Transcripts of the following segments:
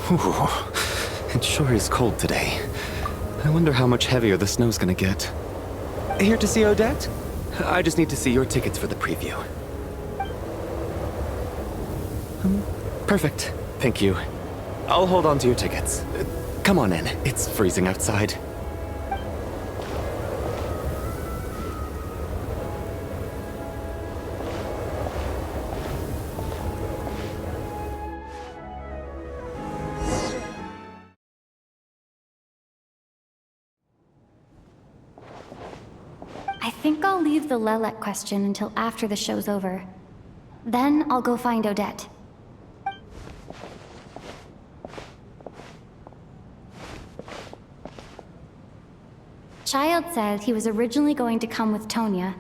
Ooh, it sure is cold today. I wonder how much heavier the snow's gonna get. Here to see Odette? I just need to see your tickets for the preview. Perfect. Thank you. I'll hold on to your tickets. Come on in. It's freezing outside. I think I'll leave the Lelek question until after the show's over. Then I'll go find Odette. Child said he was originally going to come with Tonya,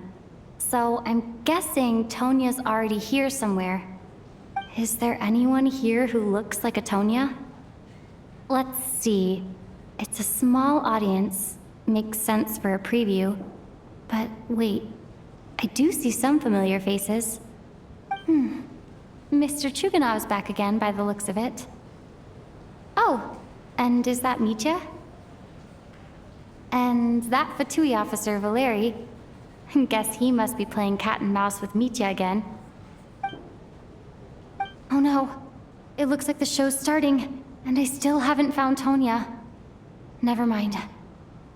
so I'm guessing Tonya's already here somewhere. Is there anyone here who looks like a Tonya? Let's see. It's a small audience. Makes sense for a preview. But wait, I do see some familiar faces. Mr. Chuganov's back again by the looks of it. Oh, and is that Mitya? And that Fatui officer, Valeri. Guess he must be playing cat and mouse with Mitya again. Oh no, it looks like the show's starting, and I still haven't found Tonya. Never mind.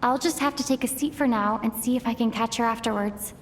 I'll just have to take a seat for now and see if I can catch her afterwards.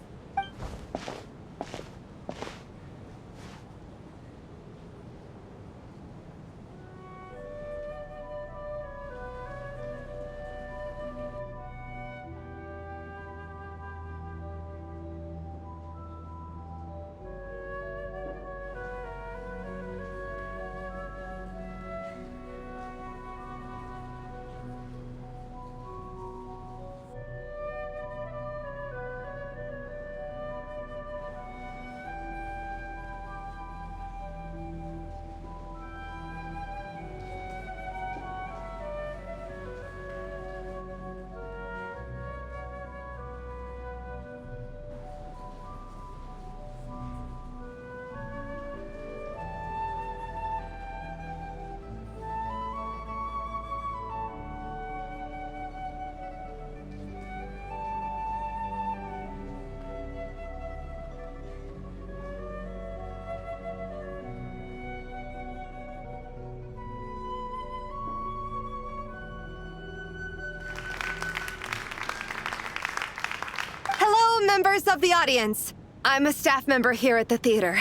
Members of the audience, I'm a staff member here at the theater.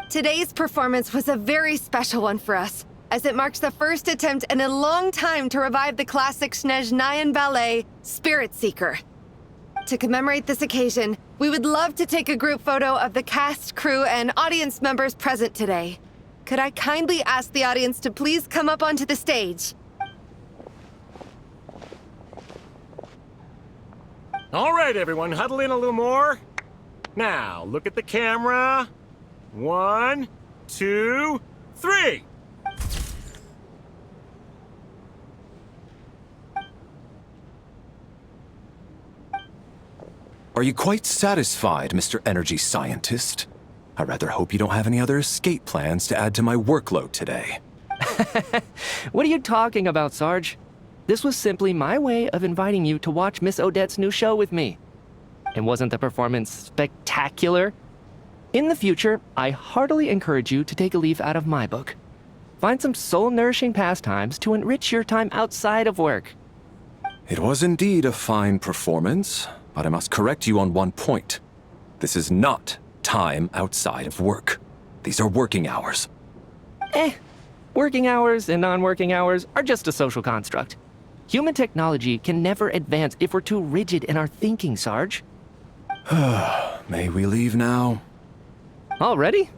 Today's performance was a very special one for us, as it marks the first attempt in a long time to revive the classic Snezhnayan ballet, Spirit Seeker. To commemorate this occasion, we would love to take a group photo of the cast, crew, and audience members present today. Could I kindly ask the audience to please come up onto the stage? All right, everyone, huddle in a little more. Now, look at the camera. 1, 2, 3. Are you quite satisfied, Mr. Energy Scientist? I rather hope you don't have any other escape plans to add to my workload today. What are you talking about, Sarge? This was simply my way of inviting you to watch Miss Odette's new show with me. And wasn't the performance spectacular? In the future, I heartily encourage you to take a leaf out of my book. Find some soul-nourishing pastimes to enrich your time outside of work. It was indeed a fine performance, but I must correct you on one point. This is not time outside of work. These are working hours. Working hours and non-working hours are just a social construct. Human technology can never advance if we're too rigid in our thinking, Sarge. May we leave now? Already?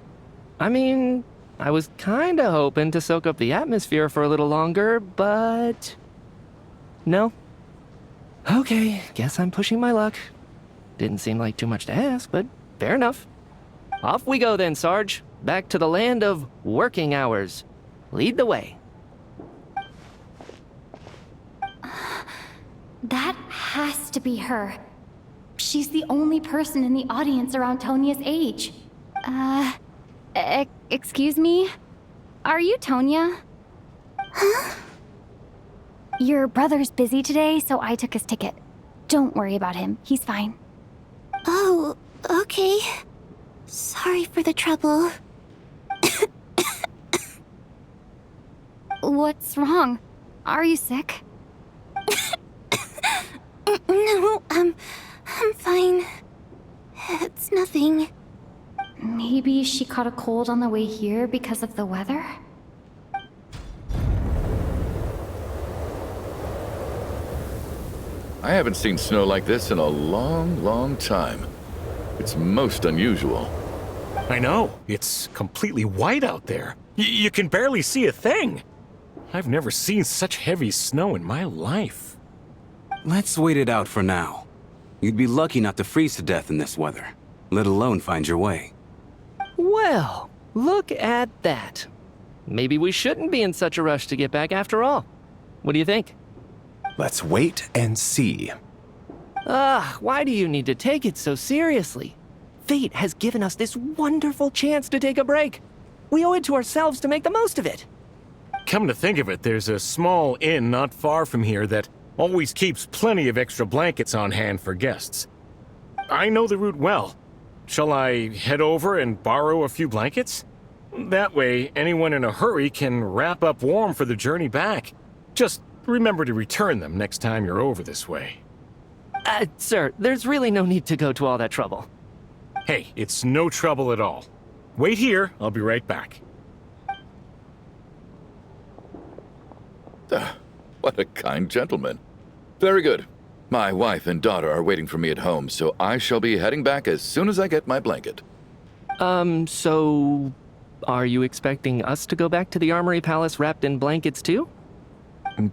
I mean, I was kinda hoping to soak up the atmosphere for a little longer, but... No. Okay, guess I'm pushing my luck. Didn't seem like too much to ask, but fair enough. Off we go then, Sarge. Back to the land of working hours. Lead the way. That has to be her. She's the only person in the audience around Tonia's age. Excuse me? Are you Tonia? Huh? Your brother's busy today, so I took his ticket. Don't worry about him. He's fine. Oh, okay. Sorry for the trouble. What's wrong? Are you sick? No, I'm fine. It's nothing. Maybe she caught a cold on the way here because of the weather? I haven't seen snow like this in a long, long time. It's most unusual. I know. It's completely white out there. You can barely see a thing. I've never seen such heavy snow in my life. Let's wait it out for now. You'd be lucky not to freeze to death in this weather, let alone find your way. Well, look at that. Maybe we shouldn't be in such a rush to get back after all. What do you think? Let's wait and see. Why do you need to take it so seriously? Fate has given us this wonderful chance to take a break. We owe it to ourselves to make the most of it. Come to think of it, there's a small inn not far from here that always keeps plenty of extra blankets on hand for guests. I know the route well. Shall I head over and borrow a few blankets? That way, anyone in a hurry can wrap up warm for the journey back. Just remember to return them next time you're over this way. Sir, there's really no need to go to all that trouble. Hey, it's no trouble at all. Wait here, I'll be right back. What a kind gentleman. Very good. My wife and daughter are waiting for me at home, so I shall be heading back as soon as I get my blanket. So... Are you expecting us to go back to the Armory Palace wrapped in blankets too?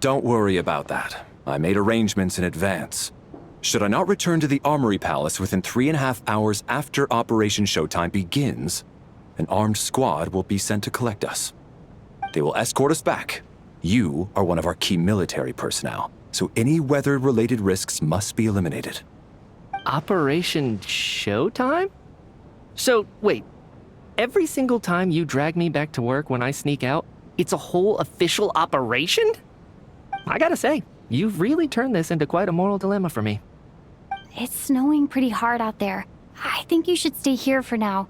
Don't worry about that. I made arrangements in advance. Should I not return to the Armory Palace within 3.5 hours after Operation Showtime begins, an armed squad will be sent to collect us. They will escort us back. You are one of our key military personnel, so any weather-related risks must be eliminated. Operation Showtime? So, wait. Every single time you drag me back to work when I sneak out, it's a whole official operation? I gotta say, you've really turned this into quite a moral dilemma for me. It's snowing pretty hard out there. I think you should stay here for now.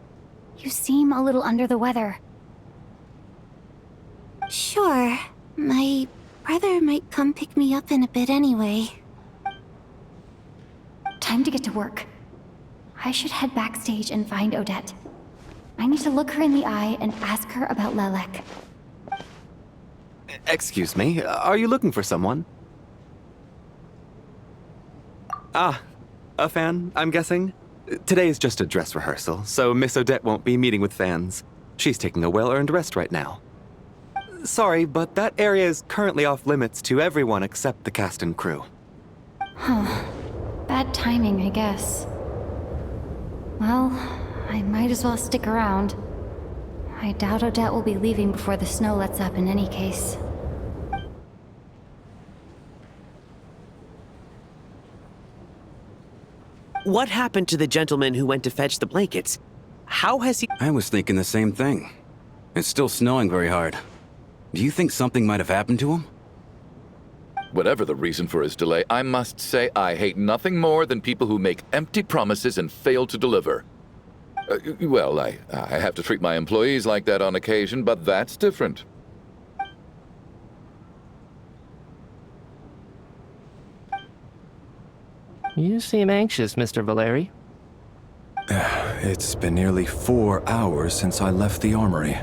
You seem a little under the weather. Sure. My brother might come pick me up in a bit anyway. Time to get to work. I should head backstage and find Odette. I need to look her in the eye and ask her about Lelek. Excuse me, are you looking for someone? Ah, a fan, I'm guessing? Today is just a dress rehearsal, so Miss Odette won't be meeting with fans. She's taking a well-earned rest right now. Sorry, but that area is currently off limits to everyone except the cast and crew. Huh. Bad timing, I guess. Well, I might as well stick around. I doubt Odette will be leaving before the snow lets up in any case. What happened to the gentleman who went to fetch the blankets? How has he... I was thinking the same thing. It's still snowing very hard. Do you think something might have happened to him? Whatever the reason for his delay, I must say I hate nothing more than people who make empty promises and fail to deliver. Well, I have to treat my employees like that on occasion, but that's different. You seem anxious, Mr. Valeri. It's been nearly 4 hours since I left the armory.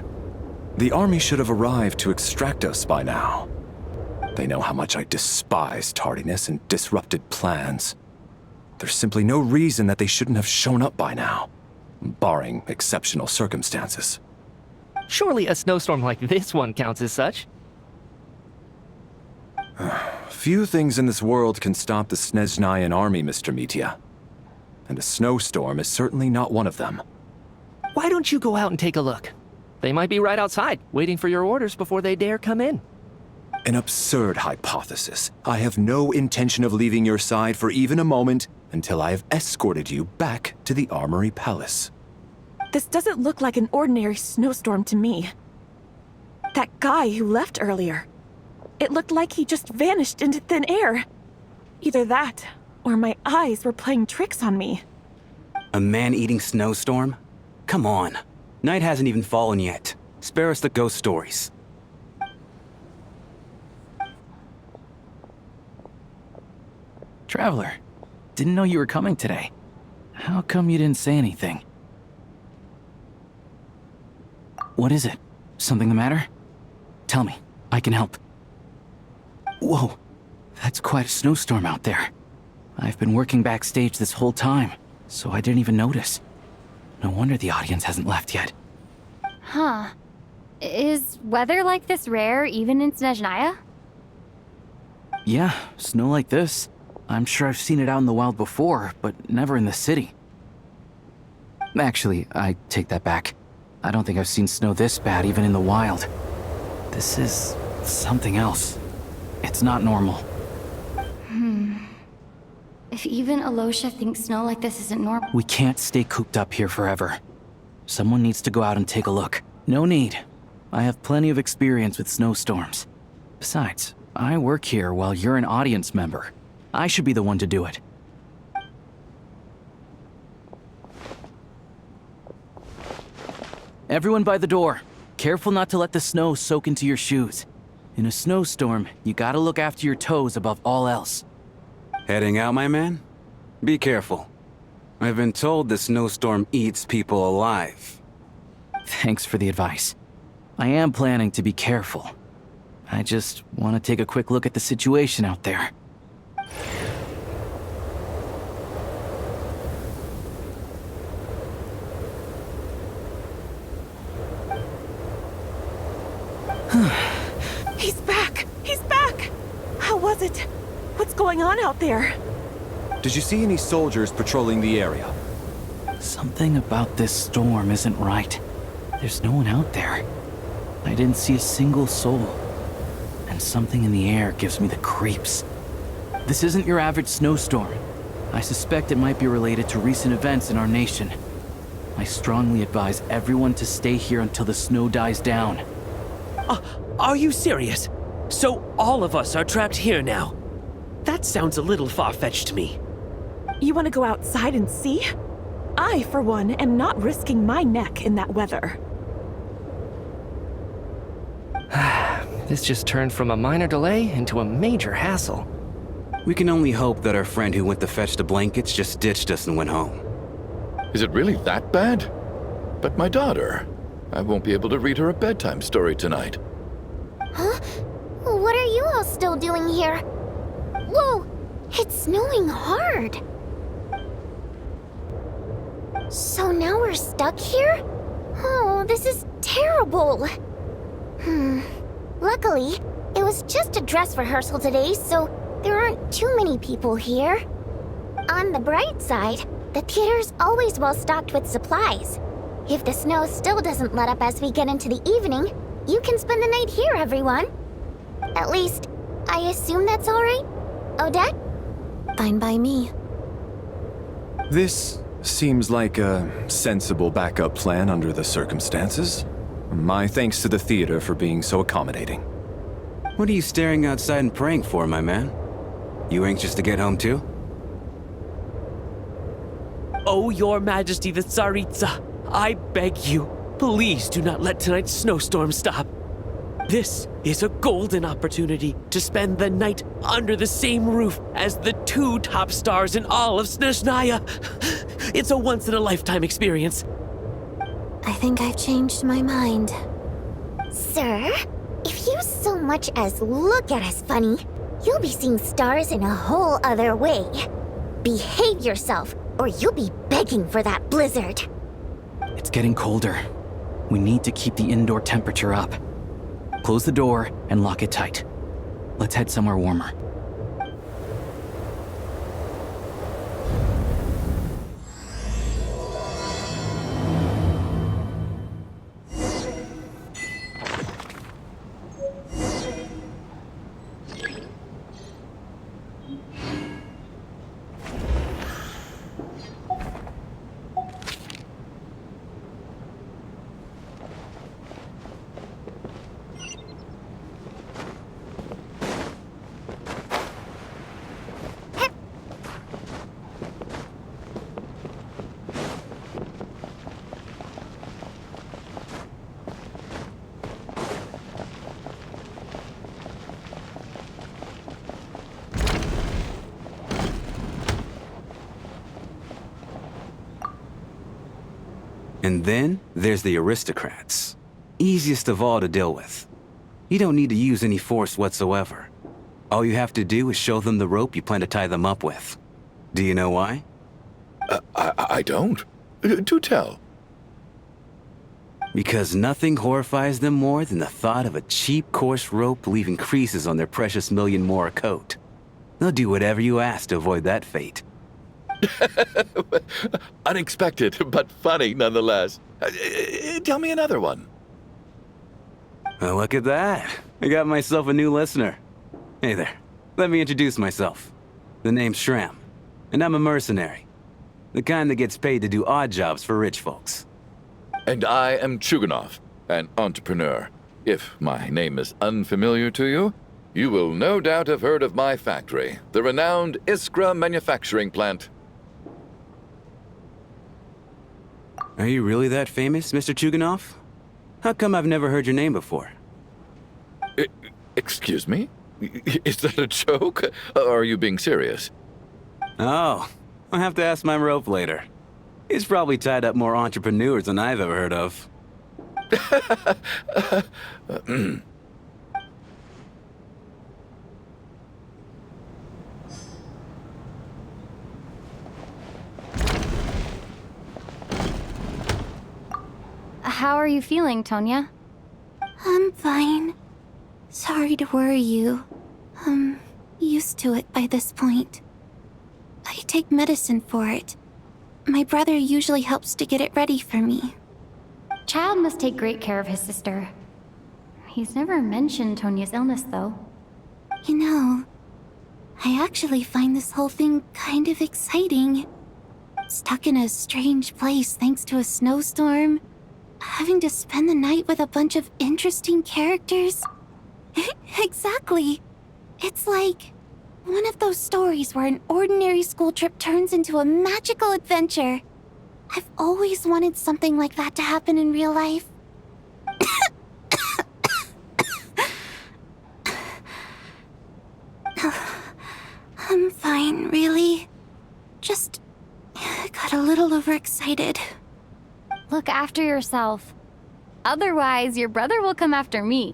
The army should have arrived to extract us by now. They know how much I despise tardiness and disrupted plans. There's simply no reason that they shouldn't have shown up by now, barring exceptional circumstances. Surely a snowstorm like this one counts as such. Few things in this world can stop the Snezhnayan army, Mr. Mitya. And a snowstorm is certainly not one of them. Why don't you go out and take a look? They might be right outside, waiting for your orders before they dare come in. An absurd hypothesis. I have no intention of leaving your side for even a moment until I have escorted you back to the Armory Palace. This doesn't look like an ordinary snowstorm to me. That guy who left earlier. It looked like he just vanished into thin air. Either that, or my eyes were playing tricks on me. A man-eating snowstorm? Come on. Night hasn't even fallen yet. Spare us the ghost stories. Traveler, didn't know you were coming today. How come you didn't say anything? What is it? Something the matter? Tell me, I can help. Whoa, that's quite a snowstorm out there. I've been working backstage this whole time, so I didn't even notice. No wonder the audience hasn't left yet. Huh. Is weather like this rare even in Snezhnaya? Yeah, snow like this. I'm sure I've seen it out in the wild before, but never in the city. Actually, I take that back. I don't think I've seen snow this bad even in the wild. This is something else. It's not normal. If even Alosha thinks snow like this isn't normal... We can't stay cooped up here forever. Someone needs to go out and take a look. No need. I have plenty of experience with snowstorms. Besides, I work here while you're an audience member. I should be the one to do it. Everyone by the door. Careful not to let the snow soak into your shoes. In a snowstorm, you gotta look after your toes above all else. Heading out, my man? Be careful. I've been told the snowstorm eats people alive. Thanks for the advice. I am planning to be careful. I just want to take a quick look at the situation out there. He's back! He's back! How was it? What's going on out there? Did you see any soldiers patrolling the area? Something about this storm isn't right. There's no one out there. I didn't see a single soul. And something in the air gives me the creeps. This isn't your average snowstorm. I suspect it might be related to recent events in our nation. I strongly advise everyone to stay here until the snow dies down. Are you serious? So all of us are trapped here now? That sounds a little far-fetched to me. You want to go outside and see? I, for one, am not risking my neck in that weather. This just turned from a minor delay into a major hassle. We can only hope that our friend who went to fetch the blankets just ditched us and went home. Is it really that bad? But my daughter, I won't be able to read her a bedtime story tonight. Huh? What are you all still doing here? Whoa! It's snowing hard! So now we're stuck here? Oh, this is terrible! Luckily, it was just a dress rehearsal today, so there aren't too many people here. On the bright side, the theater's always well stocked with supplies. If the snow still doesn't let up as we get into the evening, you can spend the night here, everyone. At least, I assume that's all right? Odette? Fine by me. This seems like a sensible backup plan under the circumstances. My thanks to the theater for being so accommodating. What are you staring outside and praying for, my man? You anxious to get home too? Oh, Your Majesty the Tsaritsa, I beg you, please do not let tonight's snowstorm stop. This is a golden opportunity to spend the night under the same roof as the 2 top stars in all of Snezhnaya. It's a once-in-a-lifetime experience. I think I've changed my mind. Sir, if you so much as look at us funny, you'll be seeing stars in a whole other way. Behave yourself, or you'll be begging for that blizzard. It's getting colder. We need to keep the indoor temperature up. Close the door and lock it tight. Let's head somewhere warmer. And then there's the aristocrats. Easiest of all to deal with. You don't need to use any force whatsoever. All you have to do is show them the rope you plan to tie them up with. Do you know why? I don't. Do tell. Because nothing horrifies them more than the thought of a cheap, coarse rope leaving creases on their precious million Mora coat. They'll do whatever you ask to avoid that fate. Unexpected, but funny nonetheless. Tell me another one. Well, look at that. I got myself a new listener. Hey there. Let me introduce myself. The name's Shram, and I'm a mercenary. The kind that gets paid to do odd jobs for rich folks. And I am Chuganov, an entrepreneur. If my name is unfamiliar to you, you will no doubt have heard of my factory, the renowned Iskra manufacturing plant. Are you really that famous, Mr. Chuganov? How come I've never heard your name before? Excuse me? Is that a joke? Or are you being serious? Oh, I'll have to ask my rope later. He's probably tied up more entrepreneurs than I've ever heard of. How are you feeling, Tonya? I'm fine. Sorry to worry you. I'm used to it by this point. I take medicine for it. My brother usually helps to get it ready for me. Child must take great care of his sister. He's never mentioned Tonya's illness, though. You know, I actually find this whole thing kind of exciting. Stuck in a strange place thanks to a snowstorm. Having to spend the night with a bunch of interesting characters. Exactly. It's like one of those stories where an ordinary school trip turns into a magical adventure. I've always wanted something like that to happen in real life. I'm fine, really. Just got a little overexcited. Look after yourself. Otherwise, your brother will come after me.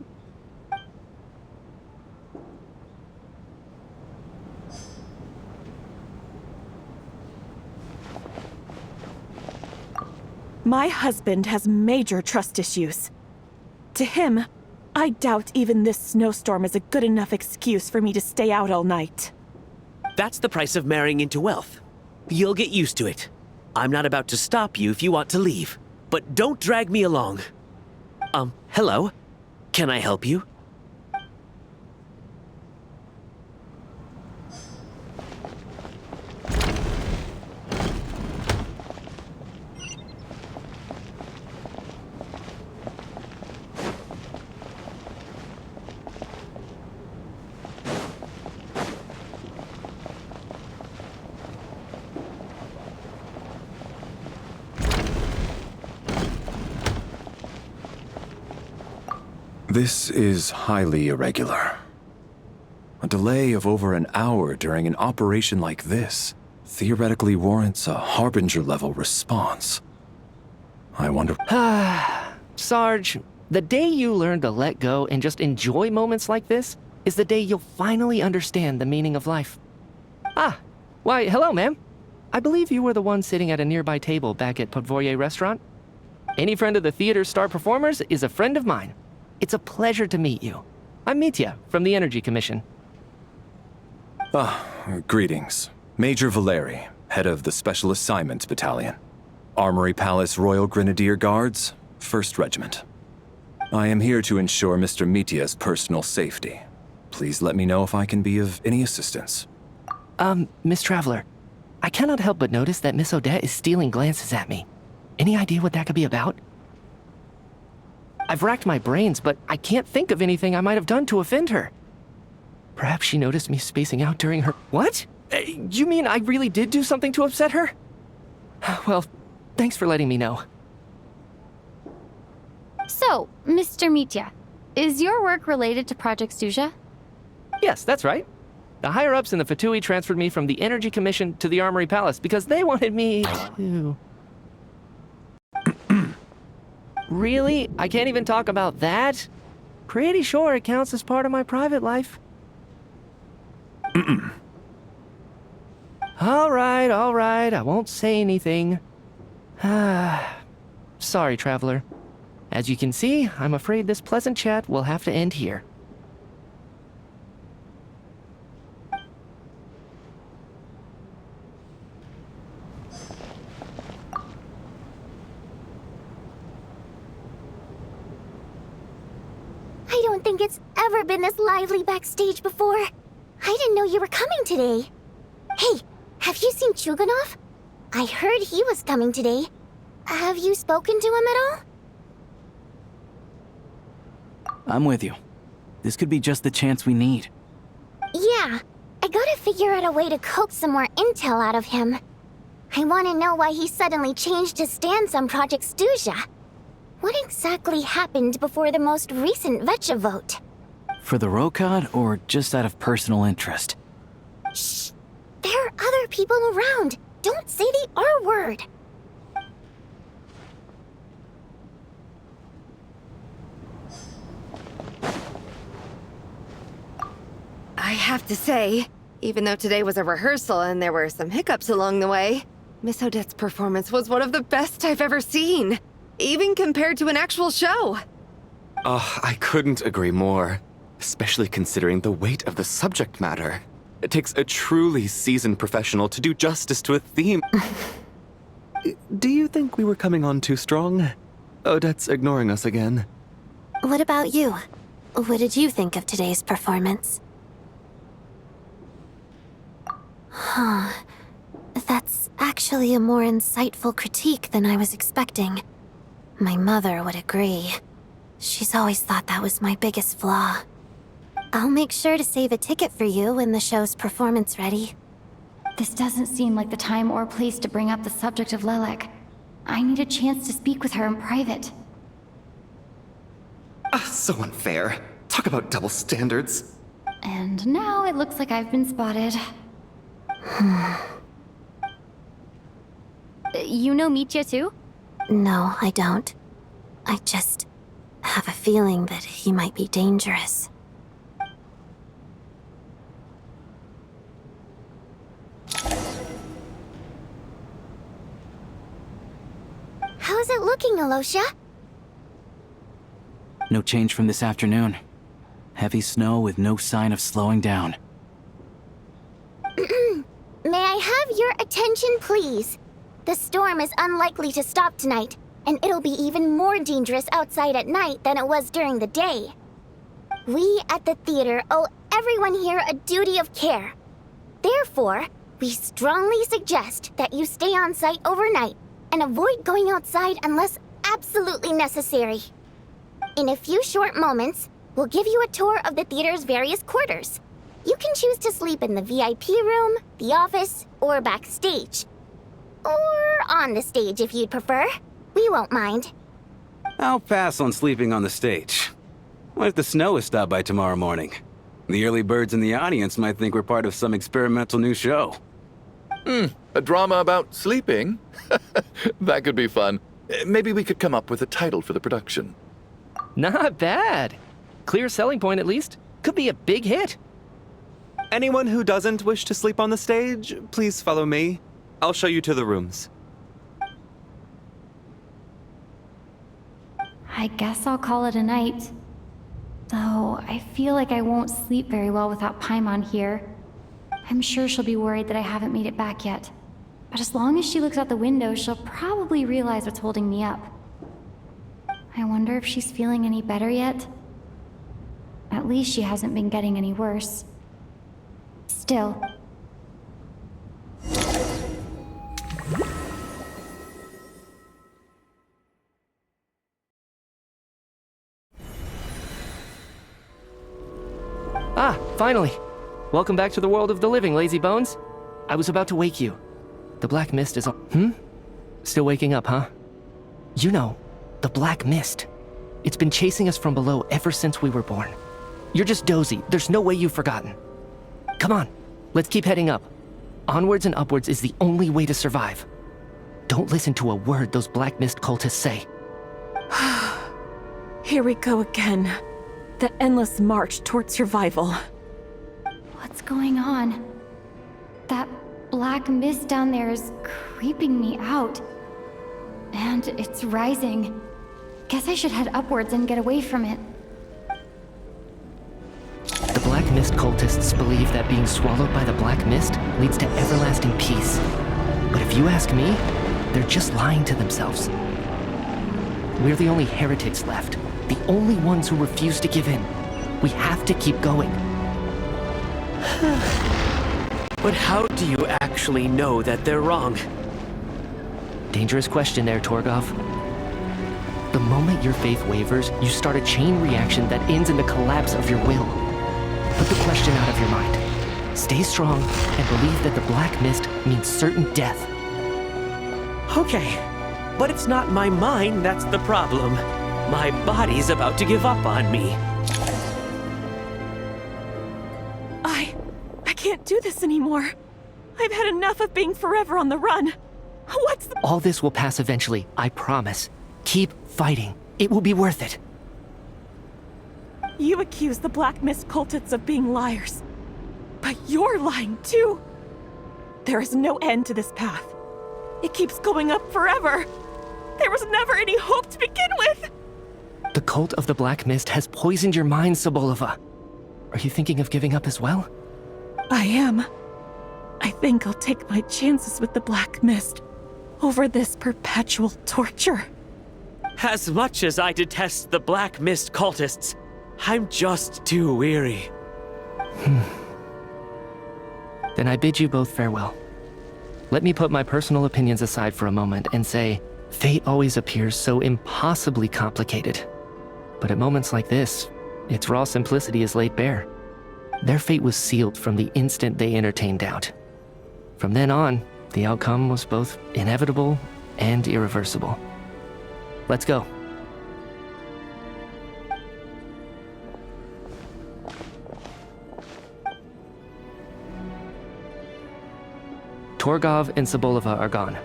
My husband has major trust issues. To him, I doubt even this snowstorm is a good enough excuse for me to stay out all night. That's the price of marrying into wealth. You'll get used to it. I'm not about to stop you if you want to leave. But don't drag me along. Hello? Can I help you? This is highly irregular. A delay of over an hour during an operation like this theoretically warrants a Harbinger-level response. I wonder... Sarge, the day you learn to let go and just enjoy moments like this is the day you'll finally understand the meaning of life. Ah, why, hello, ma'am. I believe you were the one sitting at a nearby table back at Podvoye Restaurant. Any friend of the theater's star performers is a friend of mine. It's a pleasure to meet you. I'm Mitya from the Energy Commission. Greetings. Major Valeri, head of the Special Assignments Battalion. Armory Palace Royal Grenadier Guards, 1st Regiment. I am here to ensure Mr. Mitya's personal safety. Please let me know if I can be of any assistance. Miss Traveler, I cannot help but notice that Miss Odette is stealing glances at me. Any idea what that could be about? I've racked my brains, but I can't think of anything I might have done to offend her. Perhaps she noticed me spacing out during her— What? You mean I really did do something to upset her? Well, thanks for letting me know. So, Mr. Mitya, is your work related to Project Stuja? Yes, that's right. The higher-ups in the Fatui transferred me from the Energy Commission to the Armory Palace because they wanted me to... Really? I can't even talk about that? Pretty sure it counts as part of my private life. All right, I won't say anything. Sorry, Traveler. As you can see, I'm afraid this pleasant chat will have to end here. I don't think it's ever been this lively backstage before. I didn't know you were coming today. Hey, have you seen Chuganov? I heard he was coming today. Have you spoken to him at all? I'm with you. This could be just the chance we need. Yeah, I gotta figure out a way to coax some more intel out of him. I want to know why he suddenly changed his stance on Project Stuja. What exactly happened before the most recent Vecha vote? For the Rokad, or just out of personal interest? Shh! There are other people around. Don't say the R word. I have to say, even though today was a rehearsal and there were some hiccups along the way, Miss Odette's performance was one of the best I've ever seen, even compared to an actual show. Oh, I couldn't agree more, especially considering the weight of the subject matter. It takes a truly seasoned professional to do justice to a theme. Do you think we were coming on too strong? Odette's ignoring us again. What about you? What did you think of today's performance? Huh. That's actually a more insightful critique than I was expecting. My mother would agree. She's always thought that was my biggest flaw. I'll make sure to save a ticket for you when the show's performance ready. This doesn't seem like the time or place to bring up the subject of Lelek. I need a chance to speak with her in private. So unfair. Talk about double standards. And now it looks like I've been spotted. You know Mitya too? No, I don't. I just have a feeling that he might be dangerous. How's it looking, Alosha? No change from this afternoon. Heavy snow with no sign of slowing down. May I have your attention, please? The storm is unlikely to stop tonight, and it'll be even more dangerous outside at night than it was during the day. We at the theater owe everyone here a duty of care. Therefore, we strongly suggest that you stay on site overnight and avoid going outside unless absolutely necessary. In a few short moments, we'll give you a tour of the theater's various quarters. You can choose to sleep in the VIP room, the office, or backstage. Or on the stage if you'd prefer. We won't mind. I'll pass on sleeping on the stage. What if the snow is stopped by tomorrow morning? The early birds in the audience might think we're part of some experimental new show. A drama about sleeping? That could be fun. Maybe we could come up with a title for the production. Not bad. Clear selling point, at least. Could be a big hit. Anyone who doesn't wish to sleep on the stage, please follow me. I'll show you to the rooms. I guess I'll call it a night. Though, I feel like I won't sleep very well without Paimon here. I'm sure she'll be worried that I haven't made it back yet. But as long as she looks out the window, she'll probably realize what's holding me up. I wonder if she's feeling any better yet? At least she hasn't been getting any worse. Still. Ah, finally. Welcome back to the world of the living, lazy bones. I was about to wake you. The black mist is on. Still waking up, huh? You know, the black mist. It's been chasing us from below ever since we were born. You're just dozy. There's no way you've forgotten. Come on, let's keep heading up. Onwards and upwards is the only way to survive. Don't listen to a word those black mist cultists say. Here we go again. The endless march towards survival. What's going on? That black mist down there is creeping me out. And it's rising. Guess I should head upwards and get away from it. The black mist cultists believe that being swallowed by the black mist leads to everlasting peace. But if you ask me, they're just lying to themselves. We're the only heretics left. The only ones who refuse to give in. We have to keep going. But how do you actually know that they're wrong? Dangerous question there, Torgov. The moment your faith wavers, you start a chain reaction that ends in the collapse of your will. Put the question out of your mind. Stay strong and believe that the black mist means certain death. Okay, but it's not my mind that's the problem. My body's about to give up on me. I can't do this anymore. I've had enough of being forever on the run. What's the— All this will pass eventually, I promise. Keep fighting. It will be worth it. You accuse the Black Mist cultists of being liars. But you're lying too. There is no end to this path. It keeps going up forever. There was never any hope to begin with. The cult of the Black Mist has poisoned your mind, Sobolova. Are you thinking of giving up as well? I am. I think I'll take my chances with the Black Mist over this perpetual torture. As much as I detest the Black Mist cultists, I'm just too weary. Then I bid you both farewell. Let me put my personal opinions aside for a moment and say, fate always appears so impossibly complicated. But at moments like this, its raw simplicity is laid bare. Their fate was sealed from the instant they entertained doubt. From then on, the outcome was both inevitable and irreversible. Let's go. Torgov and Sobolova are gone.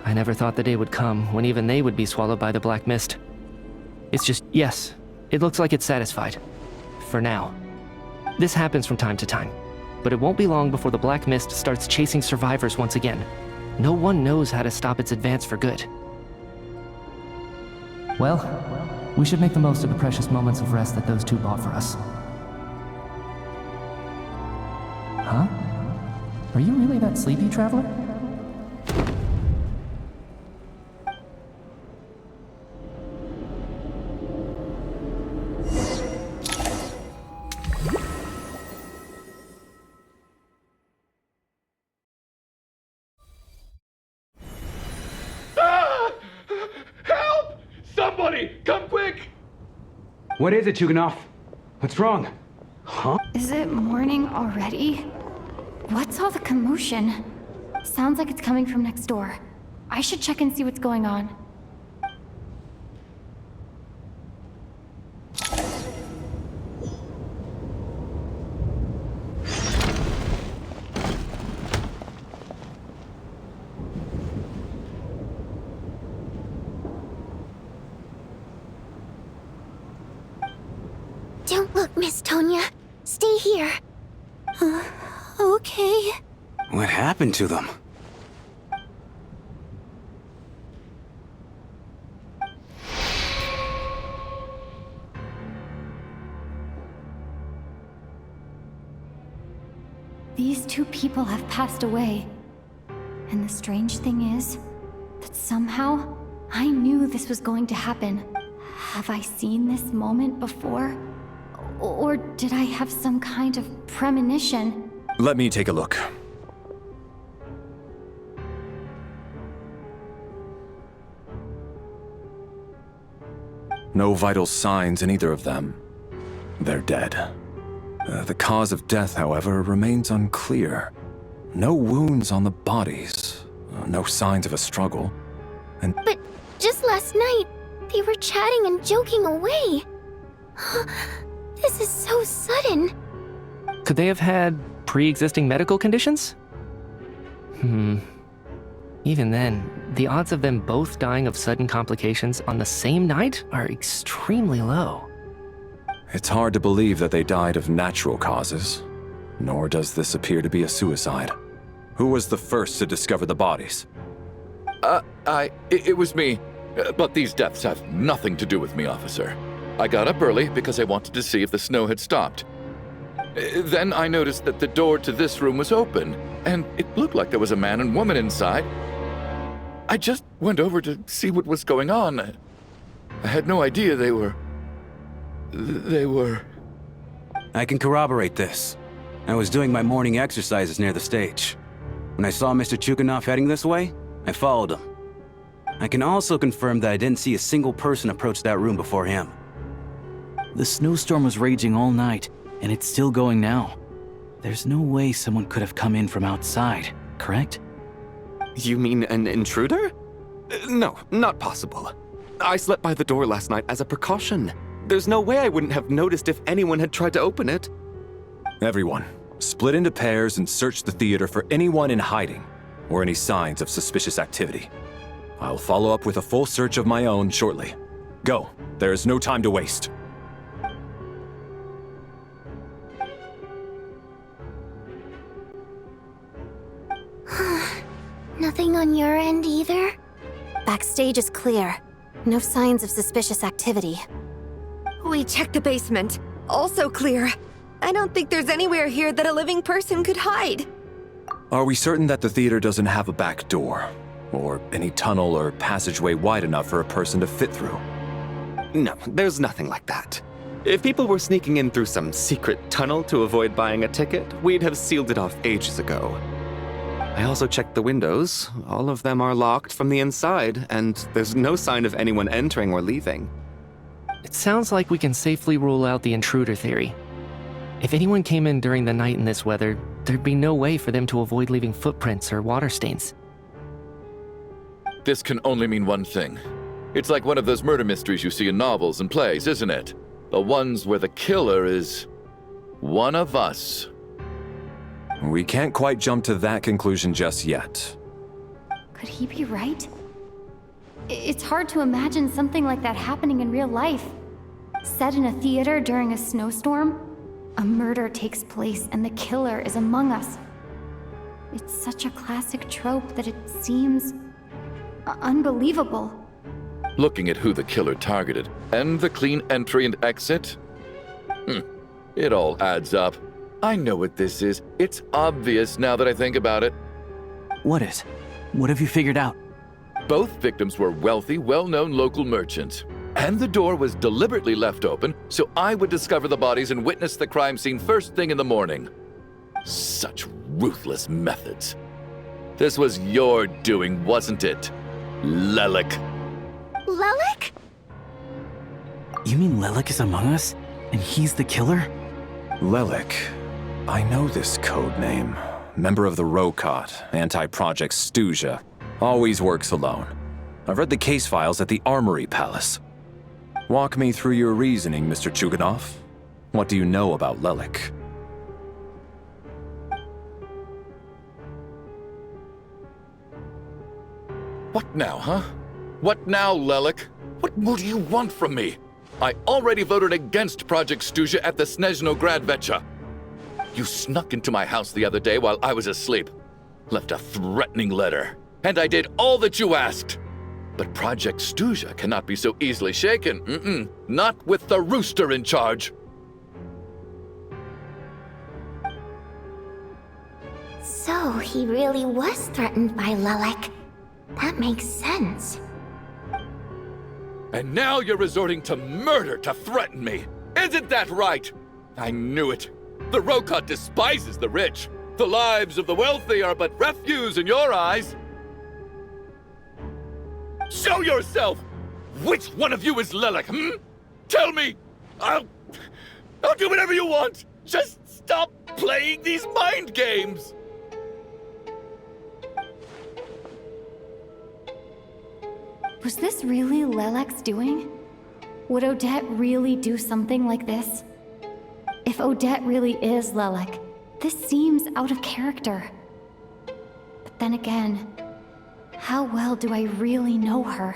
I never thought the day would come when even they would be swallowed by the Black Mist. It's just, yes, it looks like it's satisfied. For now. This happens from time to time, but it won't be long before the Black Mist starts chasing survivors once again. No one knows how to stop its advance for good. Well, we should make the most of the precious moments of rest that those two bought for us. Huh? Are you really that sleepy, traveler? Help! Somebody, come quick! What is it, Chuganov? What's wrong? Huh? Is it morning already? What's all the commotion? Sounds like it's coming from next door. I should check and see what's going on. Miss Tonya, stay here. Okay. What happened to them? These two people have passed away. And the strange thing is that somehow I knew this was going to happen. Have I seen this moment before? Or did I have some kind of premonition? Let me take a look. No vital signs in either of them. They're dead. The cause of death, however, remains unclear. No wounds on the bodies, no signs of a struggle, and... But just last night, they were chatting and joking away. This is so sudden. Could they have had pre-existing medical conditions? Even then, the odds of them both dying of sudden complications on the same night are extremely low. It's hard to believe that they died of natural causes, nor does this appear to be a suicide. Who was the first to discover the bodies? It was me. But these deaths have nothing to do with me, officer. I got up early because I wanted to see if the snow had stopped. Then I noticed that the door to this room was open, and it looked like there was a man and woman inside. I just went over to see what was going on. I had no idea they were... I can corroborate this. I was doing my morning exercises near the stage. When I saw Mr. Chuganov heading this way, I followed him. I can also confirm that I didn't see a single person approach that room before him. The snowstorm was raging all night, and it's still going now. There's no way someone could have come in from outside, correct? You mean an intruder? No, not possible. I slept by the door last night as a precaution. There's no way I wouldn't have noticed if anyone had tried to open it. Everyone, split into pairs and search the theater for anyone in hiding, or any signs of suspicious activity. I'll follow up with a full search of my own shortly. Go, there is no time to waste. Nothing on your end either? Backstage is clear. No signs of suspicious activity. We checked the basement. Also clear. I don't think there's anywhere here that a living person could hide. Are we certain that the theater doesn't have a back door? Or any tunnel or passageway wide enough for a person to fit through? No, there's nothing like that. If people were sneaking in through some secret tunnel to avoid buying a ticket, we'd have sealed it off ages ago. I also checked the windows. All of them are locked from the inside, and there's no sign of anyone entering or leaving. It sounds like we can safely rule out the intruder theory. If anyone came in during the night in this weather, there'd be no way for them to avoid leaving footprints or water stains. This can only mean one thing. It's like one of those murder mysteries you see in novels and plays, isn't it? The ones where the killer is... one of us. We can't quite jump to that conclusion just yet. Could he be right? It's hard to imagine something like that happening in real life. Set in a theater during a snowstorm, a murder takes place and the killer is among us. It's such a classic trope that it seems unbelievable. Looking at who the killer targeted, and the clean entry and exit, it all adds up. I know what this is. It's obvious now that I think about it. What is? What have you figured out? Both victims were wealthy, well-known local merchants. And the door was deliberately left open so I would discover the bodies and witness the crime scene first thing in the morning. Such ruthless methods. This was your doing, wasn't it, Lelik? Lelik? You mean Lelik is among us? And he's the killer? Lelik. I know this code name. Member of the Rokot, anti-Project Stuja. Always works alone. I've read the case files at the Armory Palace. Walk me through your reasoning, Mr. Chuganov. What do you know about Lelik? What now, huh? What now, Lelik? What more do you want from me? I already voted against Project Stuja at the Snezhno Gradvecha. You snuck into my house the other day while I was asleep, left a threatening letter, and I did all that you asked. But Project Stuja cannot be so easily shaken. Not with the rooster in charge. So he really was threatened by Lelek. That makes sense. And now you're resorting to murder to threaten me. Isn't that right? I knew it. The Rokot despises the rich. The lives of the wealthy are but refuse in your eyes. Show yourself! Which one of you is Lelek, Tell me! I'll do whatever you want! Just stop playing these mind games! Was this really Lelek's doing? Would Odette really do something like this? If Odette really is Lelek, this seems out of character. But then again, how well do I really know her?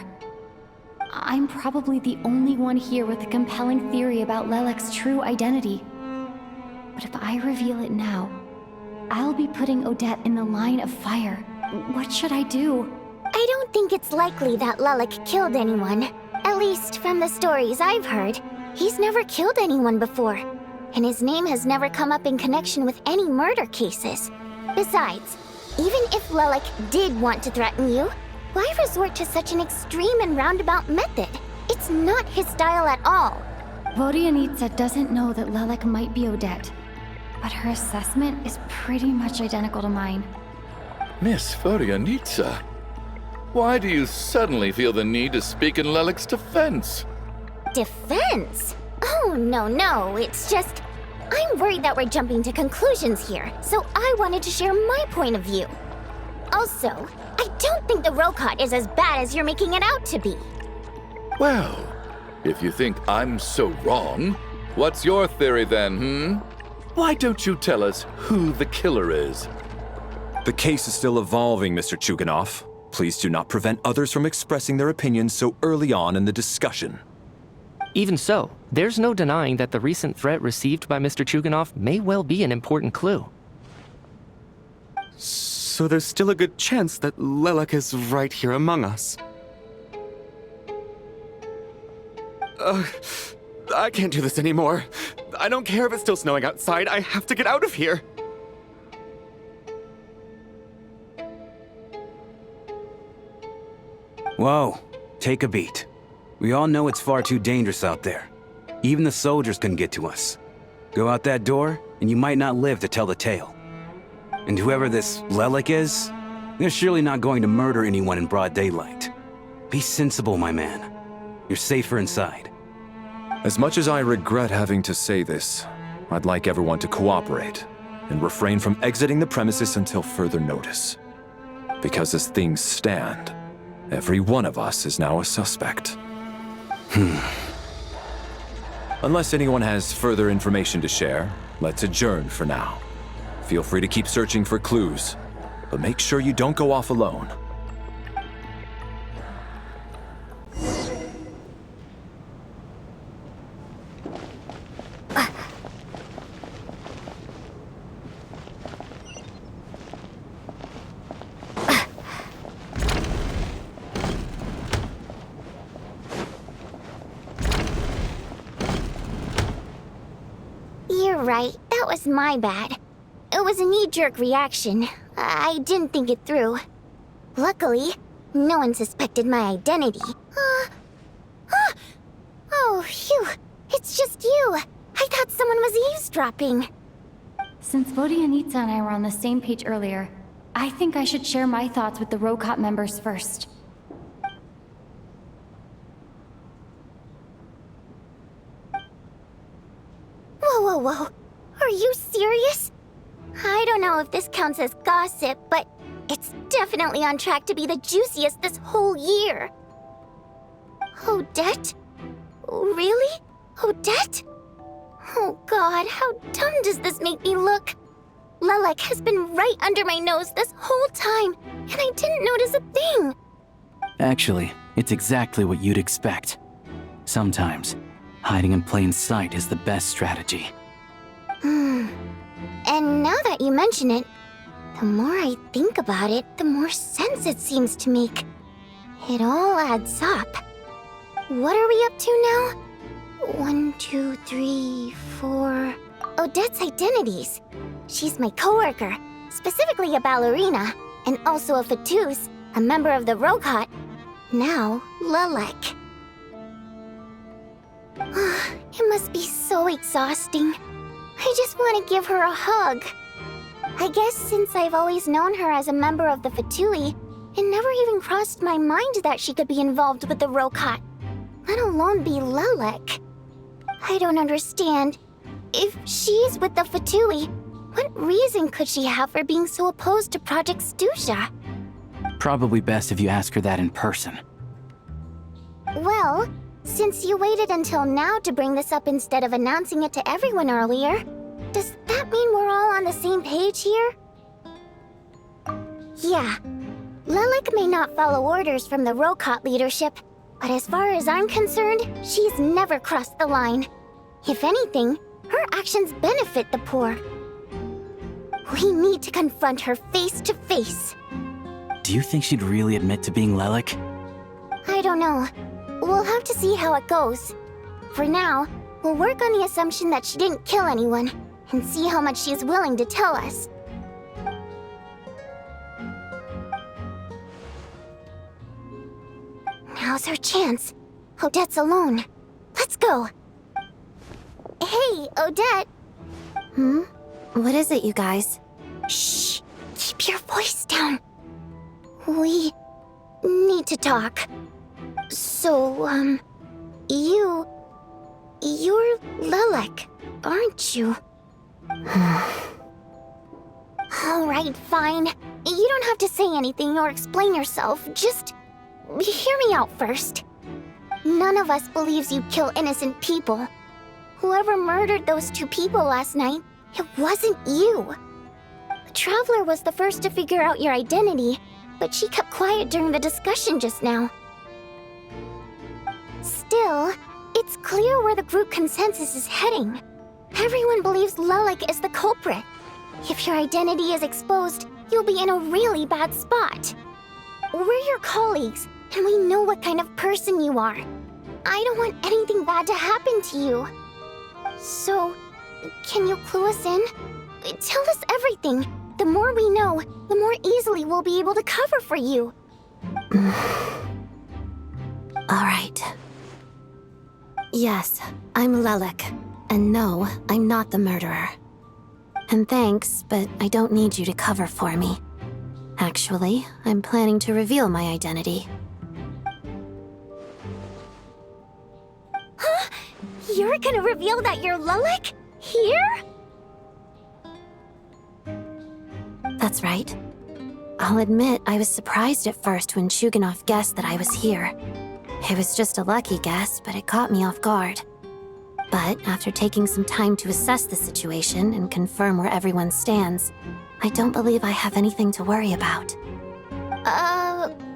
I'm probably the only one here with a compelling theory about Lelek's true identity. But if I reveal it now, I'll be putting Odette in the line of fire. What should I do? I don't think it's likely that Lelek killed anyone. At least from the stories I've heard. He's never killed anyone before. And his name has never come up in connection with any murder cases. Besides, even if Lelek did want to threaten you, why resort to such an extreme and roundabout method? It's not his style at all. Vodianitsa doesn't know that Lelek might be Odette, but her assessment is pretty much identical to mine. Miss Vodianitsa, why do you suddenly feel the need to speak in Lelek's defense? Defense? Oh, no, it's just... I'm worried that we're jumping to conclusions here, so I wanted to share my point of view. Also, I don't think the Rokot is as bad as you're making it out to be. Well, if you think I'm so wrong, what's your theory then, Why don't you tell us who the killer is? The case is still evolving, Mr. Chuganov. Please do not prevent others from expressing their opinions so early on in the discussion. Even so, there's no denying that the recent threat received by Mr. Chuganov may well be an important clue. So there's still a good chance that Lelek is right here among us. I can't do this anymore. I don't care if it's still snowing outside. I have to get out of here. Whoa, take a beat. We all know it's far too dangerous out there. Even the soldiers can get to us. Go out that door, and you might not live to tell the tale. And whoever this Lelek is, they're surely not going to murder anyone in broad daylight. Be sensible, my man. You're safer inside. As much as I regret having to say this, I'd like everyone to cooperate and refrain from exiting the premises until further notice. Because as things stand, every one of us is now a suspect. Unless anyone has further information to share, let's adjourn for now. Feel free to keep searching for clues, but make sure you don't go off alone. You're right, that was my bad. It was a knee-jerk reaction. I didn't think it through. Luckily, no one suspected my identity. Oh, phew. It's just you. I thought someone was eavesdropping. Since Vodianitsa and I were on the same page earlier, I think I should share my thoughts with the Rokot members first. Whoa. Are you serious? I don't know if this counts as gossip, but it's definitely on track to be the juiciest this whole year. Odette? Really? Odette? Oh god, how dumb does this make me look? Lelek has been right under my nose this whole time, and I didn't notice a thing. Actually, it's exactly what you'd expect. Sometimes, Hiding in plain sight is the best strategy. And now that you mention it, the more I think about it, the more sense it seems to make. It all adds up. What are we up to now? 1, 2, 3, 4... Odette's identities. She's my coworker, specifically a ballerina, and also a fatous, a member of the Rokat. Now, Lelek. It must be so exhausting. I just want to give her a hug. I guess since I've always known her as a member of the Fatui, it never even crossed my mind that she could be involved with the Rokat, let alone be Lelek. I don't understand. If she's with the Fatui, what reason could she have for being so opposed to Project Stusha? Probably best if you ask her that in person. Well, since you waited until now to bring this up instead of announcing it to everyone earlier, does that mean we're all on the same page here? Yeah. Lelek may not follow orders from the Rokat leadership, but as far as I'm concerned, she's never crossed the line. If anything, her actions benefit the poor. We need to confront her face to face. Do you think she'd really admit to being Lelek? I don't know. We'll have to see how it goes. For now, we'll work on the assumption that she didn't kill anyone, and see how much she's willing to tell us. Now's our chance. Odette's alone. Let's go. Hey, Odette! What is it, you guys? Shh! Keep your voice down. We need to talk. So, you're Lelek, aren't you? Alright, fine. You don't have to say anything or explain yourself, just hear me out first. None of us believes you kill innocent people. Whoever murdered those 2 people last night, it wasn't you. The Traveler was the first to figure out your identity, but she kept quiet during the discussion just now. Still, it's clear where the group consensus is heading. Everyone believes Lelek is the culprit. If your identity is exposed, you'll be in a really bad spot. We're your colleagues, and we know what kind of person you are. I don't want anything bad to happen to you. So, can you clue us in? Tell us everything. The more we know, the more easily we'll be able to cover for you. Alright. Yes, I'm Lelek. And no, I'm not the murderer. And thanks, but I don't need you to cover for me. Actually, I'm planning to reveal my identity. Huh? You're gonna reveal that you're Lelek? Here? That's right. I'll admit I was surprised at first when Chuganov guessed that I was here. It was just a lucky guess, but it caught me off guard. But after taking some time to assess the situation and confirm where everyone stands, I don't believe I have anything to worry about.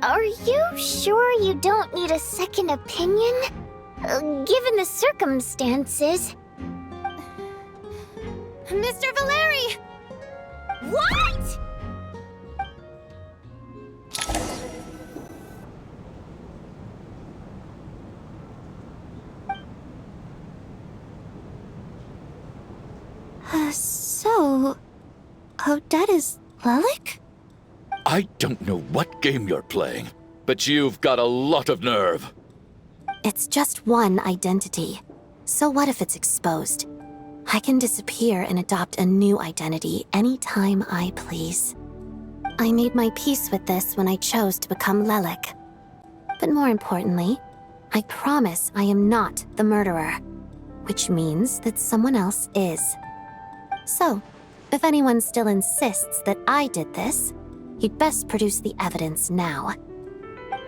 Are you sure you don't need a second opinion? Given the circumstances. Mr. Valeri! What?! So... Odette is Lelek? I don't know what game you're playing, but you've got a lot of nerve. It's just one identity. So what if it's exposed? I can disappear and adopt a new identity anytime I please. I made my peace with this when I chose to become Lelek. But more importantly, I promise I am not the murderer, which means that someone else is. So, if anyone still insists that I did this, you'd best produce the evidence now.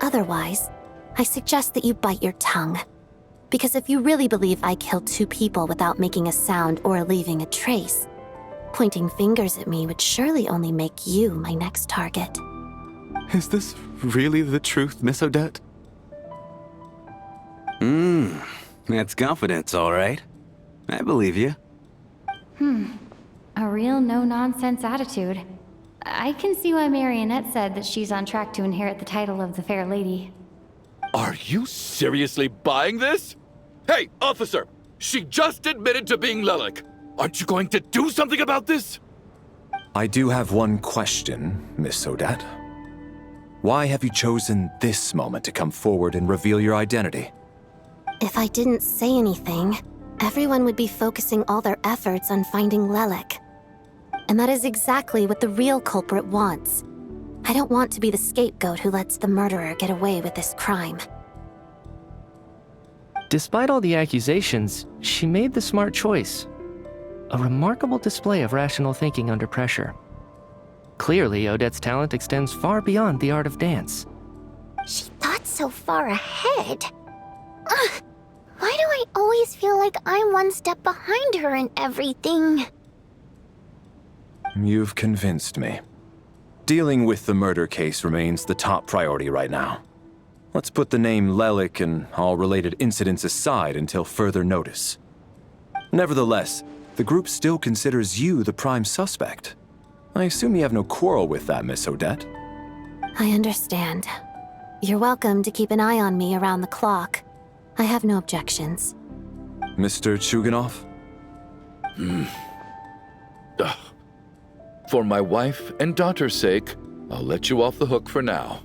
Otherwise, I suggest that you bite your tongue. Because if you really believe I killed 2 people without making a sound or leaving a trace, pointing fingers at me would surely only make you my next target. Is this really the truth, Miss Odette? That's confidence, all right. I believe you. A real no-nonsense attitude. I can see why Marionette said that she's on track to inherit the title of the Fair Lady. Are you seriously buying this? Hey, officer! She just admitted to being Lelik. Aren't you going to do something about this? I do have one question, Miss Odette. Why have you chosen this moment to come forward and reveal your identity? If I didn't say anything, everyone would be focusing all their efforts on finding Lelik. And that is exactly what the real culprit wants. I don't want to be the scapegoat who lets the murderer get away with this crime. Despite all the accusations, she made the smart choice. A remarkable display of rational thinking under pressure. Clearly, Odette's talent extends far beyond the art of dance. She thought so far ahead. Ugh, why do I always feel like I'm one step behind her in everything? You've convinced me. Dealing with the murder case remains the top priority right now. Let's put the name Lelik and all related incidents aside until further notice. Nevertheless, the group still considers you the prime suspect. I assume you have no quarrel with that, Miss Odette? I understand. You're welcome to keep an eye on me around the clock. I have no objections. Mr. Chuganov? For my wife and daughter's sake, I'll let you off the hook for now.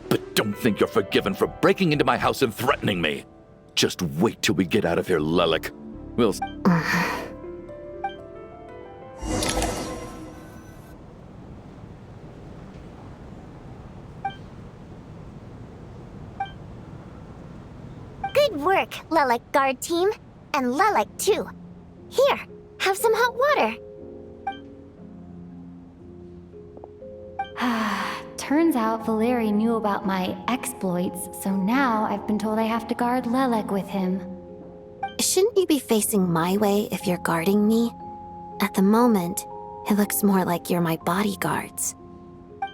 But don't think you're forgiven for breaking into my house and threatening me. Just wait till we get out of here, Lelik. We'll... Good work, Lelik guard team. And Lelik too. Here, have some hot water. Turns out Valeri knew about my exploits, so now I've been told I have to guard Lelik with him. Shouldn't you be facing my way if you're guarding me? At the moment, it looks more like you're my bodyguards.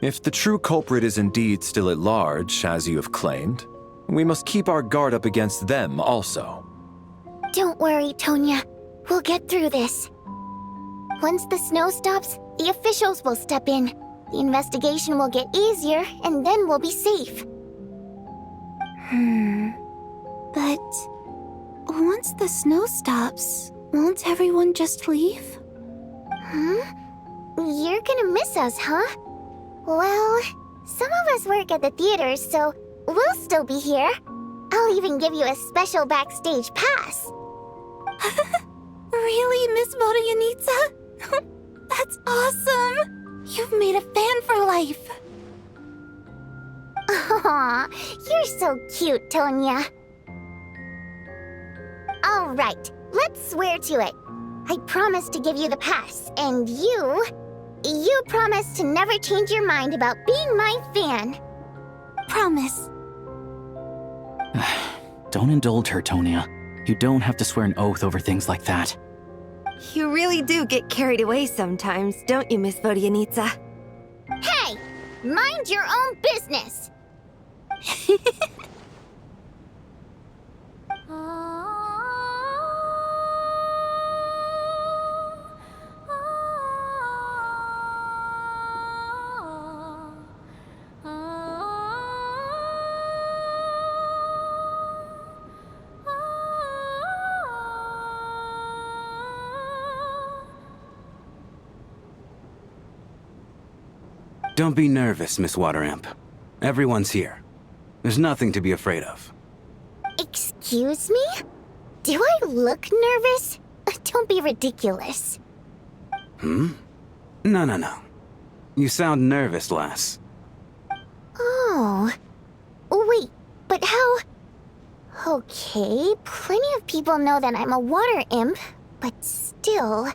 If the true culprit is indeed still at large, as you have claimed, we must keep our guard up against them also. Don't worry, Tonya. We'll get through this. Once the snow stops, the officials will step in. The investigation will get easier, and then we'll be safe. But once the snow stops, won't everyone just leave? You're gonna miss us, huh? Well, some of us work at the theaters, so we'll still be here. I'll even give you a special backstage pass. Really, Miss Vodyanitsa? That's awesome! You've made a fan for life. Aw, you're so cute, Tonya. All right, let's swear to it. I promise to give you the pass, and you promise to never change your mind about being my fan. Promise. Don't indulge her, Tonya. You don't have to swear an oath over things like that. You really do get carried away sometimes, don't you, Miss Vodyanitsa? Hey, mind your own business. Don't be nervous, Miss Wateramp. Everyone's here. There's nothing to be afraid of. Excuse me? Do I look nervous? Don't be ridiculous. No. You sound nervous, lass. Oh. Wait, but how... Okay, plenty of people know that I'm a water imp, but still...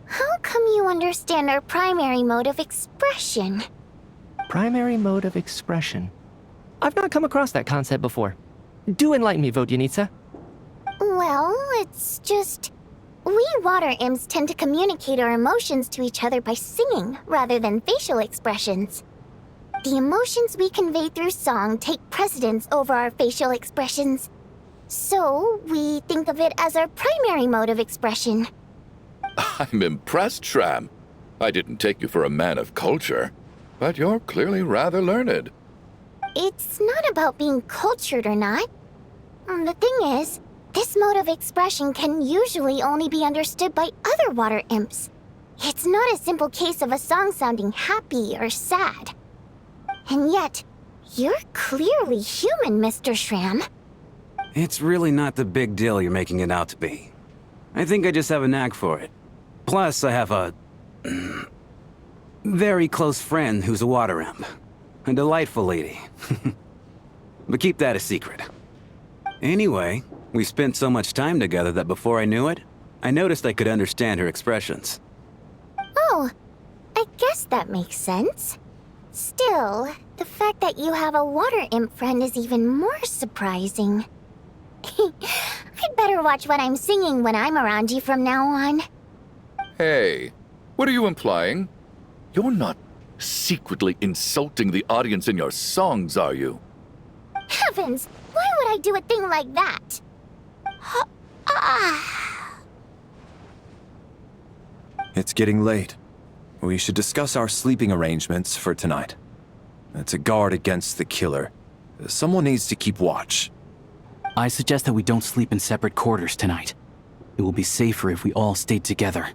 How come you understand our primary mode of expression? Primary mode of expression. I've not come across that concept before. Do enlighten me, Vodyanitsa. Well, it's just... We water imps tend to communicate our emotions to each other by singing, rather than facial expressions. The emotions we convey through song take precedence over our facial expressions. So, we think of it as our primary mode of expression. I'm impressed, Shram. I didn't take you for a man of culture, but you're clearly rather learned. It's not about being cultured or not. The thing is, this mode of expression can usually only be understood by other water imps. It's not a simple case of a song sounding happy or sad. And yet, you're clearly human, Mr. Shram. It's really not the big deal you're making it out to be. I think I just have a knack for it. Plus, I have a very close friend who's a water imp. A delightful lady. But keep that a secret. Anyway, we spent so much time together that before I knew it, I noticed I could understand her expressions. Oh, I guess that makes sense. Still, the fact that you have a water imp friend is even more surprising. I'd better watch what I'm singing when I'm around you from now on. Hey, what are you implying? You're not secretly insulting the audience in your songs, are you? Heavens, why would I do a thing like that? It's getting late. We should discuss our sleeping arrangements for tonight. It's a guard against the killer. Someone needs to keep watch. I suggest that we don't sleep in separate quarters tonight. It will be safer if we all stay together.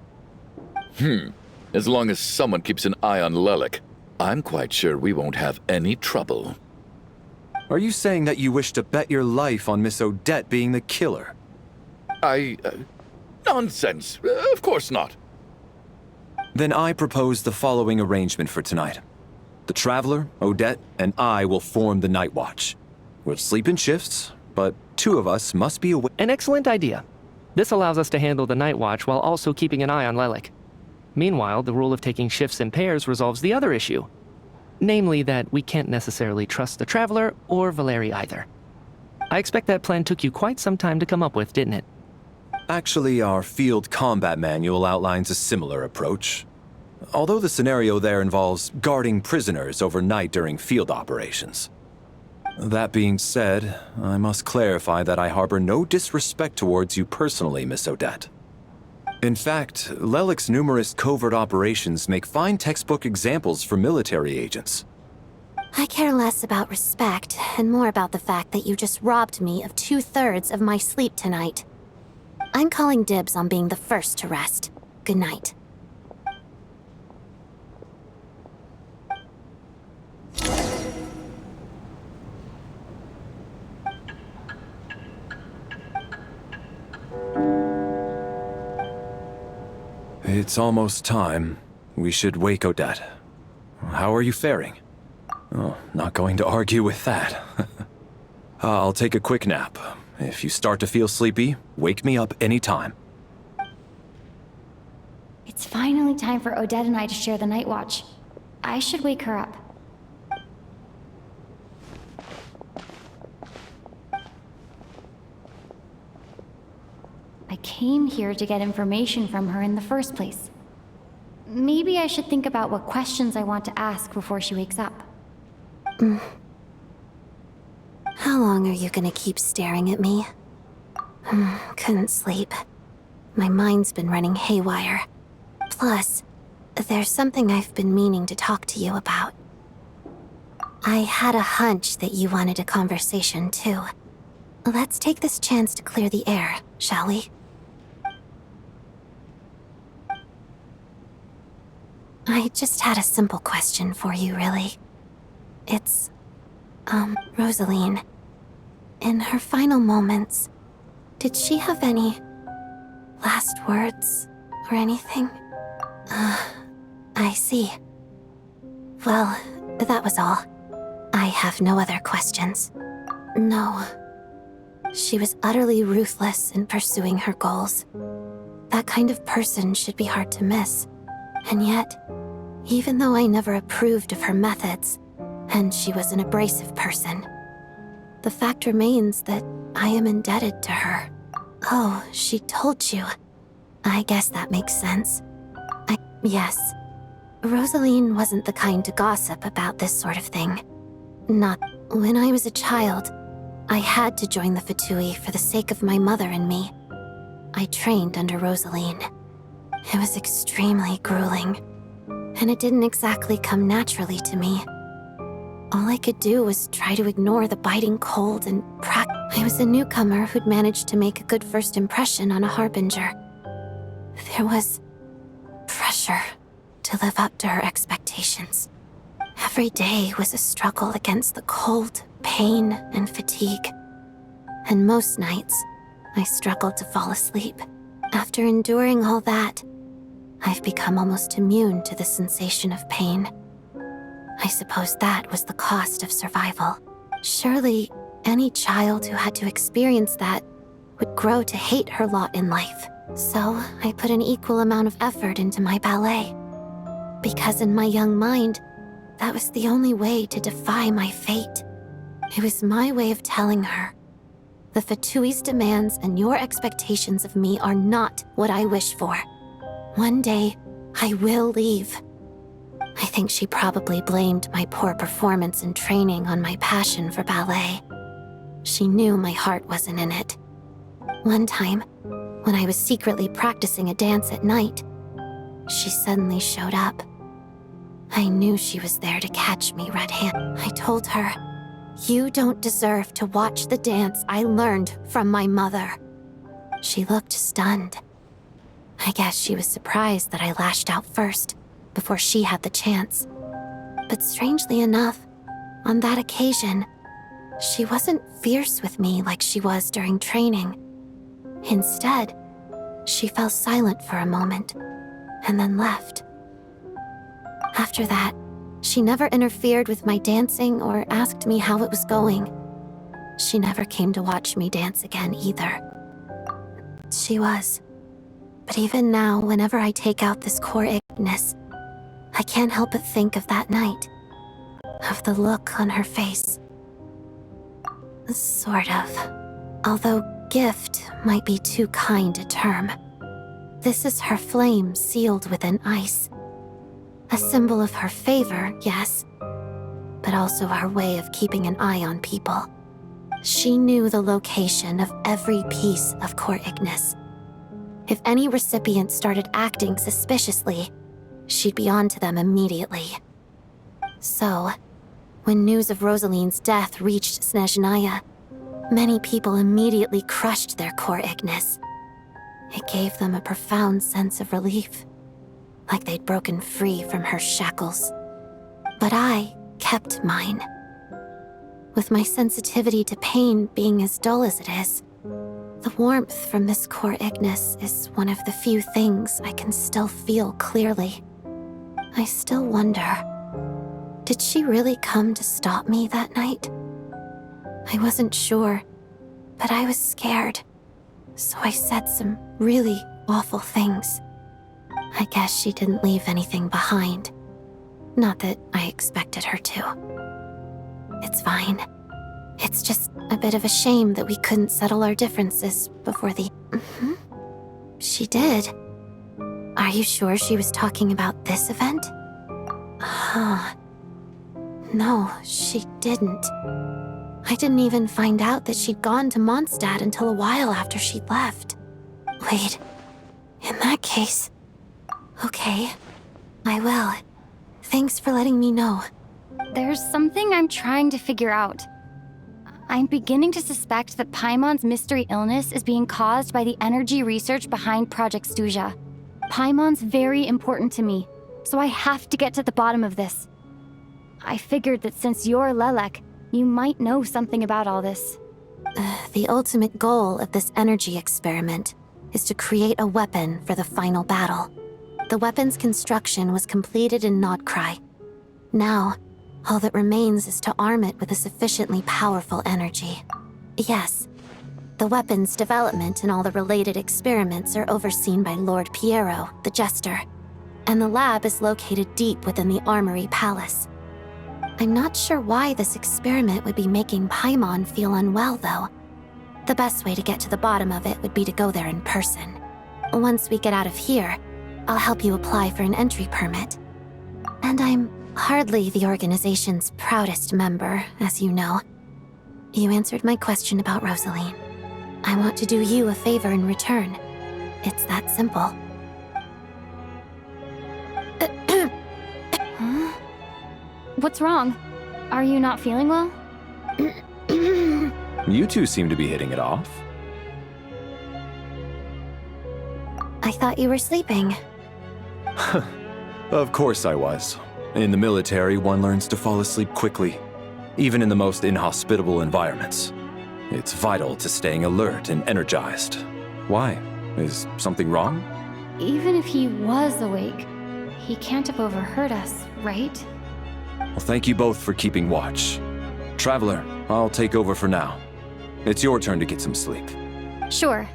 As long as someone keeps an eye on Lelik, I'm quite sure we won't have any trouble. Are you saying that you wish to bet your life on Miss Odette being the killer? Nonsense. Of course not. Then I propose the following arrangement for tonight. The Traveler, Odette, and I will form the Night Watch. We'll sleep in shifts, but two of us must be awake. An excellent idea. This allows us to handle the night watch while also keeping an eye on Lelik. Meanwhile, the rule of taking shifts in pairs resolves the other issue. Namely that we can't necessarily trust the Traveler or Valeri either. I expect that plan took you quite some time to come up with, didn't it? Actually, our field combat manual outlines a similar approach. Although the scenario there involves guarding prisoners overnight during field operations. That being said, I must clarify that I harbor no disrespect towards you personally, Miss Odette. In fact, Lelik's numerous covert operations make fine textbook examples for military agents. I care less about respect and more about the fact that you just robbed me of 2/3 of my sleep tonight. I'm calling dibs on being the first to rest. Good night. It's almost time. We should wake Odette. How are you faring? Oh, not going to argue with that. I'll take a quick nap. If you start to feel sleepy, wake me up anytime. It's finally time for Odette and I to share the night watch. I should wake her up. I came here to get information from her in the first place. Maybe I should think about what questions I want to ask before she wakes up. How long are you gonna keep staring at me? Couldn't sleep. My mind's been running haywire. Plus, there's something I've been meaning to talk to you about. I had a hunch that you wanted a conversation too. Let's take this chance to clear the air, shall we? I just had a simple question for you, really. It's, Rosaline. In her final moments, did she have any last words or anything? I see. Well, that was all. I have no other questions. No. She was utterly ruthless in pursuing her goals. That kind of person should be hard to miss. And yet, even though I never approved of her methods, and she was an abrasive person, the fact remains that I am indebted to her. Oh, she told you. I guess that makes sense. Yes. Rosaline wasn't the kind to gossip about this sort of thing. Not when I was a child. I had to join the Fatui for the sake of my mother and me. I trained under Rosaline. It was extremely grueling, and it didn't exactly come naturally to me. All I could do was try to ignore the biting cold and I was a newcomer who'd managed to make a good first impression on a harbinger. There was pressure to live up to her expectations. Every day was a struggle against the cold, pain, and fatigue. And most nights, I struggled to fall asleep. After enduring all that, I've become almost immune to the sensation of pain. I suppose that was the cost of survival. Surely, any child who had to experience that would grow to hate her lot in life. So, I put an equal amount of effort into my ballet. Because in my young mind, that was the only way to defy my fate. It was my way of telling her, the Fatui's demands and your expectations of me are not what I wish for. One day, I will leave. I think she probably blamed my poor performance in training on my passion for ballet. She knew my heart wasn't in it. One time, when I was secretly practicing a dance at night, she suddenly showed up. I knew she was there to catch me red-handed. I told her, "You don't deserve to watch the dance I learned from my mother." She looked stunned. I guess she was surprised that I lashed out first, before she had the chance. But strangely enough, on that occasion, she wasn't fierce with me like she was during training. Instead, she fell silent for a moment, and then left. After that, she never interfered with my dancing or asked me how it was going. She never came to watch me dance again either. She was. But even now, whenever I take out this core ignis, I can't help but think of that night. Of the look on her face. Sort of. Although gift might be too kind a term. This is her flame sealed within ice. A symbol of her favor, yes, but also our way of keeping an eye on people. She knew the location of every piece of core ignis. If any recipient started acting suspiciously, she'd be on to them immediately. So, when news of Rosaline's death reached Snezhnaya, many people immediately crushed their core ignis. It gave them a profound sense of relief, like they'd broken free from her shackles. But I kept mine. With my sensitivity to pain being as dull as it is, the warmth from this core ignis is one of the few things I can still feel clearly. I still wonder, did she really come to stop me that night? I wasn't sure, but I was scared, so I said some really awful things. I guess she didn't leave anything behind. Not that I expected her to. It's fine. It's just a bit of a shame that we couldn't settle our differences before the... She did. Are you sure she was talking about this event? No, she didn't. I didn't even find out that she'd gone to Mondstadt until a while after she'd left. Wait, in that case... Okay, I will. Thanks for letting me know. There's something I'm trying to figure out. I'm beginning to suspect that Paimon's mystery illness is being caused by the energy research behind Project Stuja. Paimon's very important to me, so I have to get to the bottom of this. I figured that since you're Lelek, you might know something about all this. The ultimate goal of this energy experiment is to create a weapon for the final battle. The weapon's construction was completed in Nodkrai. Now, all that remains is to arm it with a sufficiently powerful energy. Yes, the weapon's development and all the related experiments are overseen by Lord Piero, the Jester, and the lab is located deep within the Armory Palace. I'm not sure why this experiment would be making Paimon feel unwell, though. The best way to get to the bottom of it would be to go there in person. Once we get out of here, I'll help you apply for an entry permit. And I'm hardly the organization's proudest member, as you know. You answered my question about Rosaline. I want to do you a favor in return. It's that simple. Huh? What's wrong? Are you not feeling well? You two seem to be hitting it off. I thought you were sleeping. Of course I was. In the military, one learns to fall asleep quickly, even in the most inhospitable environments. It's vital to staying alert and energized. Why? Is something wrong? Even if he was awake, he can't have overheard us, right? Well, thank you both for keeping watch. Traveler, I'll take over for now. It's your turn to get some sleep. Sure.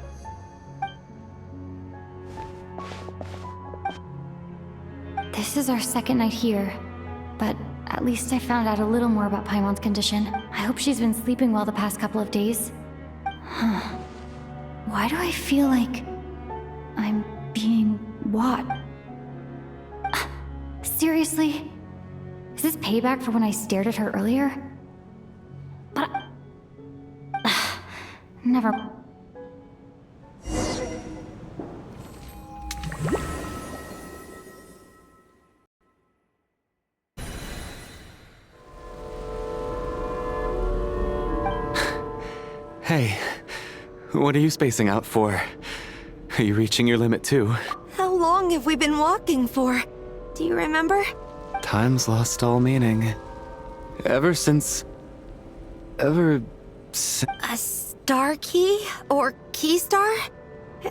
This is our second night here, but at least I found out a little more about Paimon's condition. I hope she's been sleeping well the past couple of days. Huh. Why do I feel like I'm being watched? Seriously? Is this payback for when I stared at her earlier? But... never... Hey, what are you spacing out for? Are you reaching your limit too? How long have we been walking for? Do you remember? Time's lost all meaning. Ever since... A star key? Or key star?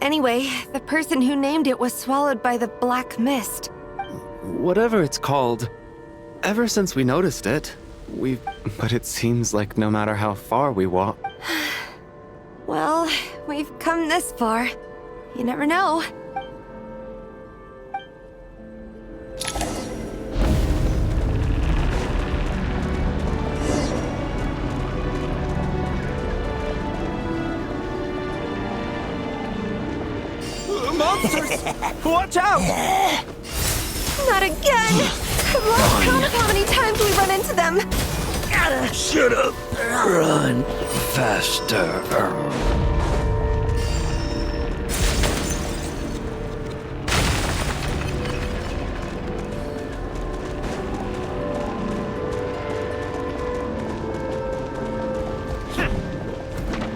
Anyway, the person who named it was swallowed by the black mist. Whatever it's called. Ever since we noticed it, But it seems like no matter how far we walk... Well, we've come this far. You never know. Monsters! Watch out! Not again! I've lost count of how many times we run into them! Shut up! Run faster.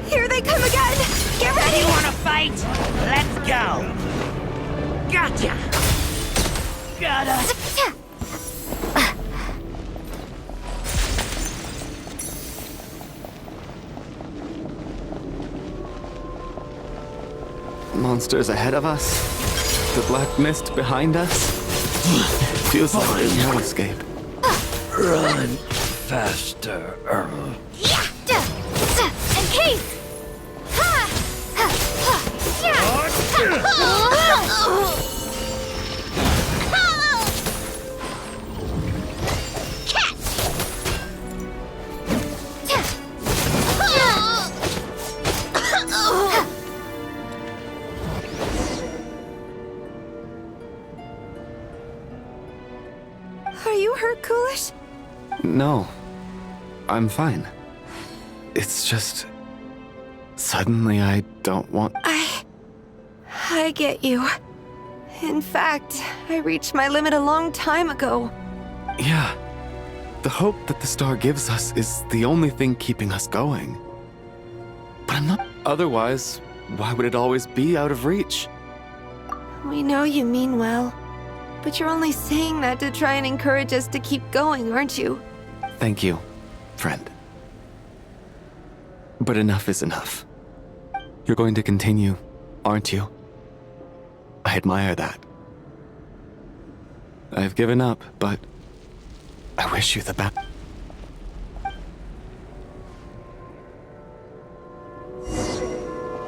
Here they come again! Get ready! You wanna fight? Let's go! Gotcha! Gotta... Monsters ahead of us? The black mist behind us? Feels like there's no escape. Run faster. And Keith! Are you hurt, Coolish? No. I'm fine. It's just... Suddenly I don't want... I get you. In fact, I reached my limit a long time ago. Yeah. The hope that the star gives us is the only thing keeping us going. But I'm not... Otherwise, why would it always be out of reach? We know you mean well, but you're only saying that to try and encourage us to keep going, aren't you? Thank you, friend. But enough is enough. You're going to continue, aren't you? I admire that. I've given up, but I wish you the best.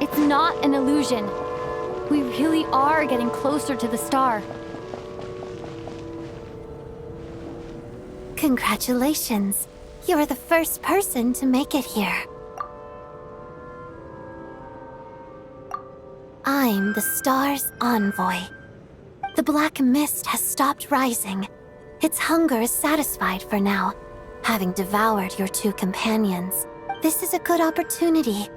It's not an illusion. We really are getting closer to the star. Congratulations. You're the first person to make it here. I'm the star's envoy. The black mist has stopped rising. Its hunger is satisfied for now, having devoured your two companions. This is a good opportunity.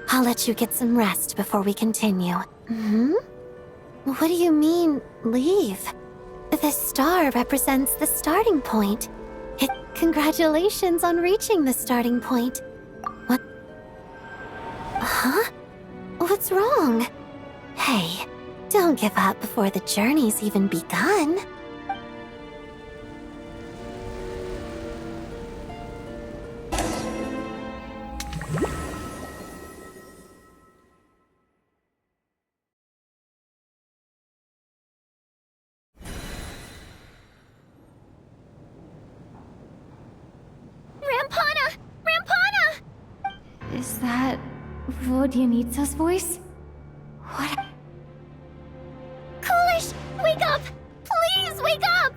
I'll let you get some rest before we continue. Hmm? What do you mean, leave? The star represents the starting point. Congratulations on reaching the starting point. What? Huh? What's wrong? Hey, don't give up before the journey's even begun. Is that Vodyanitsa's voice? What? Coolish, wake up! Please wake up!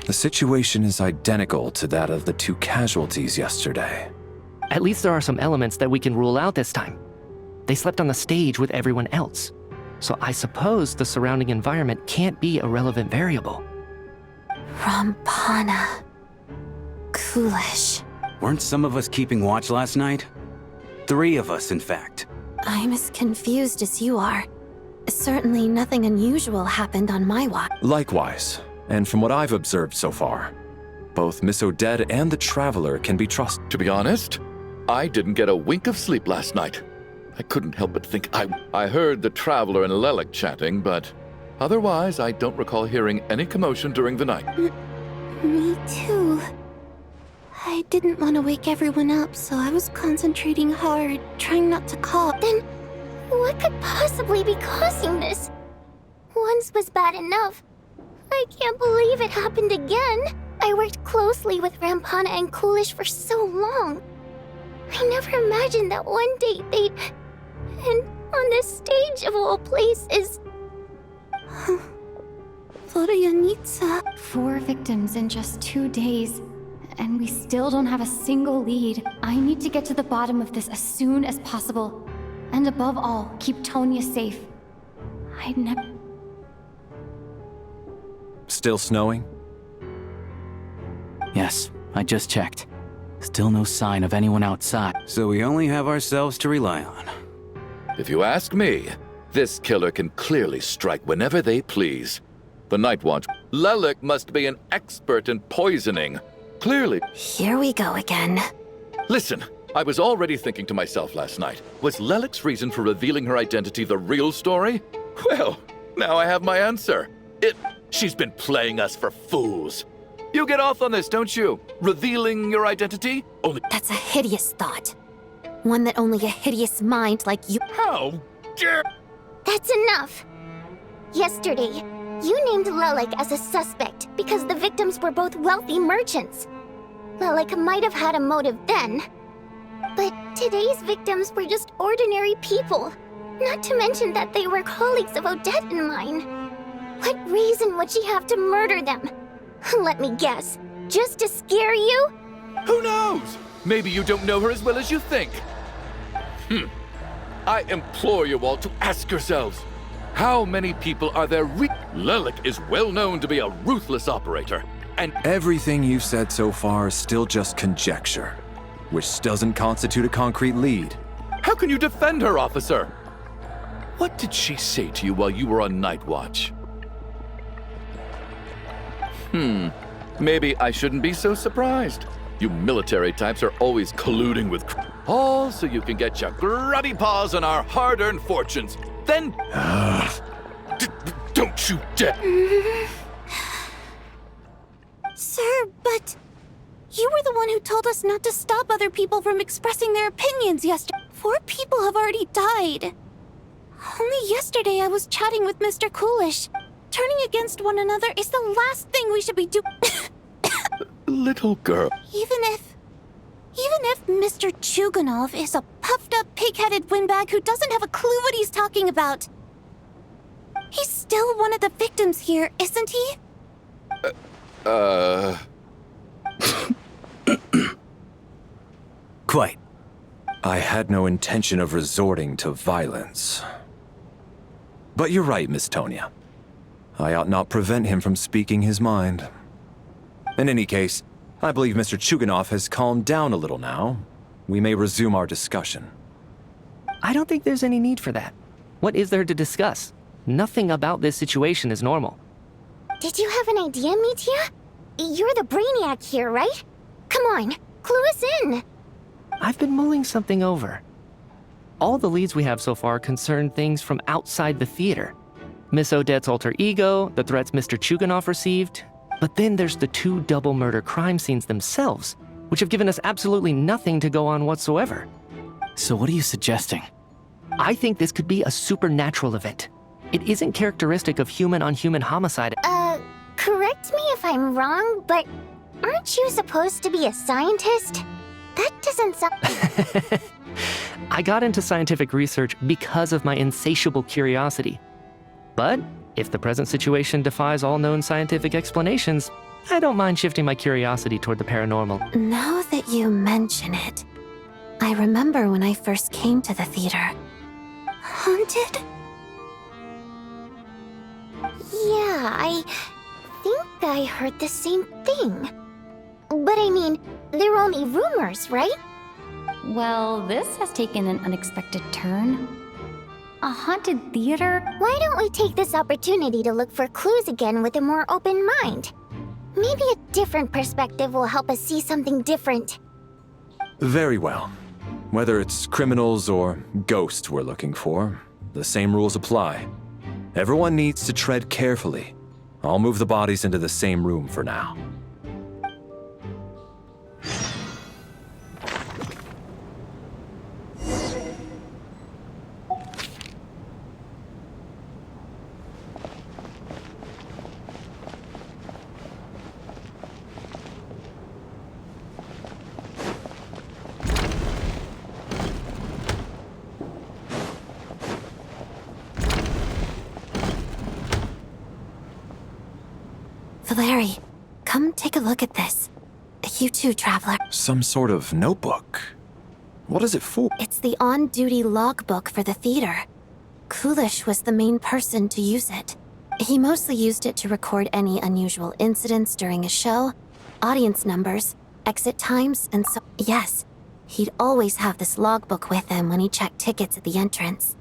The situation is identical to that of the 2 casualties yesterday. At least there are some elements that we can rule out this time. They slept on the stage with everyone else, so I suppose the surrounding environment can't be a relevant variable. Rampana. Coolish. Weren't some of us keeping watch last night? 3 of us, in fact. I'm as confused as you are. Certainly nothing unusual happened on my watch. Likewise, and from what I've observed so far, both Miss Odette and the Traveler can be trusted. To be honest, I didn't get a wink of sleep last night. I couldn't help but think I heard the Traveler and Lelik chatting, but otherwise I don't recall hearing any commotion during the night. Me too. I didn't want to wake everyone up, so I was concentrating hard, trying not to cough. Then, what could possibly be causing this? Once was bad enough. I can't believe it happened again. I worked closely with Rampana and Coolish for so long. I never imagined that one day they'd... And on this stage of all places... Vodyanitsa. 4 victims in just 2 days, and we still don't have a single lead. I need to get to the bottom of this as soon as possible. And above all, keep Tonya safe. I'd never... Still snowing? Yes, I just checked. Still no sign of anyone outside. So we only have ourselves to rely on. If you ask me, this killer can clearly strike whenever they please. The Night Watch. Lelik must be an expert in poisoning. Clearly. Here we go again. Listen, I was already thinking to myself last night, was Lelik's reason for revealing her identity the real story? Well, now I have my answer. She's been playing us for fools. You get off on this, don't you? Revealing your identity? Only... That's a hideous thought. One that only a hideous mind like you... How dare... That's enough! Yesterday, you named Lelik as a suspect because the victims were both wealthy merchants. Lelik might have had a motive then. But today's victims were just ordinary people. Not to mention that they were colleagues of Odette and mine. What reason would she have to murder them? Let me guess. Just to scare you? Who knows? Maybe you don't know her as well as you think. I implore you all to ask yourselves, how many people are there Lelik is well known to be a ruthless operator, and Everything you've said so far is still just conjecture, which doesn't constitute a concrete lead. how can you defend her, officer? What did she say to you while you were on Night Watch? Maybe I shouldn't be so surprised. You military types are always colluding with all so you can get your grubby paws on our hard-earned fortunes. Then... don't you dare... Sir, but... You were the one who told us not to stop other people from expressing their opinions yesterday. 4 people have already died. Only yesterday I was chatting with Mr. Coolish. Turning against one another is the last thing we should be doing. Little girl. Even if Mr. Chuganov is a puffed-up, pig-headed windbag who doesn't have a clue what he's talking about, he's still one of the victims here, isn't he? Quite. I had no intention of resorting to violence. But you're right, Miss Tonya. I ought not prevent him from speaking his mind. In any case, I believe Mr. Chuganov has calmed down a little now. We may resume our discussion. I don't think there's any need for that. What is there to discuss? Nothing about this situation is normal. Did you have an idea, Mitya? You're the brainiac here, right? Come on, clue us in. I've been mulling something over. All the leads we have so far concern things from outside the theater. Miss Odette's alter ego, the threats Mr. Chuganov received, but then there's the 2 double murder crime scenes themselves, which have given us absolutely nothing to go on whatsoever. So what are you suggesting? I think this could be a supernatural event. It isn't characteristic of human-on-human homicide. Correct me if I'm wrong, but aren't you supposed to be a scientist? That doesn't sound... I got into scientific research because of my insatiable curiosity. But if the present situation defies all known scientific explanations, I don't mind shifting my curiosity toward the paranormal. Now that you mention it, I remember when I first came to the theater. Haunted? Yeah, I think I heard the same thing. But I mean, they're only rumors, right? Well, this has taken an unexpected turn. A haunted theater? Why don't we take this opportunity to look for clues again with a more open mind? Maybe a different perspective will help us see something different. Very well. Whether it's criminals or ghosts we're looking for, the same rules apply. Everyone needs to tread carefully. I'll move the bodies into the same room for now. Valeri, come take a look at this. You too, Traveler. Some sort of notebook. What is it for? It's the on-duty logbook for the theater. Kulish was the main person to use it. He mostly used it to record any unusual incidents during a show, audience numbers, exit times, and so... Yes, he'd always have this logbook with him when he checked tickets at the entrance.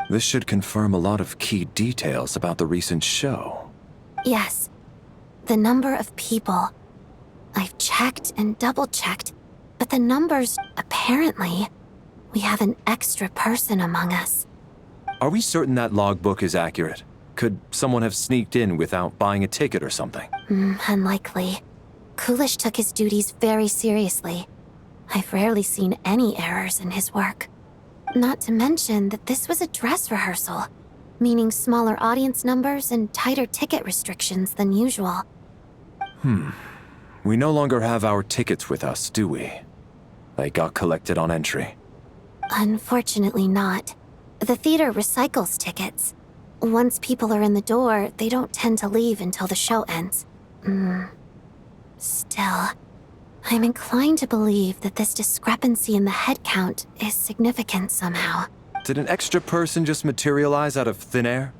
This should confirm a lot of key details about the recent show. Yes. The number of people. I've checked and double-checked, but the numbers... Apparently, we have an extra person among us. Are we certain that logbook is accurate? Could someone have sneaked in without buying a ticket or something? Unlikely. Kulish took his duties very seriously. I've rarely seen any errors in his work. Not to mention that this was a dress rehearsal, meaning smaller audience numbers and tighter ticket restrictions than usual. We no longer have our tickets with us, do we? They got collected on entry. Unfortunately not. The theater recycles tickets. Once people are in the door, they don't tend to leave until the show ends. Still, I'm inclined to believe that this discrepancy in the head count is significant somehow. Did an extra person just materialize out of thin air?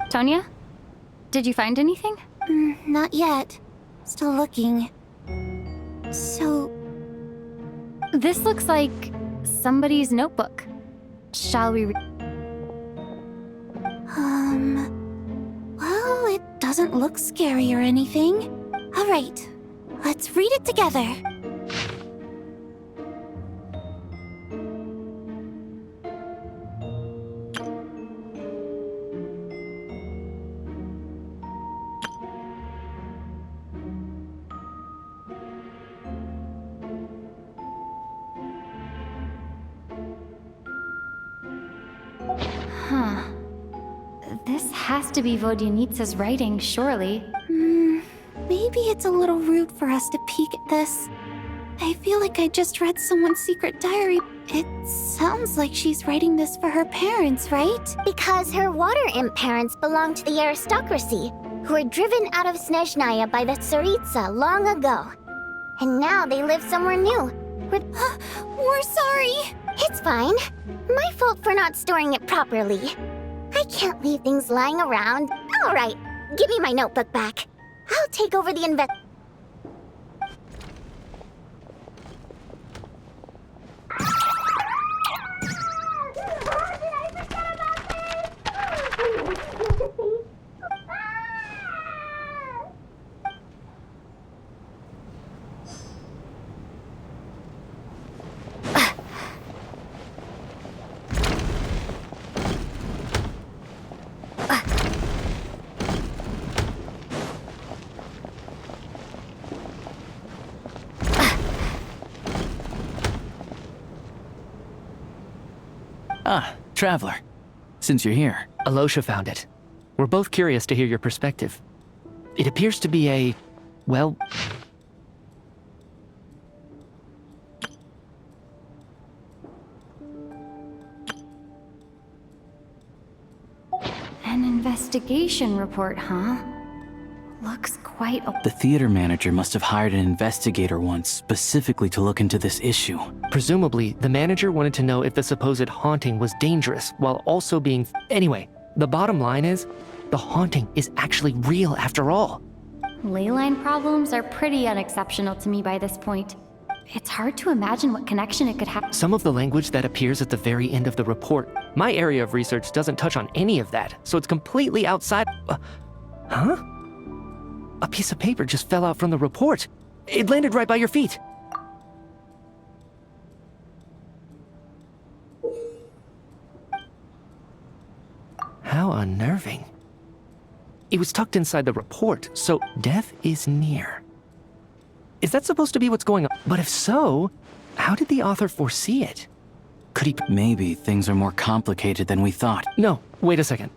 Tonya? Did you find anything? Not yet. Still looking. So... This looks like somebody's notebook. Shall we Well, it doesn't look scary or anything. All right, let's read it together. This has to be Vodyanitsa's writing, surely. Maybe it's a little rude for us to peek at this. I feel like I just read someone's secret diary. It sounds like she's writing this for her parents, right? Because her water imp parents belonged to the aristocracy, who were driven out of Snezhnaya by the Tsaritsa long ago. And now they live somewhere new. We're sorry. It's fine. My fault for not storing it properly. I can't leave things lying around. All right, give me my notebook back. I'll take over the Ah, Traveler. Since you're here. Alosha found it. We're both curious to hear your perspective. It appears to be a, well... An investigation report, huh? Looks quite The theater manager must have hired an investigator once specifically to look into this issue. Presumably, the manager wanted to know if the supposed haunting was dangerous while also being... Anyway, the bottom line is, the haunting is actually real after all. Leyline problems are pretty unexceptional to me by this point. It's hard to imagine what connection it could have. Some of the language that appears at the very end of the report, my area of research doesn't touch on any of that, so it's completely outside... huh? A piece of paper just fell out from the report. It landed right by your feet. How unnerving. It was tucked inside the report, so death is near. Is that supposed to be what's going on? But if so, how did the author foresee it? Could he... Maybe things are more complicated than we thought. No, wait a second.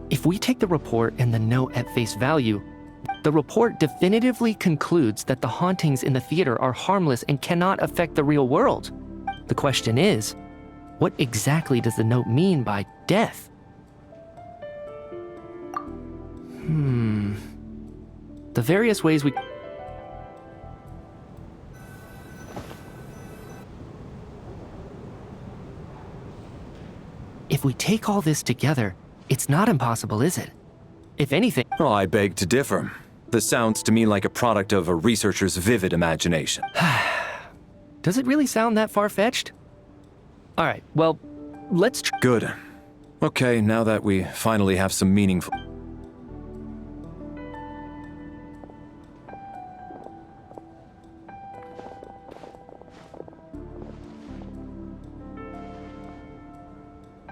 If we take the report and the note at face value, the report definitively concludes that the hauntings in the theater are harmless and cannot affect the real world. The question is, what exactly does the note mean by death? The various ways we... If we take all this together, it's not impossible, is it? If anything... Well, I beg to differ. This sounds to me like a product of a researcher's vivid imagination. Does it really sound that far-fetched? All right, well, let's... Good. Okay, now that we finally have some meaningful...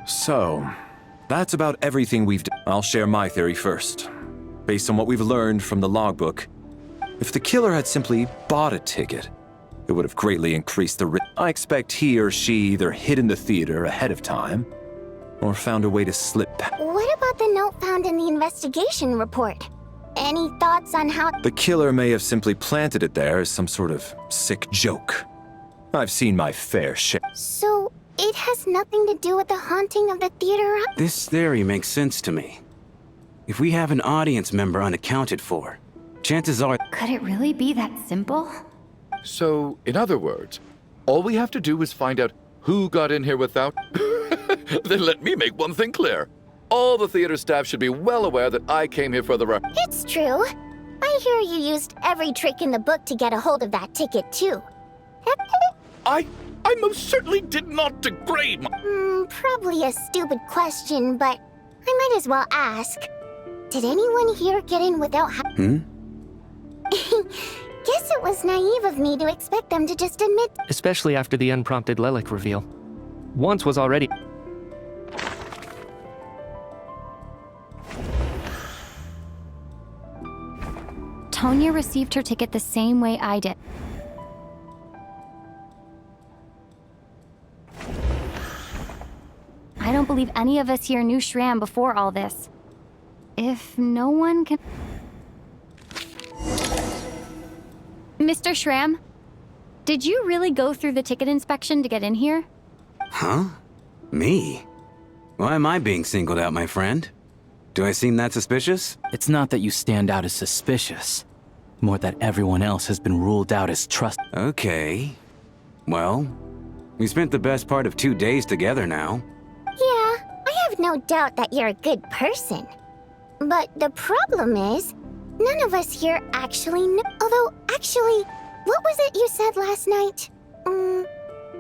So, that's about everything we've done. I'll share my theory first. Based on what we've learned from the logbook, if the killer had simply bought a ticket, it would have greatly increased the risk. I expect he or she either hid in the theater ahead of time, or found a way to slip past. What about the note found in the investigation report? Any thoughts on how... The killer may have simply planted it there as some sort of sick joke. I've seen my fair share. So, it has nothing to do with the haunting of the theater? This theory makes sense to me. If we have an audience member unaccounted for, chances are... Could it really be that simple? So, in other words, all we have to do is find out who got in here without... Then let me make one thing clear. All the theater staff should be well aware that I came here for the... It's true. I hear you used every trick in the book to get a hold of that ticket, too. I most certainly did not degrade my... Probably a stupid question, but I might as well ask. Did anyone here get in without... Guess it was naive of me to expect them to just admit... Especially after the unprompted Lelic reveal. Once was already... Tonya received her ticket the same way I did. I don't believe any of us here knew Shram before all this. If no one can... Mr. Schramm, did you really go through the ticket inspection to get in here? Huh? Me? Why am I being singled out, my friend? Do I seem that suspicious? It's not that you stand out as suspicious. More that everyone else has been ruled out as trust. Okay. Well, we spent the best part of 2 days together now. Yeah, I have no doubt that you're a good person. But the problem is, none of us here actually know. Although, actually, what was it you said last night?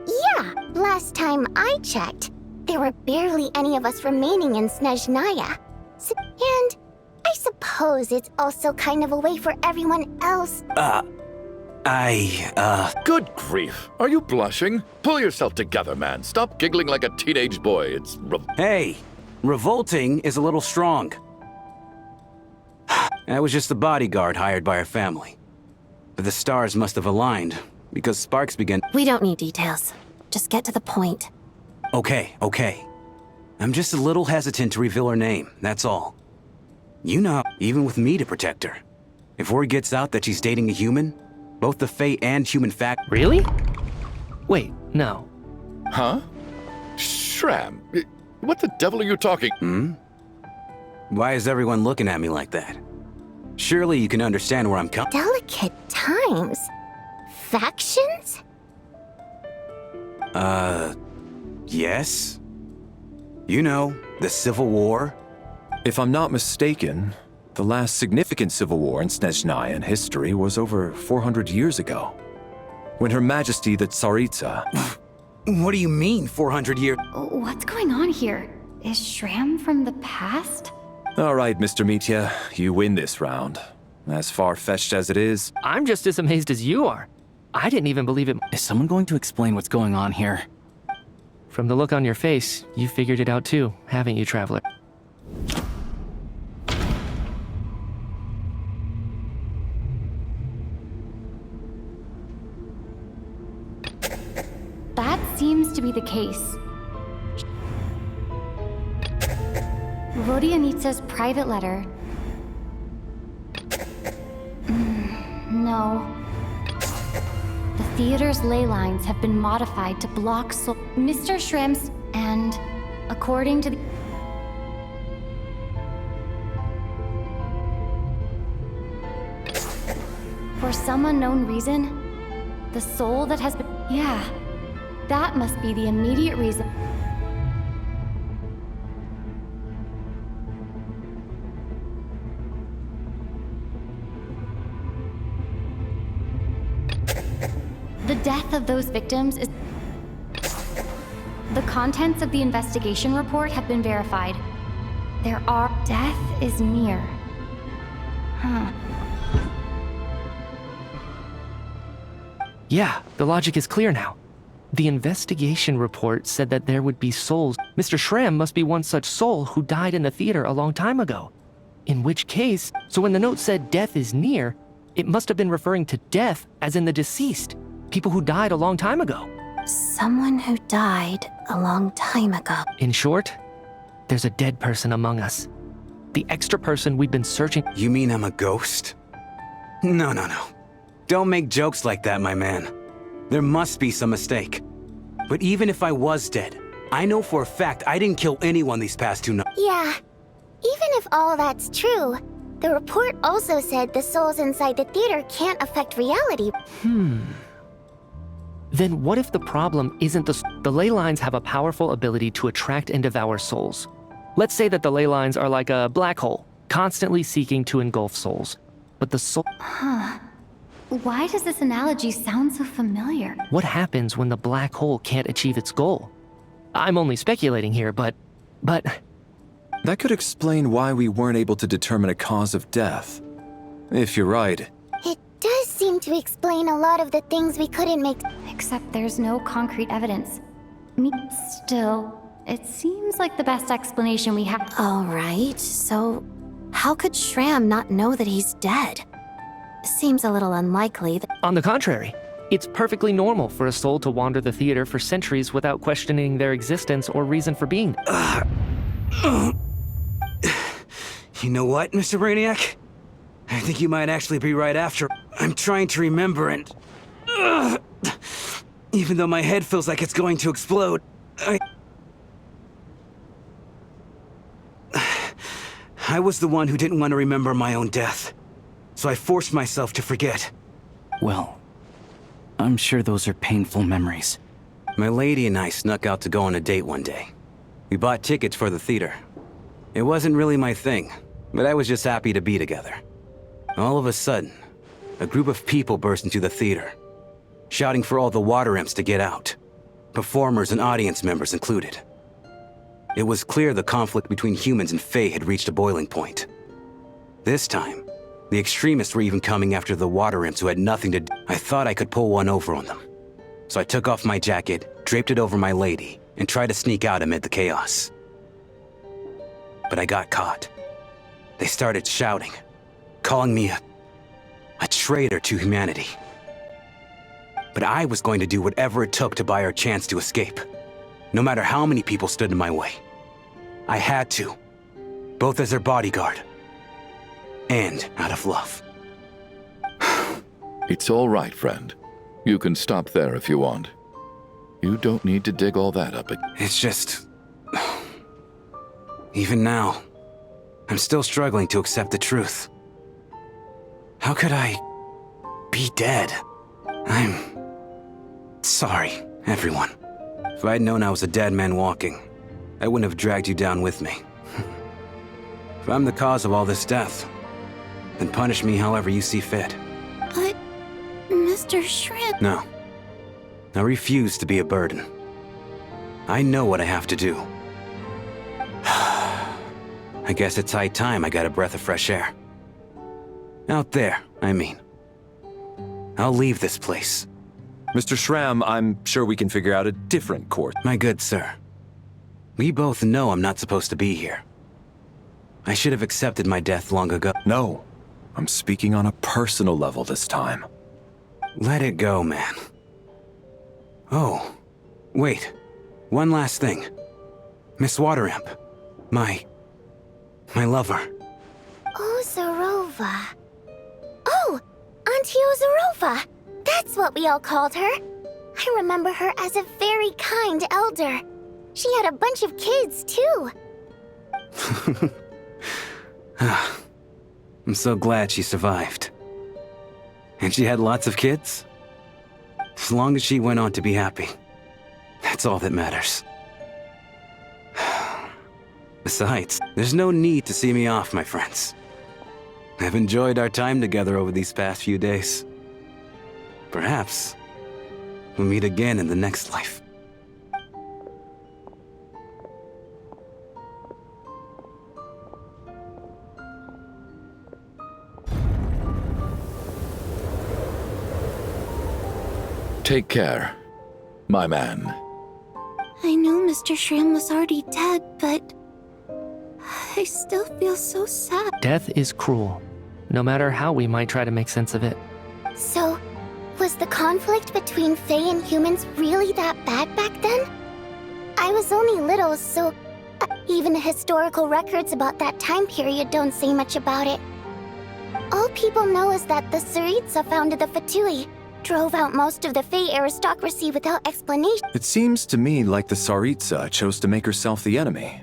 Yeah, last time I checked, there were barely any of us remaining in Snezhnaya. And I suppose it's also kind of a way for everyone else. Good grief. Are you blushing? Pull yourself together, man. Stop giggling like a teenage boy. It's Hey, revolting is a little strong. I was just the bodyguard hired by our family. But the stars must have aligned, because sparks began— We don't need details. Just get to the point. Okay. I'm just a little hesitant to reveal her name, that's all. You know, even with me to protect her. If word gets out that she's dating a human, both the Fae and human fact— Really? Wait, no. Huh? Schramm, what the devil are you talking? Why is everyone looking at me like that? Surely you can understand where I'm coming— Delicate times? Factions? Yes? You know, the Civil War? If I'm not mistaken, the last significant civil war in Snezhnayan history was over 400 years ago, when Her Majesty the Tsaritsa— What do you mean, 400 years? What's going on here? Is Schramm from the past? All right, Mr. Mitya, you win this round. As far-fetched as it is, I'm just as amazed as you are. I didn't even believe it. Is someone going to explain what's going on here? From the look on your face, you figured it out too, haven't you, Traveler? That seems to be the case. Vodyanitsa's private letter. No. The theater's ley lines have been modified to block Mr. Schramm's, and according to the— For some unknown reason, the soul that has been— Yeah, that must be the immediate reason. The death of those victims is— The contents of the investigation report have been verified. There are— Death is near. Huh. Yeah, the logic is clear now. The investigation report said that there would be souls. Mr. Schramm must be one such soul who died in the theater a long time ago. In which case, so when the note said death is near, it must have been referring to death as in the deceased. People who died a long time ago. Someone who died a long time ago. In short, there's a dead person among us. The extra person we've been searching— You mean I'm a ghost? No. Don't make jokes like that, my man. There must be some mistake. But even if I was dead, I know for a fact I didn't kill anyone these past 2 nights. Yeah. Even if all that's true, the report also said the souls inside the theater can't affect reality. Then what if the problem isn't the ley lines have a powerful ability to attract and devour souls? Let's say that the ley lines are like a black hole, constantly seeking to engulf souls. But the soul— Why does this analogy sound so familiar? What happens when the black hole can't achieve its goal? I'm only speculating here, but... that could explain why we weren't able to determine a cause of death. If you're right. It does seem to explain a lot of the things we couldn't make— Except there's no concrete evidence. Still, it seems like the best explanation we have. All right, so how could Schramm not know that he's dead? Seems a little unlikely that— On the contrary, it's perfectly normal for a soul to wander the theater for centuries without questioning their existence or reason for being there. You know what, Mr. Brainiac? I think you might actually be right after— I'm trying to remember and... Ugh. Even though my head feels like it's going to explode, I was the one who didn't want to remember my own death. So I forced myself to forget. Well, I'm sure those are painful memories. My lady and I snuck out to go on a date one day. We bought tickets for the theater. It wasn't really my thing, but I was just happy to be together. All of a sudden, a group of people burst into the theater, shouting for all the water imps to get out, performers and audience members included. It was clear the conflict between humans and Fae had reached a boiling point. This time, the extremists were even coming after the water imps who had nothing to do. I thought I could pull one over on them. So I took off my jacket, draped it over my lady, and tried to sneak out amid the chaos. But I got caught. They started shouting, calling me a traitor to humanity. But I was going to do whatever it took to buy our chance to escape, no matter how many people stood in my way. I had to, both as their bodyguard and out of love. It's all right, friend. You can stop there if you want. You don't need to dig all that up again. It's just... Even now, I'm still struggling to accept the truth. How could I be dead? I'm sorry, everyone. If I'd known I was a dead man walking, I wouldn't have dragged you down with me. If I'm the cause of all this death, then punish me however you see fit. But, Mr. Shrimp... No. I refuse to be a burden. I know what I have to do. I guess it's high time I got a breath of fresh air. Out there, I mean. I'll leave this place. Mr. Schramm, I'm sure we can figure out a different course. My good sir, we both know I'm not supposed to be here. I should have accepted my death long ago. No, I'm speaking on a personal level this time. Let it go, man. Oh, wait. One last thing. Miss Water Imp. My lover. Ozarova. Oh, Auntie Ozarova. That's what we all called her. I remember her as a very kind elder. She had a bunch of kids, too. I'm so glad she survived. And she had lots of kids? As long as she went on to be happy, that's all that matters. Besides, there's no need to see me off, my friends. I've enjoyed our time together over these past few days. Perhaps we'll meet again in the next life. Take care, my man. I know Mr. Shram was already dead, but... I still feel so sad. Death is cruel, no matter how we might try to make sense of it. So, was the conflict between Fae and humans really that bad back then? I was only little, so even the historical records about that time period don't say much about it. All people know is that the Tsaritsa founded the Fatui, drove out most of the Fae aristocracy without explanation. It seems to me like the Tsaritsa chose to make herself the enemy.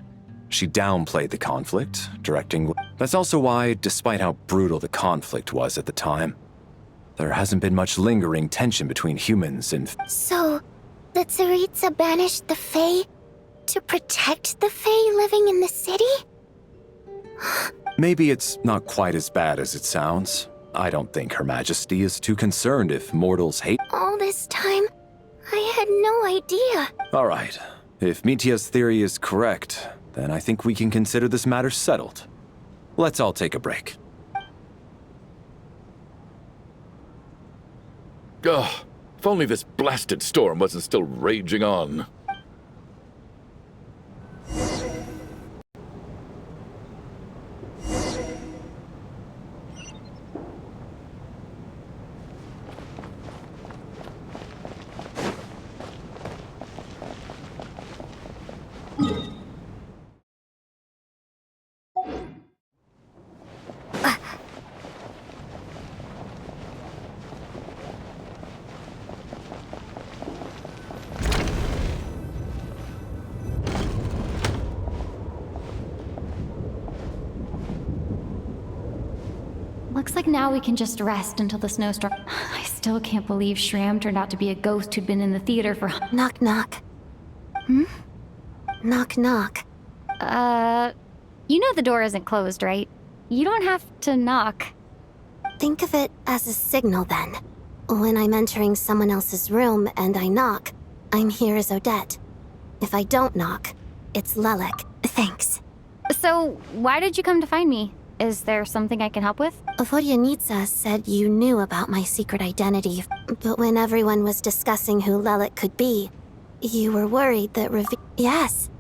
She downplayed the conflict, directing... That's also why, despite how brutal the conflict was at the time, there hasn't been much lingering tension between humans and... So, the Tsaritsa banished the Fae to protect the Fae living in the city? Maybe it's not quite as bad as it sounds. I don't think Her Majesty is too concerned if mortals hate... All this time, I had no idea. All right. If Mitya's theory is correct, then I think we can consider this matter settled. Let's all take a break. Ugh, if only this blasted storm wasn't still raging on. Looks like now we can just rest until the snowstorm. I still can't believe Shram turned out to be a ghost who'd been in the theater for... Knock, knock. Hmm? Knock, knock. You know the door isn't closed, right? You don't have to knock. Think of it as a signal then. When I'm entering someone else's room and I knock, I'm here as Odette. If I don't knock, it's Lelik. Thanks. So, why did you come to find me? Is there something I can help with? Vodyanitsa said you knew about my secret identity, but when everyone was discussing who Lelik could be, you were worried that Yes,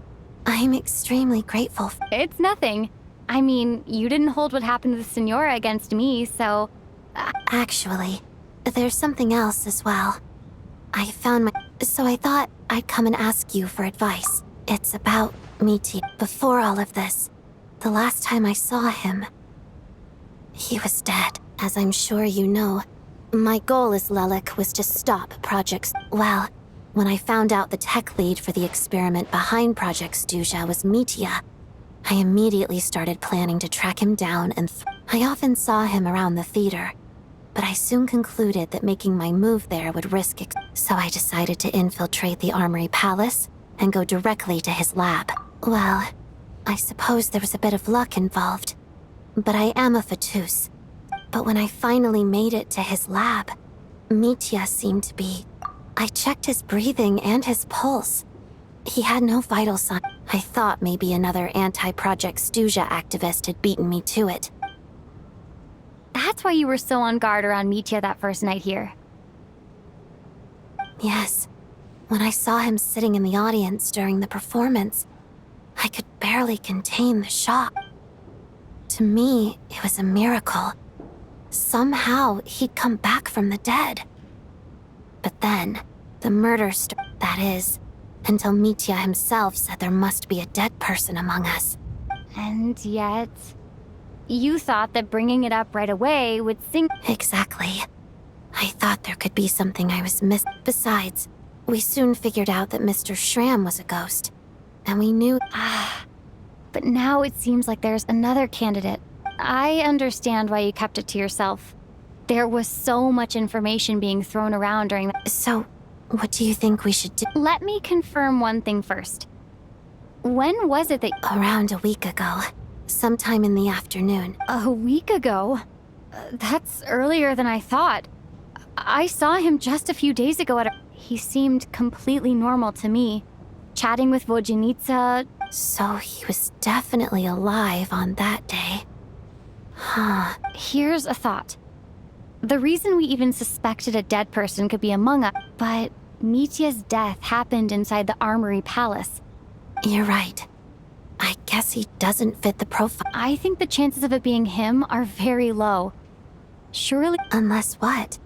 I'm extremely grateful. It's nothing. I mean, you didn't hold what happened with Senora against me, so... Actually, there's something else as well. I found my... So I thought I'd come and ask you for advice. It's about Mitya. Before all of this, the last time I saw him, he was dead. As I'm sure you know, my goal as Lelik was to stop projects. Well, when I found out the tech lead for the experiment behind Project Stuja was Mitya, I immediately started planning to track him down and I often saw him around the theater, but I soon concluded that making my move there would risk it. So I decided to infiltrate the Armory Palace and go directly to his lab. Well, I suppose there was a bit of luck involved, but I am a Fatus. But when I finally made it to his lab, Mitya seemed to be... I checked his breathing and his pulse. He had no vital sign. I thought maybe another anti-Project Stuja activist had beaten me to it. That's why you were so on guard around Mitya that first night here. Yes. When I saw him sitting in the audience during the performance, I could barely contain the shock. To me, it was a miracle. Somehow, he'd come back from the dead. But then, the murder that is, until Mitya himself said there must be a dead person among us. And yet... You thought that bringing it up right away would sink... Exactly. I thought there could be something I was missing. Besides, we soon figured out that Mr. Shram was a ghost. And we knew... But now it seems like there's another candidate. I understand why you kept it to yourself. There was so much information being thrown around during the... So, what do you think we should do? Let me confirm one thing first. When was it that... Around a week ago. Sometime in the afternoon. A week ago? That's earlier than I thought. I saw him just a few days ago at a... He seemed completely normal to me. Chatting with Vodyanitsa... So he was definitely alive on that day. Huh. Here's a thought. The reason we even suspected a dead person could be among us, but Mitya's death happened inside the Armory Palace. You're right. I guess he doesn't fit the profile. I think the chances of it being him are very low. Surely... Unless what?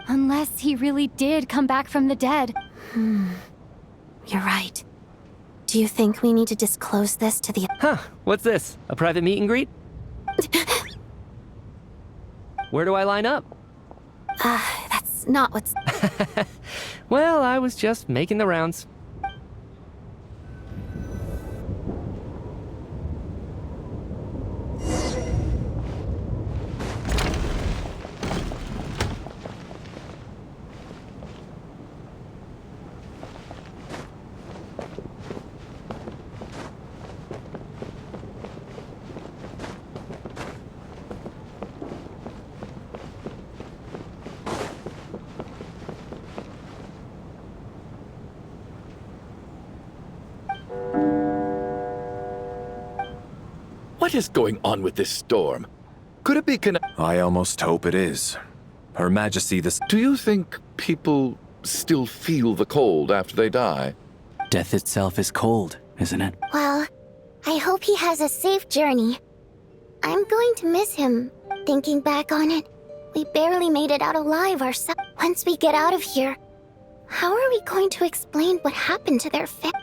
Unless he really did come back from the dead. You're right. Do you think we need to disclose this to the... Huh, what's this? A private meet and greet? Where do I line up? That's not what's... Well, I was just making the rounds. What is going on with this storm? Could it be I almost hope it is. Her Majesty the... Do you think people still feel the cold after they die? Death itself is cold, isn't it? Well, I hope he has a safe journey. I'm going to miss him. Thinking back on it, we barely made it out alive ourselves. Once we get out of here, how are we going to explain what happened to their family?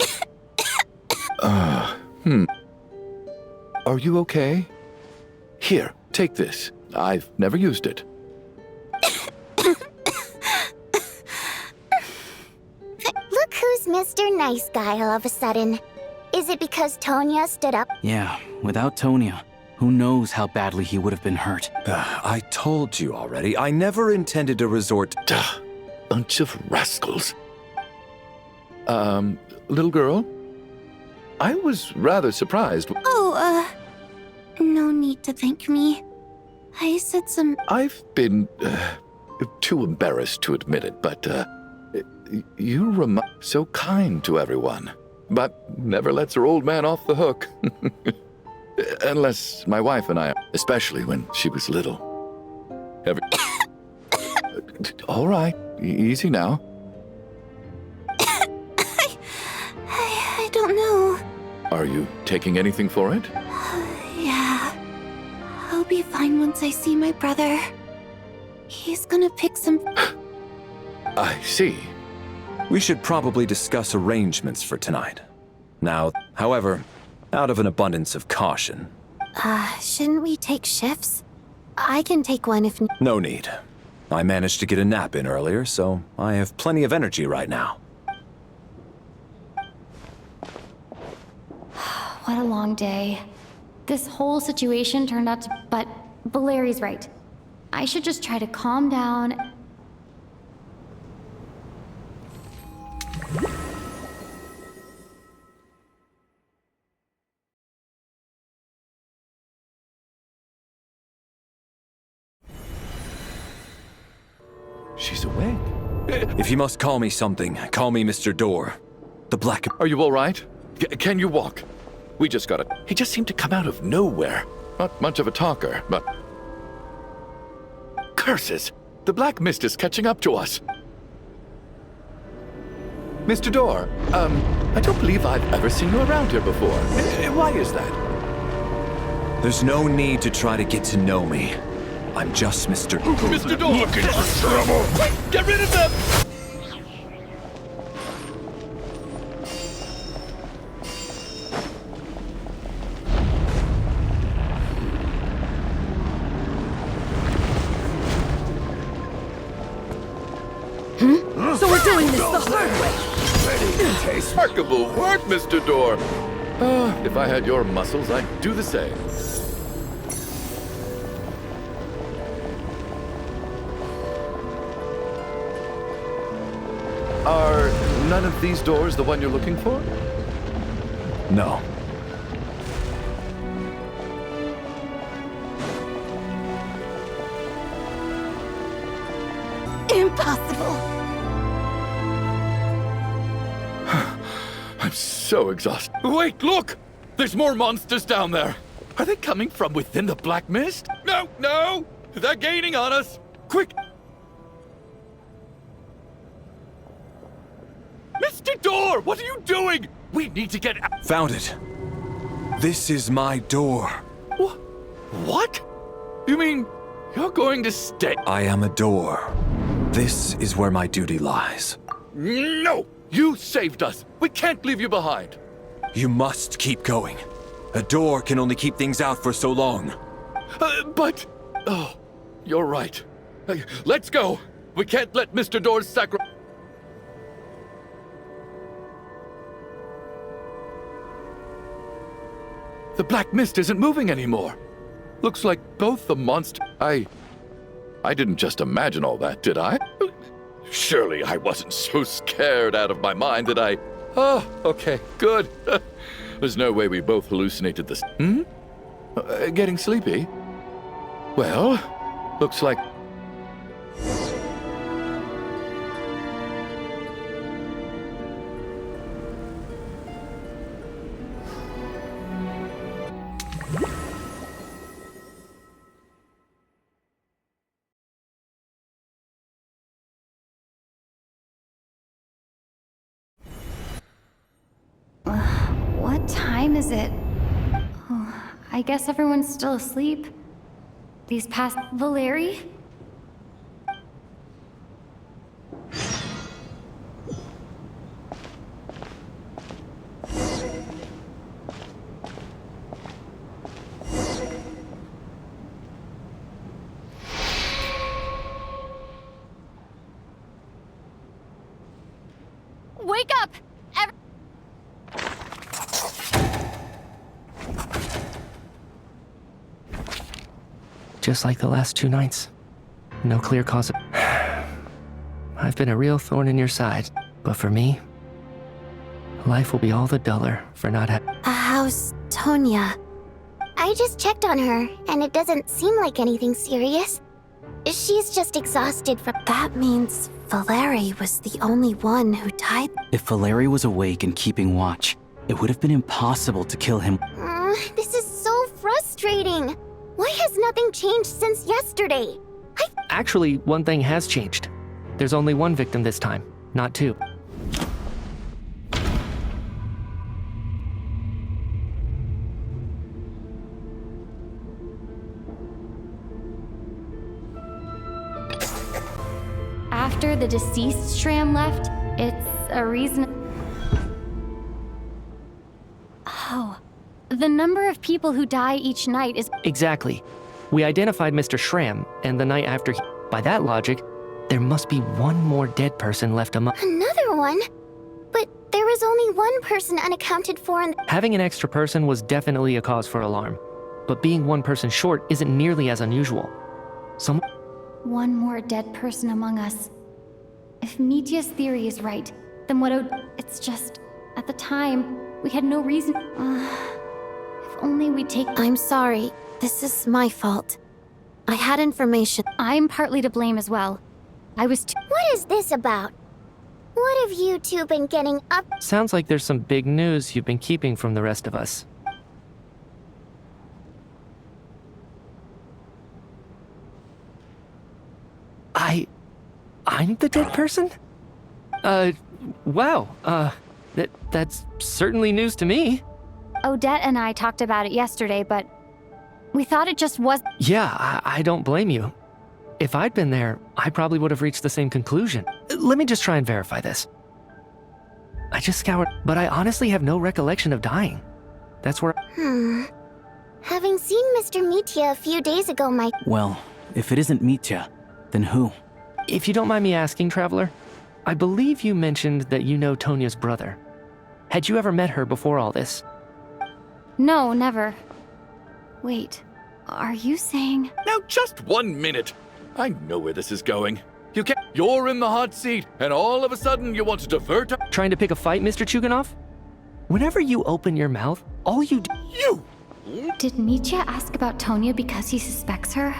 Are you okay? Here, take this. I've never used it. Look who's Mr. Nice Guy all of a sudden. Is it because Tonya stood up? Yeah, without Tonya, Who knows how badly he would have been hurt. I told you already, I never intended to resort... Bunch of rascals. Little girl? I was rather surprised. Oh, no need to thank me. I said some... I've been too embarrassed to admit it, but you remind so kind to everyone, but never lets her old man off the hook. Unless my wife and I, especially when she was little. All right, easy now. I don't know. Are you taking anything for it? Yeah. I'll be fine once I see my brother. He's gonna pick some... I see. We should probably discuss arrangements for tonight. Now, however, out of an abundance of caution... shouldn't we take shifts? I can take one if... No need. I managed to get a nap in earlier, so I have plenty of energy right now. What a long day. This whole situation turned out to... But Valeri's right. I should just try to calm down. She's awake. If you must call me something, call me Mr. Door. The Black... Are you all right? Can you walk? We just got it. He just seemed to come out of nowhere. Not much of a talker, but... Curses! The Black Mist is catching up to us. Mr. Door, I don't believe I've ever seen you around here before. Why is that? There's no need to try to get to know me. I'm just Mr. Mr. Door! Looking for trouble! Quick, get rid of them! So we're doing this the hard way. Remarkable work, Mr. Door. If I had your muscles, I'd do the same. Are none of these doors the one you're looking for? No. Impossible. I'm so exhausted. Wait, look! There's more monsters down there. Are they coming from within the Black Mist? No, no! They're gaining on us! Quick! Mr. Door, what are you doing? We need to get out. Found it. This is my door. What? You mean you're going to stay? I am a door. This is where my duty lies. No! You saved us. We can't leave you behind. You must keep going. A door can only keep things out for so long. But... Oh, you're right. Let's go. We can't let Mr. Door's sacrifice... The Black Mist isn't moving anymore. Looks like both the monsters... I didn't just imagine all that, did I? Surely I wasn't so scared out of my mind that I... Oh, okay, good. There's no way we both hallucinated this. Getting sleepy? Well, looks like... What time is it? Oh, I guess everyone's still asleep. These past... Valeri? Wake up! Just like the last 2 nights. No clear cause of... I've been a real thorn in your side, but for me, life will be all the duller for not having... How's Tonya? I just checked on her, and it doesn't seem like anything serious. She's just exhausted from... That means Valeri was the only one who died. If Valeri was awake and keeping watch, it would have been impossible to kill him. This is so frustrating. Why has nothing changed since yesterday? Actually, one thing has changed. There's only one victim this time, not 2. After the deceased Shram left, it's a reason... Oh. The number of people who die each night is... Exactly. We identified Mr. Shram, and the night after he... By that logic, there must be one more dead person left among... Another one? But there was only one person unaccounted for in... Having an extra person was definitely a cause for alarm. But being one person short isn't nearly as unusual. One more dead person among us. If Mitya's theory is right, then it's just... At the time, we had no reason... If only we take... I'm sorry. This is my fault. I had information. I'm partly to blame as well. I was too... What is this about? What have you two been getting up... Sounds like there's some big news you've been keeping from the rest of us. I'm the dead person? Wow. That's certainly news to me. Odette and I talked about it yesterday, but we thought it just was... Yeah, I don't blame you. If I'd been there, I probably would have reached the same conclusion. Let me just try and verify this. I just scoured, but I honestly have no recollection of dying. That's where... Having seen Mr. Mitya a few days ago, my... Well, if it isn't Mitya, then who? If you don't mind me asking, Traveler, I believe you mentioned that you know Tonya's brother. Had you ever met her before all this? No, never. Wait, are you saying... Now, just 1 minute. I know where this is going. You're in the hot seat, and all of a sudden you want to divert... Trying to pick a fight, Mr. Chuganov? Whenever you open your mouth, all you do... You! Did Mitya ask about Tonya because he suspects her?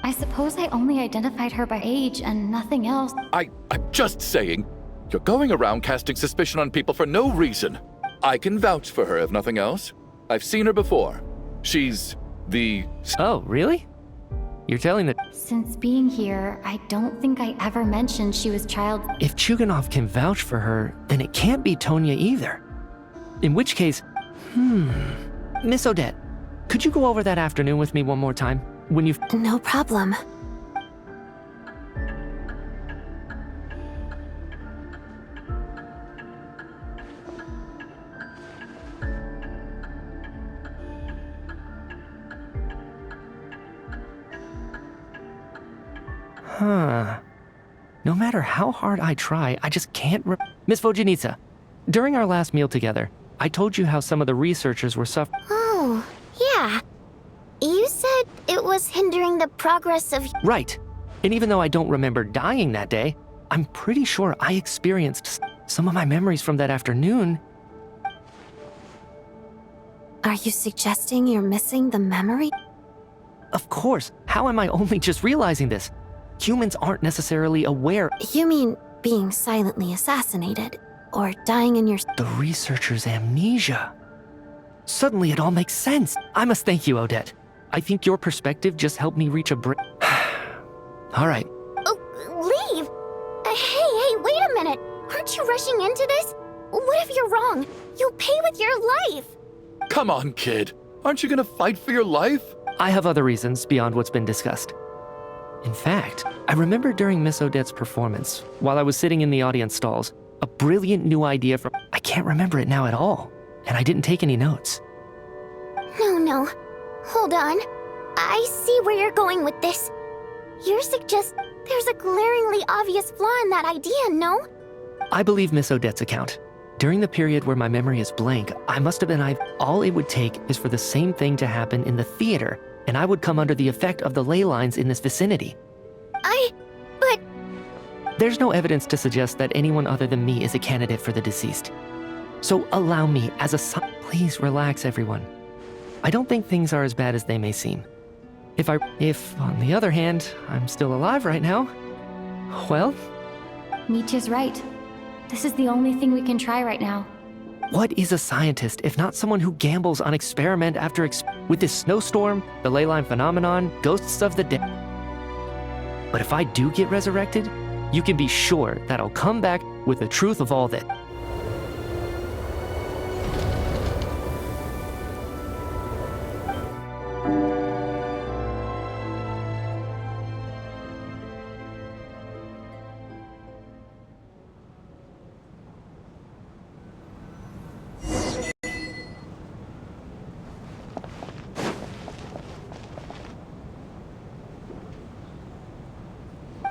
I suppose I only identified her by age and nothing else. I'm just saying. You're going around casting suspicion on people for no reason. I can vouch for her if nothing else. I've seen her before. She's the... Oh, really? You're telling that... Since being here, I don't think I ever mentioned she was child... If Chuganov can vouch for her, then it can't be Tonya either. In which case... Miss Odette, could you go over that afternoon with me one more time? When you've... No problem. No matter how hard I try, I just can't Miss Vojanitsa, during our last meal together, I told you how some of the researchers were suffering. Oh, yeah. You said it was hindering the progress of... Right. And even though I don't remember dying that day, I'm pretty sure I experienced some of my memories from that afternoon. Are you suggesting you're missing the memory? Of course. How am I only just realizing this? Humans aren't necessarily aware. You mean being silently assassinated, or dying in your... The researcher's amnesia. Suddenly it all makes sense. I must thank you, Odette. I think your perspective just helped me reach a All right. Oh, leave! Hey, wait a minute! Aren't you rushing into this? What if you're wrong? You'll pay with your life! Come on, kid. Aren't you gonna fight for your life? I have other reasons beyond what's been discussed. In fact, I remember during Miss Odette's performance, while I was sitting in the audience stalls, a brilliant new idea from... I can't remember it now at all, and I didn't take any notes. No. Hold on. I see where you're going with this. You're suggesting there's a glaringly obvious flaw in that idea, no? I believe Miss Odette's account. During the period where my memory is blank, I must have been all it would take is for the same thing to happen in the theater and I would come under the effect of the ley lines in this vicinity. But... There's no evidence to suggest that anyone other than me is a candidate for the deceased. So allow me, as a please relax, everyone. I don't think things are as bad as they may seem. If, on the other hand, I'm still alive right now, well... Nietzsche's right. This is the only thing we can try right now. What is a scientist if not someone who gambles on experiment after with this snowstorm, the ley line phenomenon, ghosts of the dead? But if I do get resurrected, you can be sure that I'll come back with the truth of all that.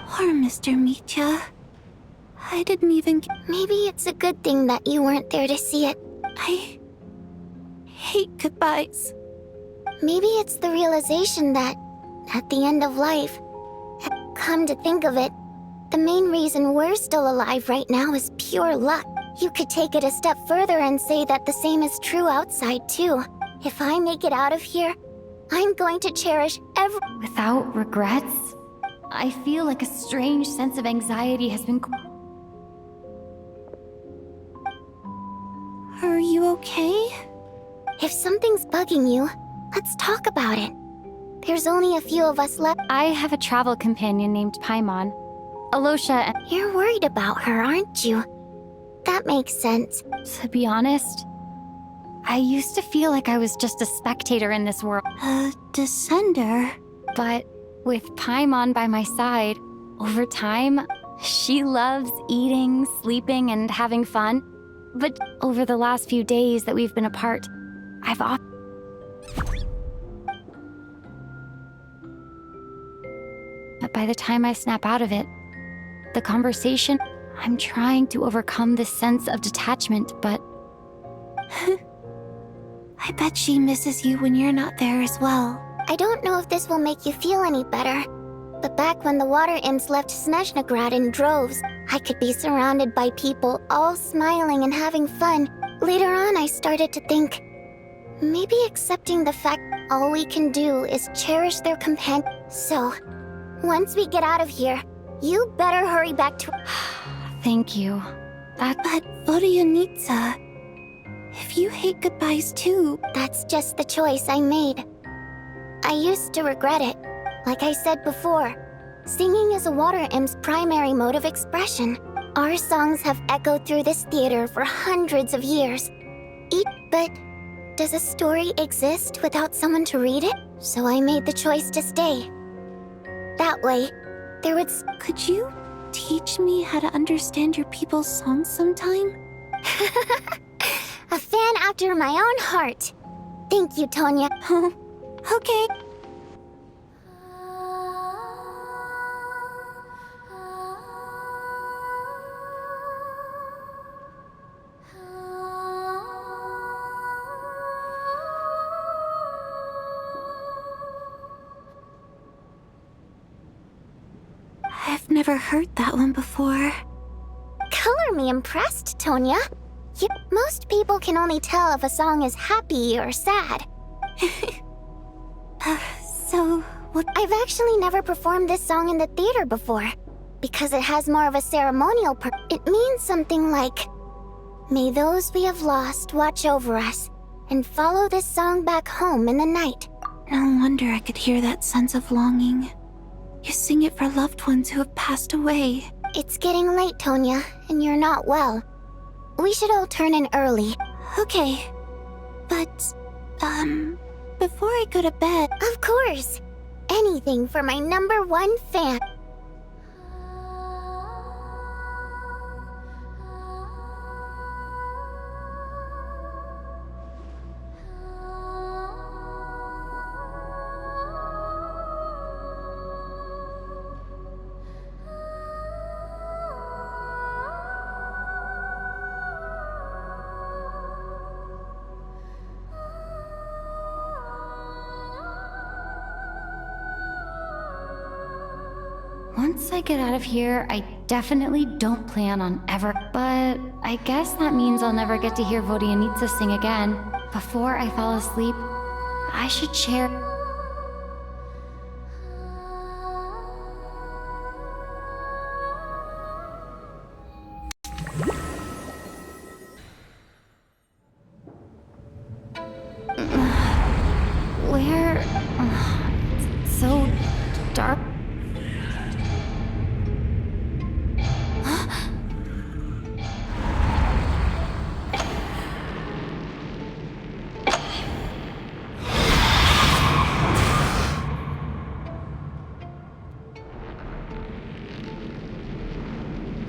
Poor Mr. Mitya. I didn't even... Maybe it's a good thing that you weren't there to see it. I hate goodbyes. Maybe it's the realization that, at the end of life, come to think of it, the main reason we're still alive right now is pure luck. You could take it a step further and say that the same is true outside too. If I make it out of here, I'm going to cherish every... Without regrets? I feel like a strange sense of anxiety has been... Are you okay? If something's bugging you, let's talk about it. There's only a few of us left. I have a travel companion named Paimon. Alosha and... You're worried about her, aren't you? That makes sense. To be honest, I used to feel like I was just a spectator in this world. A descender? But with Paimon by my side, over time, she loves eating, sleeping, and having fun. But over the last few days that we've been apart, I've often... But by the time I snap out of it, the conversation, I'm trying to overcome this sense of detachment, but... I bet she misses you when you're not there as well. I don't know if this will make you feel any better, but back when the water imps left Snezhnograd in droves, I could be surrounded by people all smiling and having fun. Later on, I started to think, maybe accepting the fact all we can do is cherish their companion. So, once we get out of here, you better hurry back to... Thank you. But Vodyanitsa, if you hate goodbyes too... That's just the choice I made. I used to regret it. Like I said before, singing is a water imp's primary mode of expression. Our songs have echoed through this theater for hundreds of years. But does a story exist without someone to read it? So I made the choice to stay. That way, there would... Could you teach me how to understand your people's songs sometime? A fan after my own heart. Thank you, Tonya. Okay. I've never heard that one before. Color me impressed, Tonya. Most people can only tell if a song is happy or sad. So, what? I've actually never performed this song in the theater before, because it has more of a ceremonial It means something like, may those we have lost watch over us, and follow this song back home in the night. No wonder I could hear that sense of longing. You sing it for loved ones who have passed away. It's getting late, Tonya, and you're not well. We should all turn in early. Okay. But, before I go to bed... Of course! Anything for my #1 fan. Once I get out of here, I definitely don't plan on ever. But I guess that means I'll never get to hear Vodyanitsa sing again. Before I fall asleep, I should share. Where? It's so dark.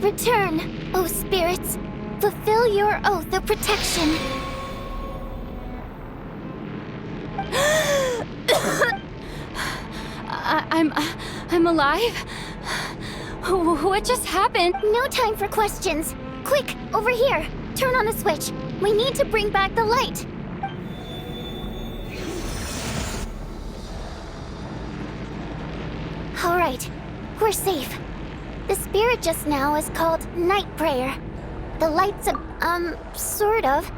Return, O spirits. Fulfill your oath of protection. I'm alive? What just happened? No time for questions. Quick, over here. Turn on the switch. We need to bring back the light. All right, we're safe. The spirit just now is called Night Prayer. The light's sort of.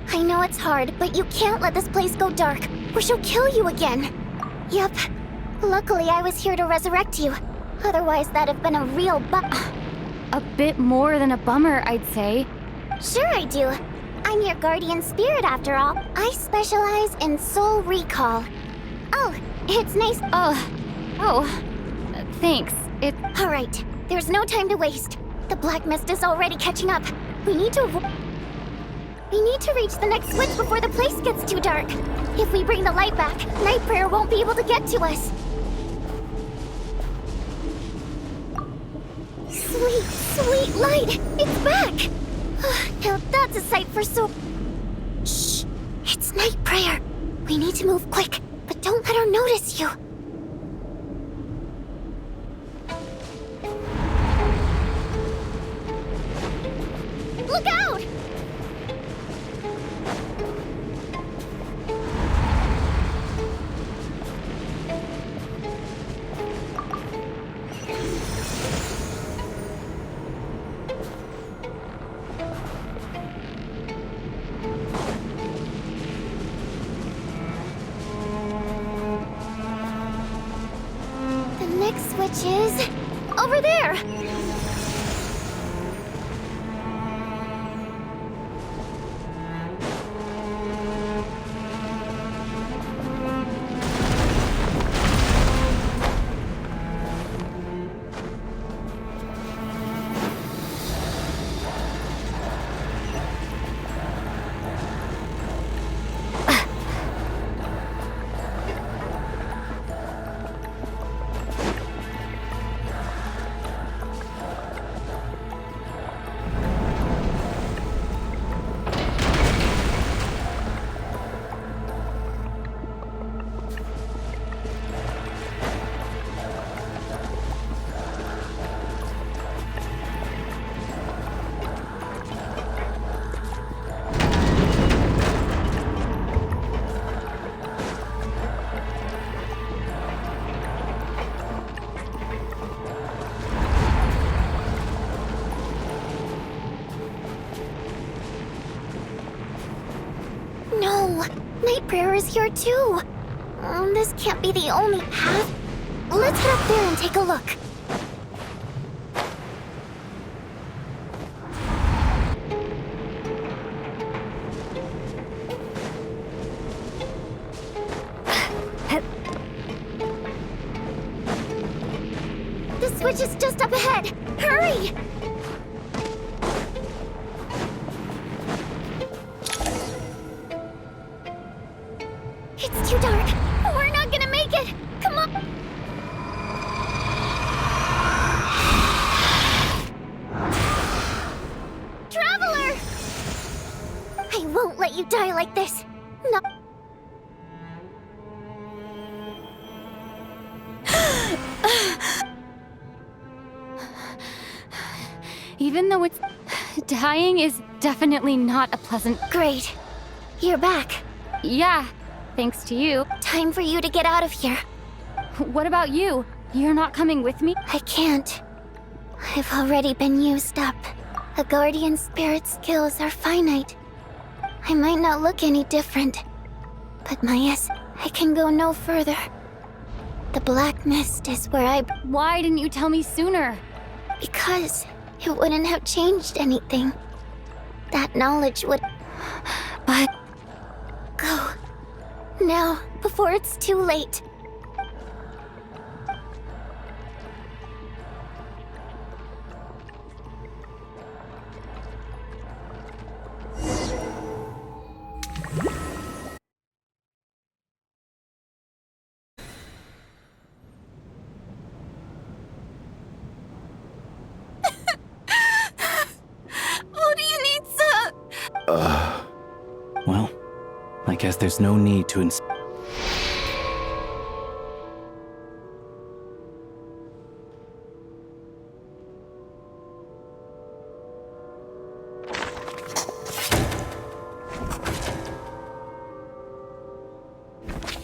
I know it's hard, but you can't let this place go dark, or she'll kill you again. Yep. Luckily, I was here to resurrect you. Otherwise, that'd have been a real A bit more than a bummer, I'd say. Sure I do. I'm your guardian spirit after all. I specialize in soul recall. Oh, it's nice. Thanks. All right. There's no time to waste. The black mist is already catching up. We need to reach the next switch before the place gets too dark. If we bring the light back, Night Prayer won't be able to get to us. Sweet, sweet light! It's back! Now that's a sight for so... Shh! It's Night Prayer. We need to move quick, but don't let her notice you. Look out! The next switch is... over there! No! Night Prayer is here too! This can't be the only path. Let's head up there and take a look. The switch is just up ahead! Hurry! It's too dark. We're not gonna make it. Come on. Traveler! I won't let you die like this. No. Even though it's... dying is definitely not a pleasant... Great. You're back. Yeah, thanks to you. Time for you to get out of here. What about you? You're not coming with me? I can't. I've already been used up. A guardian spirit's skills are finite. I might not look any different, but I can go no further. The black mist is where Why didn't you tell me sooner? Because it wouldn't have changed anything. That knowledge would... But... Go. Now, before it's too late. Well, I guess there's no need to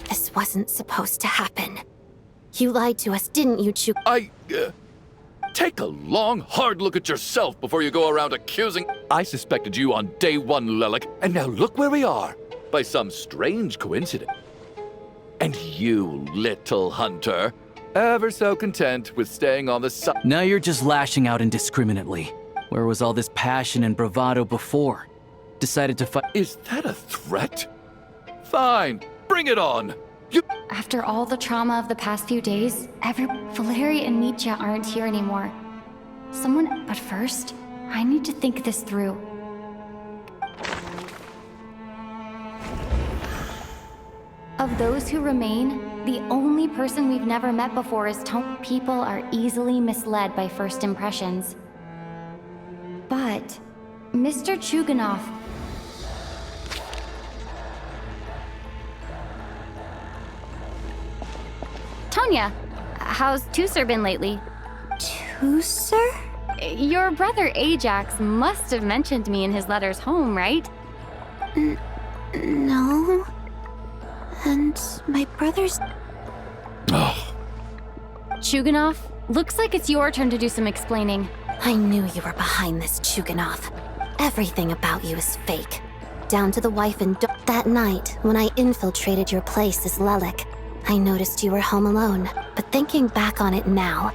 This wasn't supposed to happen. You lied to us, didn't you, Chu? Take a long, hard look at yourself before you go around accusing. I suspected you on day one, Lilac, and now look where we are. By some strange coincidence. And you, little hunter, ever so content with staying on the side. Now you're just lashing out indiscriminately. Where was all this passion and bravado before? Decided to fight. Is that a threat? Fine, bring it on. After all the trauma of the past few days, Valeria and Nietzsche aren't here anymore. But first, I need to think this through. Of those who remain, the only person we've never met before is Tony. People are easily misled by first impressions. But Mr. Chuganov... Tonya, how's Tusser been lately? Tusser? Your brother Ajax must have mentioned me in his letters home, right? No. And my brother's... Chuganov, looks like it's your turn to do some explaining. I knew you were behind this, Chuganov. Everything about you is fake. Down to the wife and that night, when I infiltrated your place as Lilac, I noticed you were home alone. But thinking back on it now,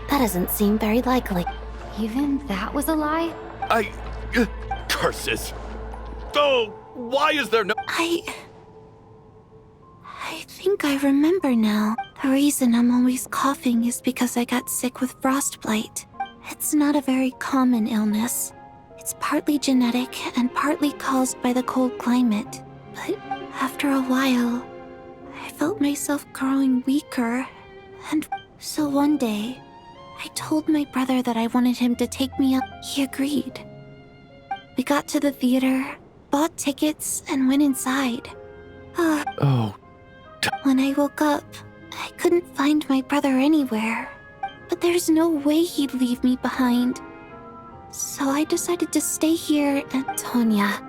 that doesn't seem very likely. Even that was a lie? Curses! Oh, why is there no... I think I remember now. The reason I'm always coughing is because I got sick with frostbite. It's not a very common illness. It's partly genetic and partly caused by the cold climate. But after a while, I felt myself growing weaker, and so one day, I told my brother that I wanted him to take me up. He agreed. We got to the theater, bought tickets, and went inside. When I woke up, I couldn't find my brother anywhere. But there's no way he'd leave me behind. So I decided to stay here and... Tonya,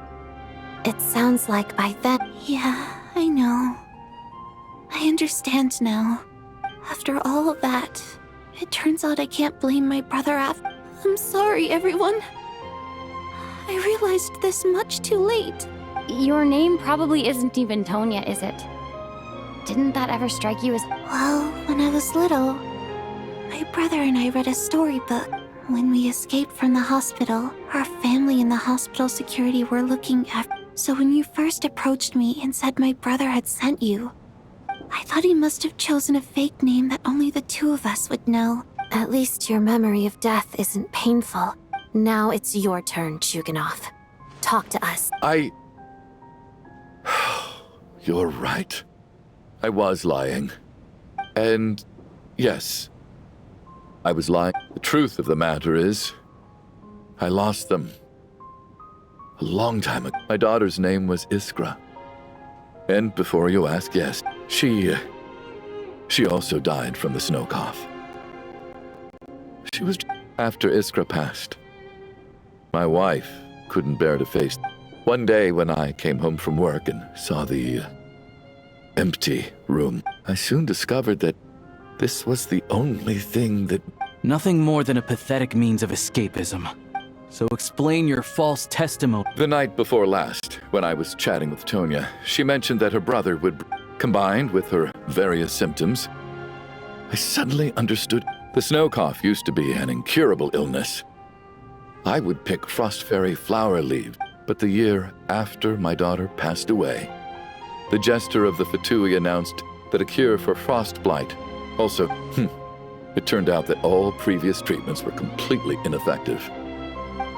it sounds like by then... Yeah, I know. I understand now. After all of that, it turns out I can't blame my brother after... I'm sorry, everyone. I realized this much too late. Your name probably isn't even Tonya, is it? Didn't that ever strike you as... Well, when I was little, my brother and I read a storybook. When we escaped from the hospital, our family and the hospital security were looking after... So when you first approached me and said my brother had sent you, I thought he must have chosen a fake name that only the two of us would know. At least your memory of death isn't painful. Now it's your turn, Chuganov. Talk to us. You're right. I was lying. And yes, I was lying. The truth of the matter is, I lost them. A long time ago. My daughter's name was Iskra. And before you ask, yes, she also died from the snow cough. She was... After Iskra passed, my wife couldn't bear to face... One day when I came home from work and saw the empty room, I soon discovered that This was the only thing that... Nothing more than a pathetic means of escapism. So explain your false testimony. The night before last, when I was chatting with Tonya, she mentioned that her brother would... Combined with her various symptoms, I suddenly understood the snow cough used to be an incurable illness. I would pick frost fairy flower leaves, but the year after my daughter passed away, the jester of the Fatui announced that a cure for frost blight. Also, it turned out that all previous treatments were completely ineffective.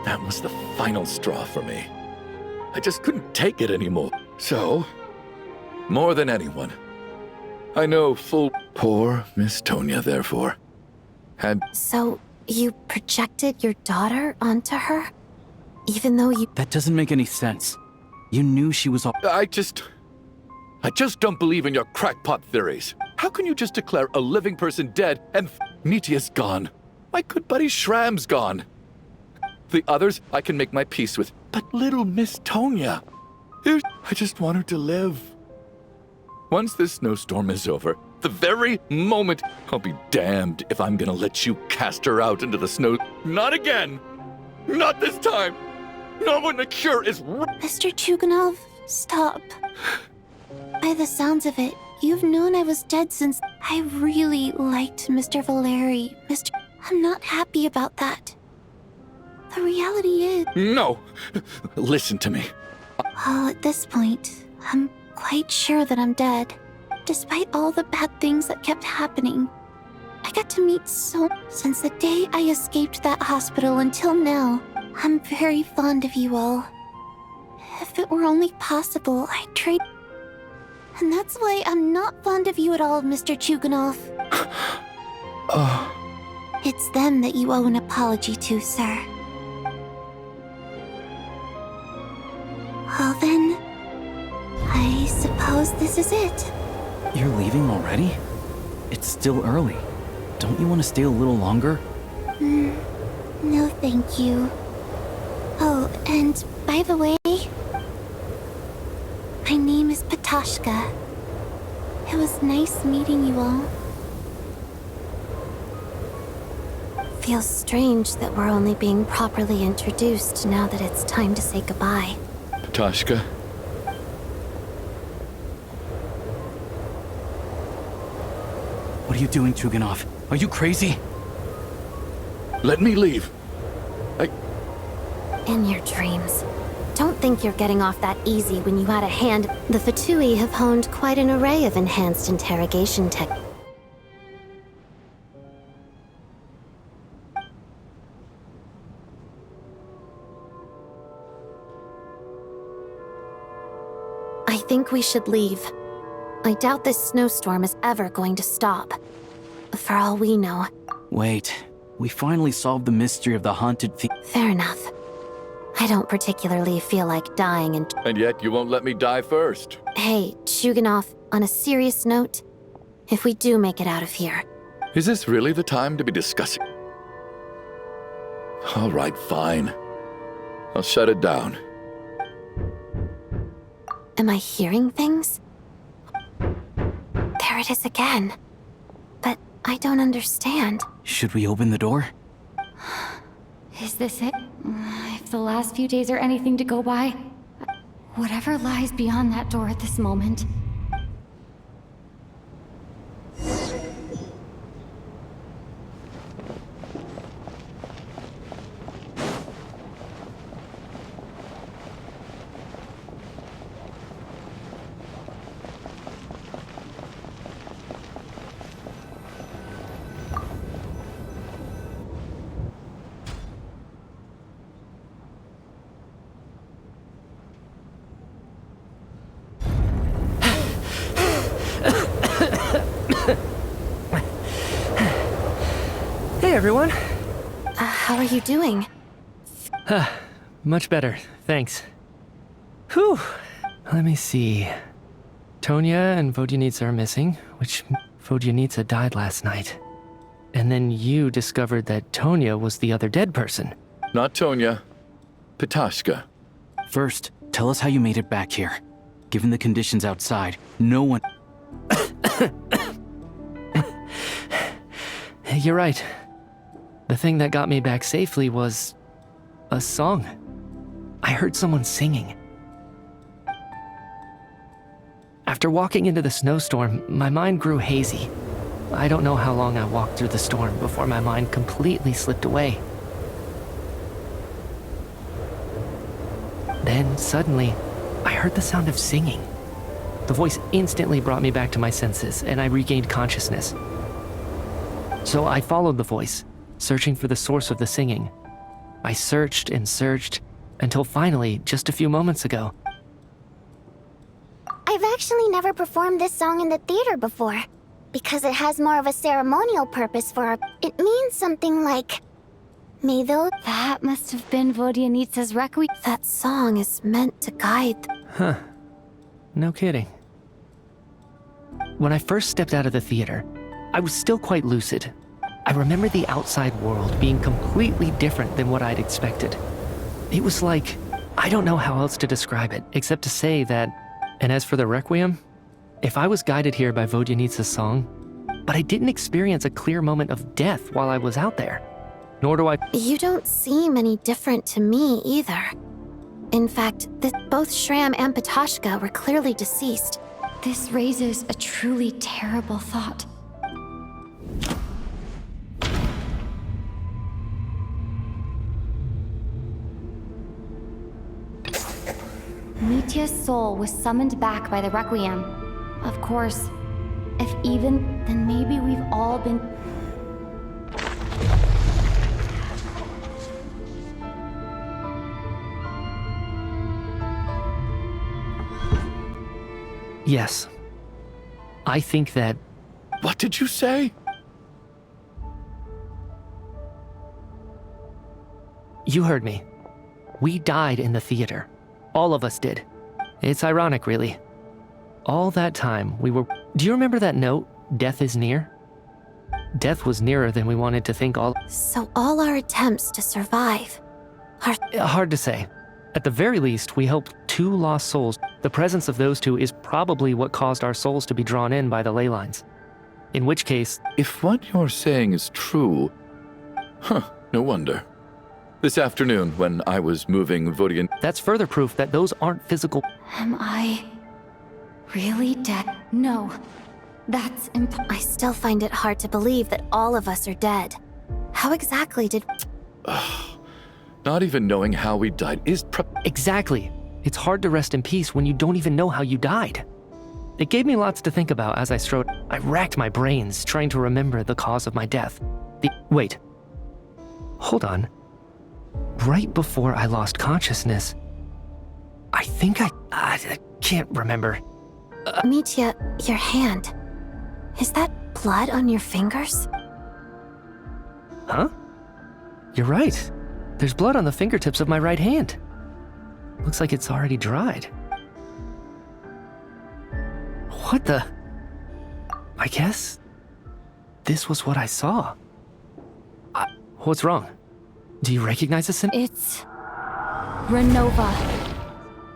That was the final straw for me. I just couldn't take it anymore. So, more than anyone, I know poor Miss Tonya, therefore, had... So, you projected your daughter onto her? Even though you... That doesn't make any sense. You knew she was all... I just don't believe in your crackpot theories. How can you just declare a living person dead and Nitia's gone? My good buddy Shram's gone. The others I can make my peace with, but little Miss Tonya, I just want her to live. Once this snowstorm is over, the very moment, I'll be damned if I'm gonna let you cast her out into the snow. Not again! Not this time! Not when the cure is... Mr. Chuganov, stop. By the sounds of it, you've known I was dead since... I really liked Mr. Valeri. I'm not happy about that. The reality is... No! Listen to me. Well, at this point, I'm quite sure that I'm dead. Despite all the bad things that kept happening, I got to meet so... Since the day I escaped that hospital until now, I'm very fond of you all. If it were only possible, I'd trade... And that's why I'm not fond of you at all, Mr. Chuganov. It's them that you owe an apology to, sir. Well then, I suppose this is it. You're leaving already? It's still early. Don't you want to stay a little longer? No thank you. Oh, and by the way, my name is Patashka. It was nice meeting you all. Feels strange that we're only being properly introduced now that it's time to say goodbye. Patashka? What are you doing, Chuganov? Are you crazy? Let me leave. In your dreams. Don't think you're getting off that easy when you had a hand. The Fatui have honed quite an array of enhanced interrogation techniques. I think we should leave. I doubt this snowstorm is ever going to stop. For all we know. Wait, we finally solved the mystery of the haunted Fair enough. I don't particularly feel like dying And yet you won't let me die first. Hey, Chuganov, on a serious note, if we do make it out of here... Is this really the time to be discussing? All right, fine. I'll shut it down. Am I hearing things? There it is again. But I don't understand. Should we open the door? Is this it? If the last few days are anything to go by, whatever lies beyond that door at this moment. Hey, everyone. How are you doing? Much better, thanks. Whew. Let me see. Tonya and Vodyanitsa are missing, which Vodyanitsa died last night. And then you discovered that Tonya was the other dead person. Not Tonya. Patashka. First, tell us how you made it back here. Given the conditions outside, no one... You're right. The thing that got me back safely was a song. I heard someone singing. After walking into the snowstorm, my mind grew hazy. I don't know how long I walked through the storm before my mind completely slipped away. Then, suddenly, I heard the sound of singing. The voice instantly brought me back to my senses, and I regained consciousness. So I followed the voice, searching for the source of the singing. I searched and searched, until finally, just a few moments ago, I've actually never performed this song in the theater before, because it has more of a ceremonial purpose for our... It means something like... May those... That must have been Vodyanitsa's requiem. That song is meant to guide... Huh. No kidding. When I first stepped out of the theater, I was still quite lucid. I remember the outside world being completely different than what I'd expected. It was like... I don't know how else to describe it, except to say that... And as for the requiem, if I was guided here by Vodyanitsa's song, but I didn't experience a clear moment of death while I was out there. Nor do I... You don't seem any different to me either. In fact, both Shram and Patoshka were clearly deceased. This raises a truly terrible thought. Mitya's soul was summoned back by the Requiem. Of course, if even, then maybe we've all been... Yes. I think that... What did you say? You heard me. We died in the theater. All of us did. It's ironic, really. All that time, we were... Do you remember that note, "Death is near"? Death was nearer than we wanted to think all... So all our attempts to survive are... Hard to say. At the very least, we helped 2 lost souls. The presence of those 2 is probably what caused our souls to be drawn in by the ley lines. In which case... If what you're saying is true... no wonder. This afternoon, when I was moving Vodyan... That's further proof that those aren't physical... Am I... really dead? No. That's I still find it hard to believe that all of us are dead. How exactly did... Not even knowing how we died is Exactly. It's hard to rest in peace when you don't even know how you died. It gave me lots to think about as I strode. I racked my brains trying to remember the cause of my death. Wait. Hold on. Right before I lost consciousness, I think I can't remember. Mitya, your hand. Is that blood on your fingers? Huh? You're right. There's blood on the fingertips of my right hand. Looks like it's already dried. What the? I guess this was what I saw. What's wrong? Do you recognize the symbol? It's... Renova.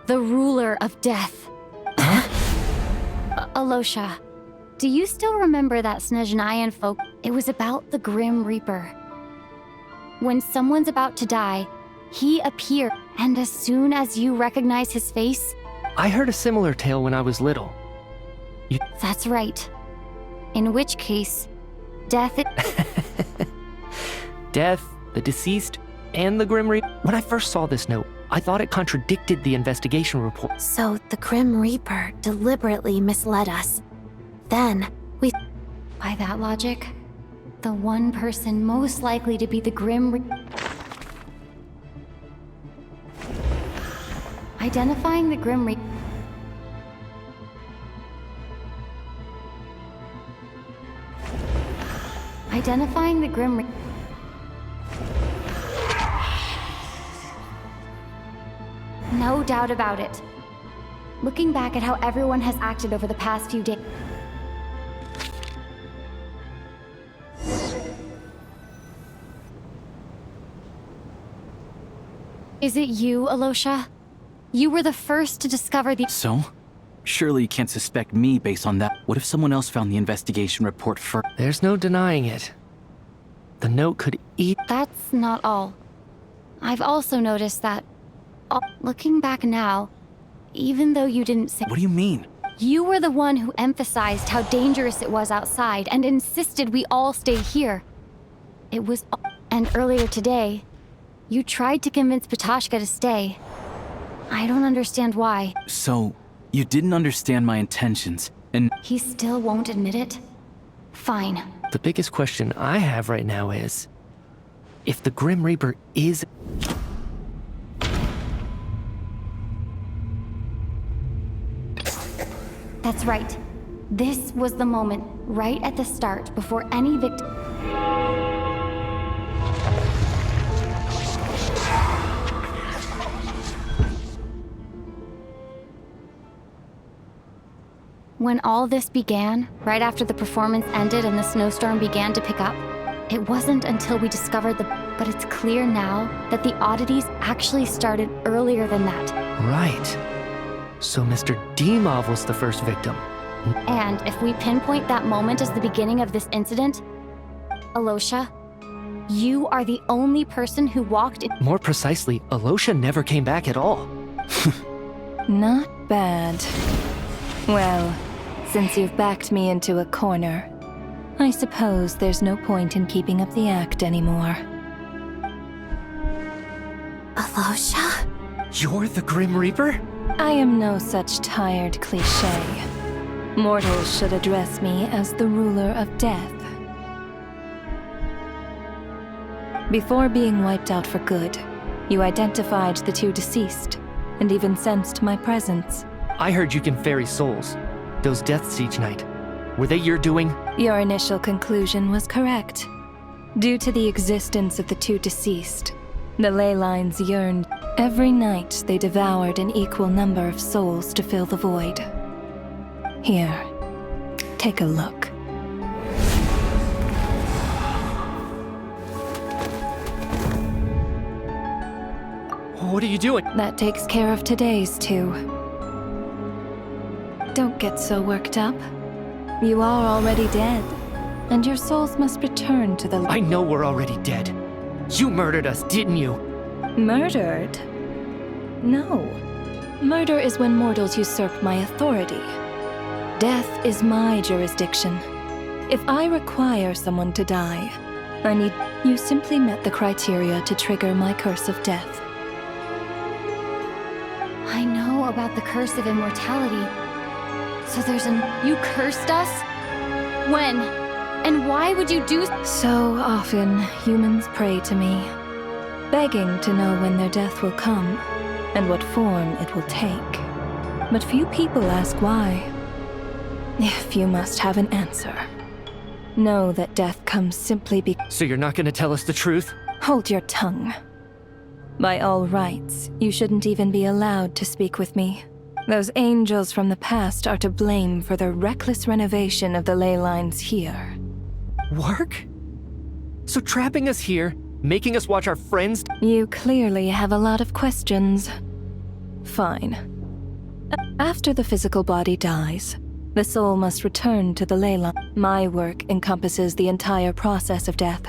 The ruler of death. Alosha, do you still remember that Snezhnayan folk? It was about the Grim Reaper. When someone's about to die, he appeared, and as soon as you recognize his face... I heard a similar tale when I was little. That's right. In which case, death... Death, the deceased, and the Grim Reaper. When I first saw this note, I thought it contradicted the investigation report. So the Grim Reaper deliberately misled us. Then, we... By that logic, the one person most likely to be the Grim Reaper... Identifying the Grim Reaper... Identifying the Grim Reaper... No doubt about it. Looking back at how everyone has acted over the past few days... Is it you, Alosha? You were the first to discover the... So? Surely you can't suspect me based on that. What if someone else found the investigation report first? There's no denying it. The note could eat. That's not all. I've also noticed that, looking back now, even though you didn't say— What do you mean? You were the one who emphasized how dangerous it was outside and insisted we all stay here. It was— And earlier today, you tried to convince Patoshka to stay. I don't understand why. So, you didn't understand my intentions, and— He still won't admit it? Fine. The biggest question I have right now is, if the Grim Reaper is... That's right. This was the moment, right at the start, before any victim... When all this began, right after the performance ended and the snowstorm began to pick up, it wasn't until we discovered the... But it's clear now that the oddities actually started earlier than that. Right. So Mr. Dimov was the first victim. And if we pinpoint that moment as the beginning of this incident, Alosha, you are the only person who walked in... More precisely, Alosha never came back at all. Not bad. Well, since you've backed me into a corner, I suppose there's no point in keeping up the act anymore. Alosha? You're the Grim Reaper? I am no such tired cliché. Mortals should address me as the ruler of death. Before being wiped out for good, you identified the two deceased, and even sensed my presence. I heard you can ferry souls. Those deaths each night. Were they your doing? Your initial conclusion was correct. Due to the existence of the two deceased, the ley lines yearned. Every night they devoured an equal number of souls to fill the void. Here, take a look. What are you doing? That takes care of today's too. Don't get so worked up. You are already dead, and your souls must return to the... I know we're already dead. You murdered us, didn't you? Murdered? No. Murder is when mortals usurp my authority. Death is my jurisdiction. If I require someone to die, I need... You simply met the criteria to trigger my curse of death. I know about the curse of immortality. So there's an... You cursed us? When? And why would you do... So often, humans pray to me, begging to know when their death will come, and what form it will take. But few people ask why. If you must have an answer, know that death comes simply because... So you're not gonna tell us the truth? Hold your tongue. By all rights, you shouldn't even be allowed to speak with me. Those angels from the past are to blame for the reckless renovation of the ley lines here. Work? So trapping us here, making us watch our friends... You clearly have a lot of questions. Fine. After the physical body dies, the soul must return to the ley line. My work encompasses the entire process of death.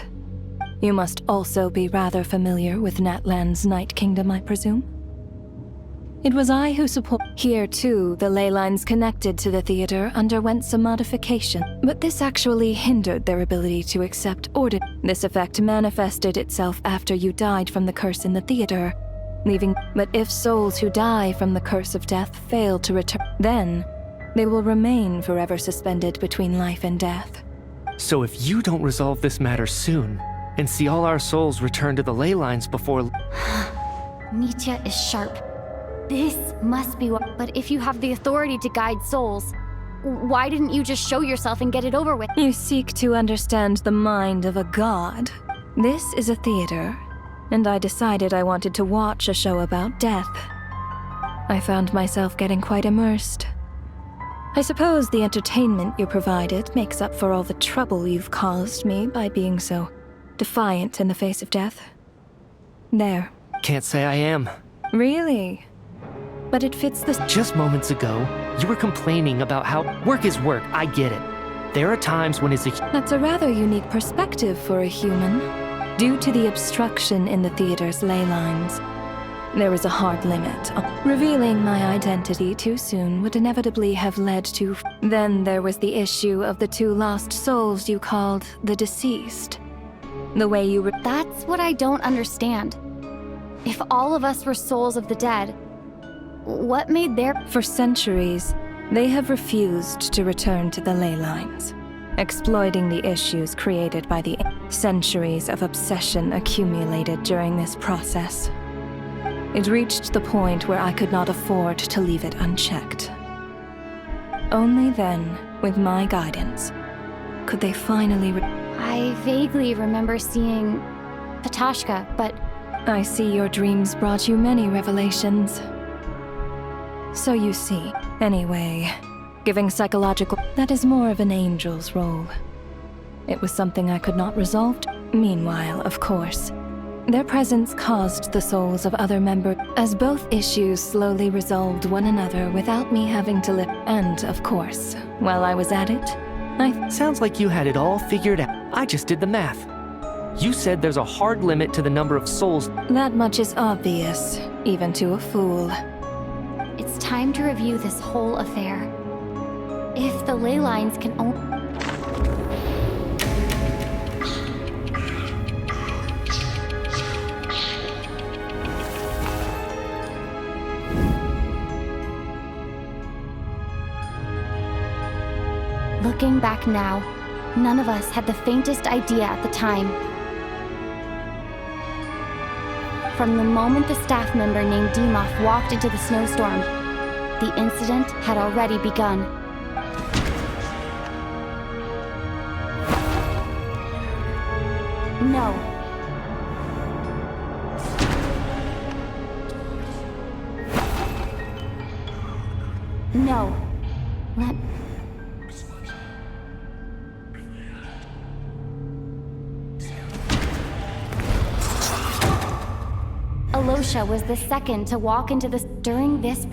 You must also be rather familiar with Natlan's Night Kingdom, I presume? It was I who support... Here, too, the ley lines connected to the theater underwent some modification, but this actually hindered their ability to accept order. This effect manifested itself after you died from the curse in the theater, leaving... But if souls who die from the curse of death fail to return, then they will remain forever suspended between life and death. So if you don't resolve this matter soon, and see all our souls return to the ley lines before... Mitya is sharp. This must be what... But if you have the authority to guide souls, why didn't you just show yourself and get it over with? You seek to understand the mind of a god. This is a theater, and I decided I wanted to watch a show about death. I found myself getting quite immersed. I suppose the entertainment you provided makes up for all the trouble you've caused me by being so defiant in the face of death. There. Can't say I am. Really? But it fits this... Just moments ago, you were complaining about how... Work is work, I get it. There are times when it's a... That's a rather unique perspective for a human. Due to the obstruction in the theater's ley lines, there was a hard limit. Revealing my identity too soon would inevitably have led to... Then there was the issue of the two lost souls you called the deceased. The way you were... That's what I don't understand. If all of us were souls of the dead, what made their... For centuries, they have refused to return to the ley lines, exploiting the issues created by the centuries of obsession accumulated during this process. It reached the point where I could not afford to leave it unchecked. Only then, with my guidance, could they finally... I vaguely remember seeing Patashka, but... I see your dreams brought you many revelations. So you see. Anyway, giving psychological... That is more of an angel's role. It was something I could not resolve. Meanwhile, of course, their presence caused the souls of other members, as both issues slowly resolved one another without me having to live. And, of course, while I was at it, Sounds like you had it all figured out. I just did the math. You said there's a hard limit to the number of souls. That much is obvious, even to a fool. It's time to review this whole affair. If the ley lines can only... Looking back now, none of us had the faintest idea at the time. From the moment the staff member named Dimov walked into the snowstorm, the incident had already begun. No. No. Let... Alosha was the second to walk into this during this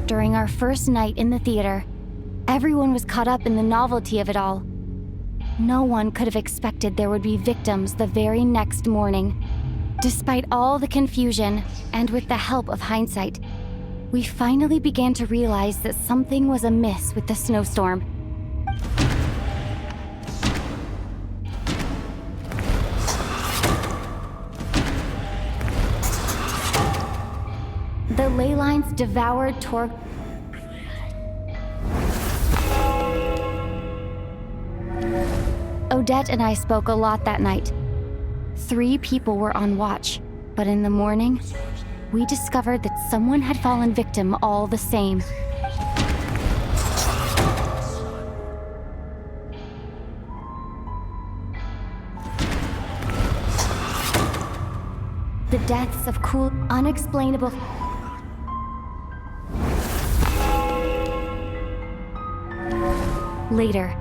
During our first night in the theater, everyone was caught up in the novelty of it all. No one could have expected there would be victims the very next morning. Despite all the confusion, and with the help of hindsight, we finally began to realize that something was amiss with the snowstorm. The ley lines devoured Odette and I spoke a lot that night. 3 people were on watch, but in the morning, we discovered that someone had fallen victim all the same. The deaths of cool, unexplainable... Later,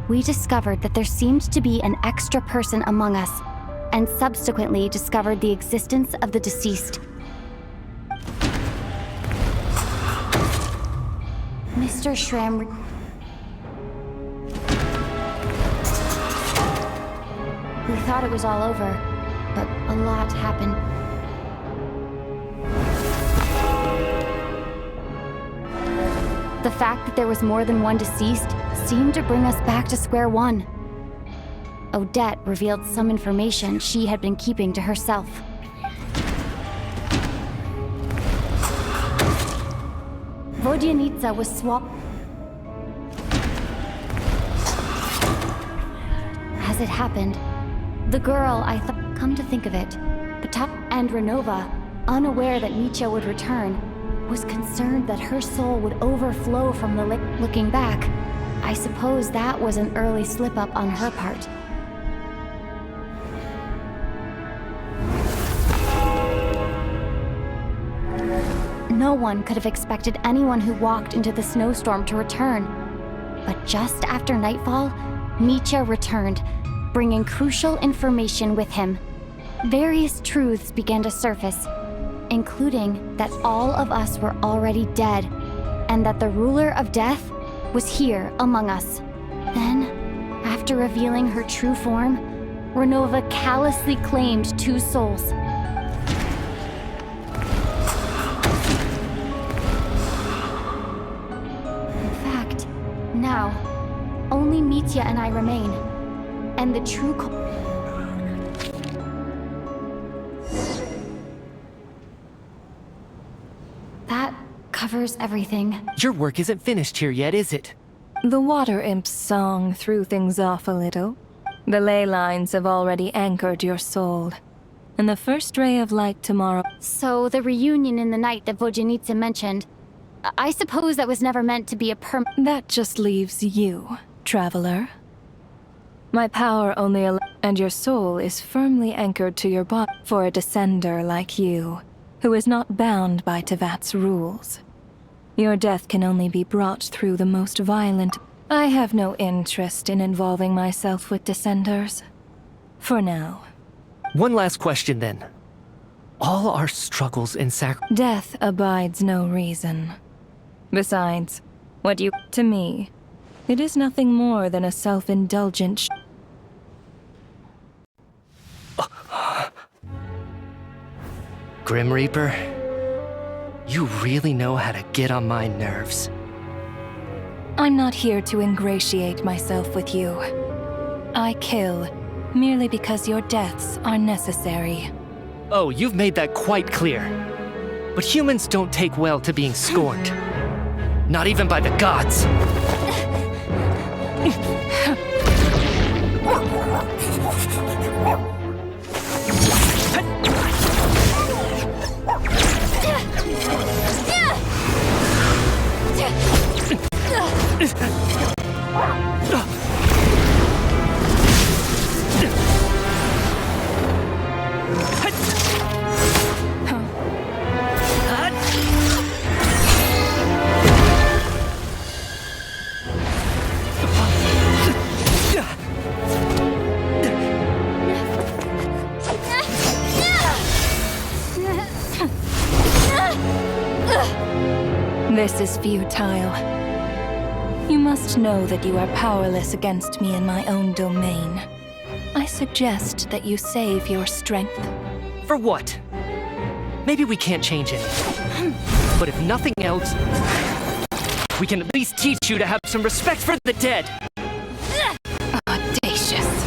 we discovered that there seemed to be an extra person among us, and subsequently discovered the existence of the deceased. Mr. Schramm... We thought it was all over, but a lot happened. The fact that there was more than one deceased seemed to bring us back to square one. Odette revealed some information she had been keeping to herself. Vodyanitsa was As it happened, the girl I thought... Come to think of it, Patap and Renova, unaware that Nietzsche would return, was concerned that her soul would overflow from the lake. Looking back, I suppose that was an early slip-up on her part. No one could have expected anyone who walked into the snowstorm to return. But just after nightfall, Nietzsche returned, bringing crucial information with him. Various truths began to surface. including that all of us were already dead, and that the ruler of death was here among us. Then, after revealing her true form, Renova callously claimed 2 souls. In fact, now, only Mitya and I remain, and the true That covers everything. Your work isn't finished here yet, is it? The water imp's song threw things off a little. The ley lines have already anchored your soul. And the first ray of light tomorrow... So, the reunion in the night that Vojanitsa mentioned, I suppose that was never meant to be a That just leaves you, traveler. My power only and your soul is firmly anchored to your body for a descender like you, who is not bound by Tevat's rules. Your death can only be brought through the most violent... I have no interest in involving myself with descenders. For now. One last question then. All our struggles and Death abides no reason. Besides, what you... To me, it is nothing more than a self-indulgent Grim Reaper, you really know how to get on my nerves. I'm not here to ingratiate myself with you. I kill merely because your deaths are necessary. Oh, you've made that quite clear. But humans don't take well to being scorned. Not even by the gods. This is futile. You must know that you are powerless against me in my own domain. I suggest that you save your strength. For what? Maybe we can't change anything. But if nothing else, we can at least teach you to have some respect for the dead. Audacious.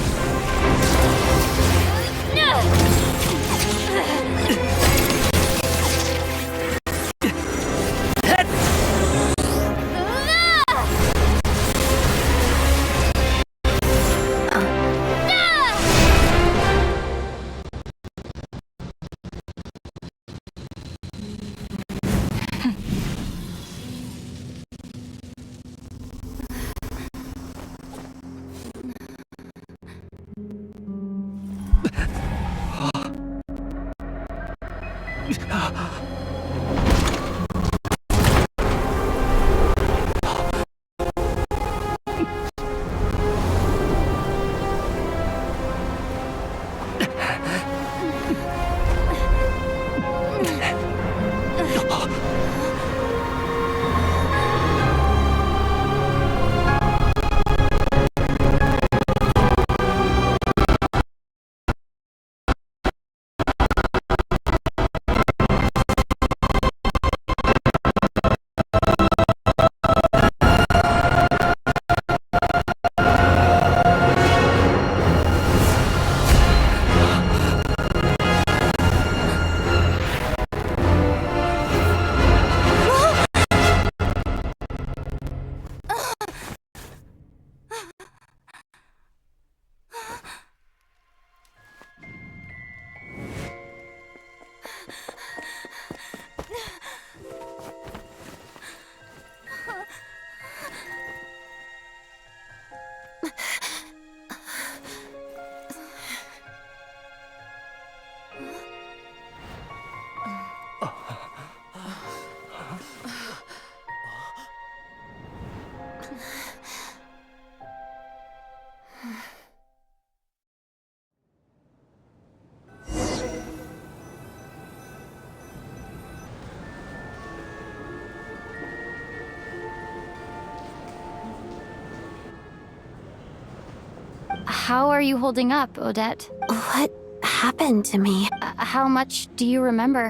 How are you holding up, Odette? What happened to me? How much do you remember?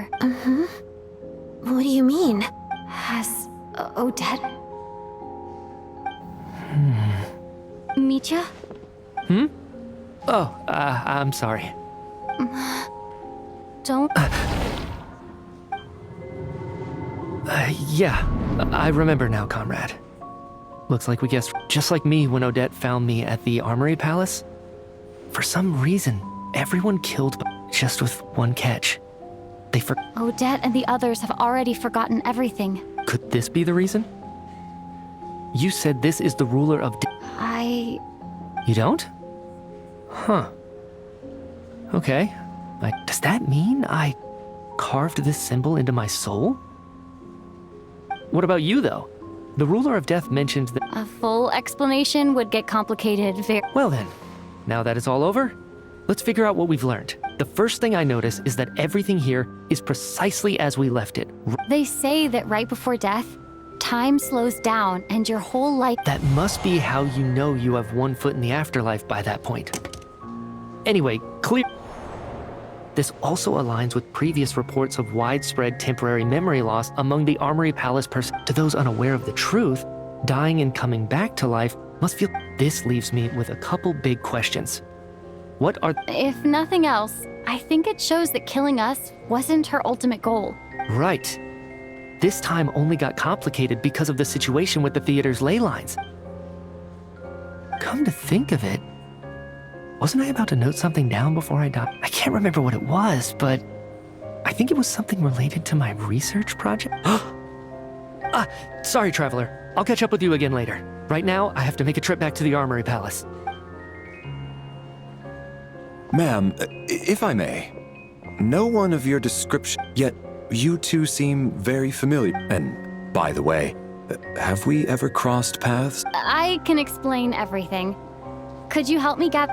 What do you mean? Has Odette... Mitya? Oh, I'm sorry. Don't... Yeah, I remember now, comrade. Looks like we guessed just like me when Odette found me at the Armory Palace. For some reason, everyone killed just with one catch. They Odette and the others have already forgotten everything. Could this be the reason? You said this is the ruler of You don't? Huh. Okay. Does that mean I carved this symbol into my soul? What about you, though? The ruler of death mentioned that... A full explanation would get complicated very... Well then, now that it's all over, let's figure out what we've learned. The first thing I notice is that everything here is precisely as we left it. They say that right before death, time slows down and your whole life... That must be how you know you have one foot in the afterlife by that point. Anyway, clear... This also aligns with previous reports of widespread temporary memory loss among the Armory Palace persons. To those unaware of the truth, dying and coming back to life must feel... This leaves me with a couple big questions. What are... If nothing else, I think it shows that killing us wasn't her ultimate goal. Right. This time only got complicated because of the situation with the theater's ley lines. Come to think of it, wasn't I about to note something down before I died? I can't remember what it was, but I think it was something related to my research project. Sorry, Traveler. I'll catch up with you again later. Right now, I have to make a trip back to the Armory Palace. Ma'am, if I may, no one of your description, yet you two seem very familiar. And by the way, have we ever crossed paths? I can explain everything. Could you help me get...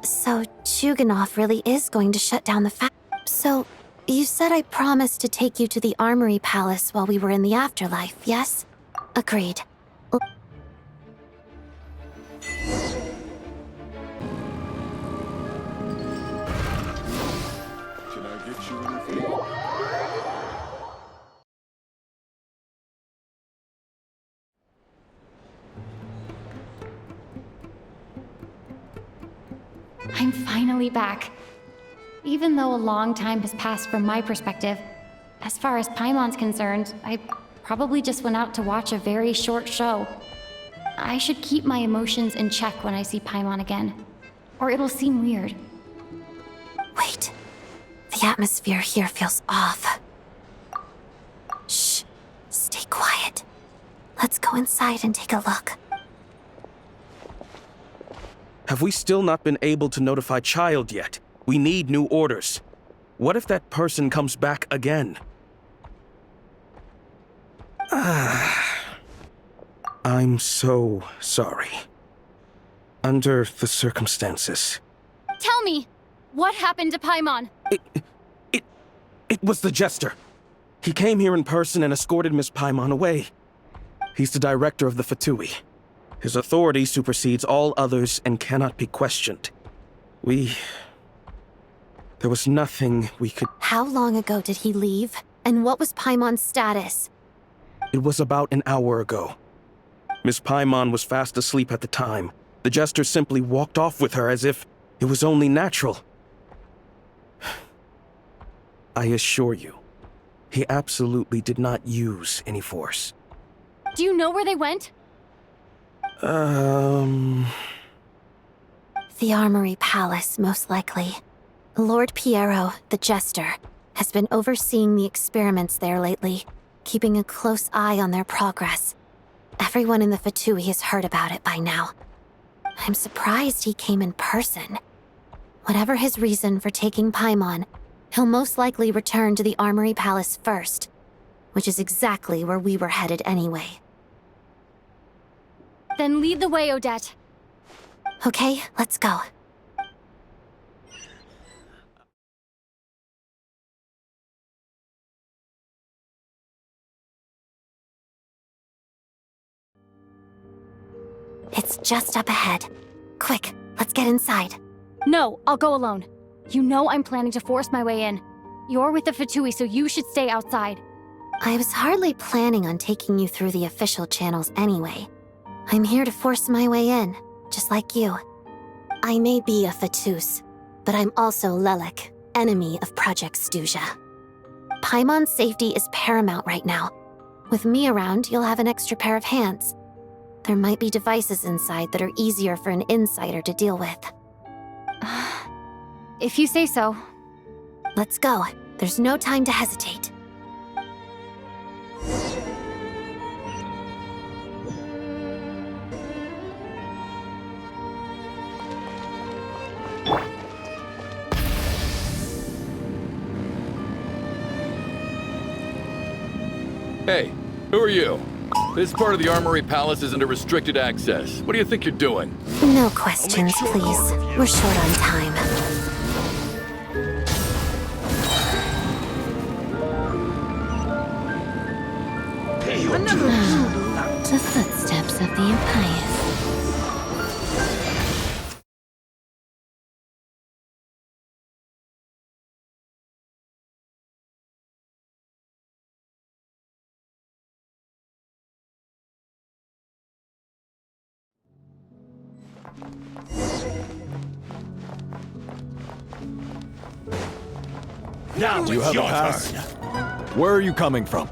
So, Chuganov really is going to shut down the So, you said I promised to take you to the Armory Palace while we were in the afterlife, yes? Agreed. Can I get you anything? I'm finally back. Even though a long time has passed from my perspective, as far as Paimon's concerned, I probably just went out to watch a very short show. I should keep my emotions in check when I see Paimon again, or it'll seem weird. Wait. The atmosphere here feels off. Shh. Stay quiet. Let's go inside and take a look. Have we still not been able to notify Child yet? We need new orders. What if that person comes back again? I'm so sorry. Under the circumstances. Tell me, what happened to Paimon? It was the Jester. He came here in person and escorted Miss Paimon away. He's the director of the Fatui. His authority supersedes all others and cannot be questioned. There was nothing we could... How long ago did he leave? And what was Paimon's status? It was about an hour ago. Miss Paimon was fast asleep at the time. The Jester simply walked off with her as if it was only natural. I assure you, he absolutely did not use any force. Do you know where they went? The Armory Palace, most likely. Lord Piero, the Jester, has been overseeing the experiments there lately, keeping a close eye on their progress. Everyone in the Fatui has heard about it by now. I'm surprised he came in person. Whatever his reason for taking Paimon, he'll most likely return to the Armory Palace first, which is exactly where we were headed anyway. Then lead the way, Odette. Okay, let's go. It's just up ahead. Quick, let's get inside. No, I'll go alone. You know I'm planning to force my way in. You're with the Fatui, so you should stay outside. I was hardly planning on taking you through the official channels anyway. I'm here to force my way in, just like you. I may be a Fatus, but I'm also Lelek, enemy of Project Stuja. Paimon's safety is paramount right now. With me around, you'll have an extra pair of hands. There might be devices inside that are easier for an insider to deal with. If you say so. Let's go. There's no time to hesitate. Hey, who are you? This part of the Armory Palace isn't a restricted access. What do you think you're doing? No questions, please. We're short on time. The footsteps of the impious. Now Do you have a pass? Where are you coming from?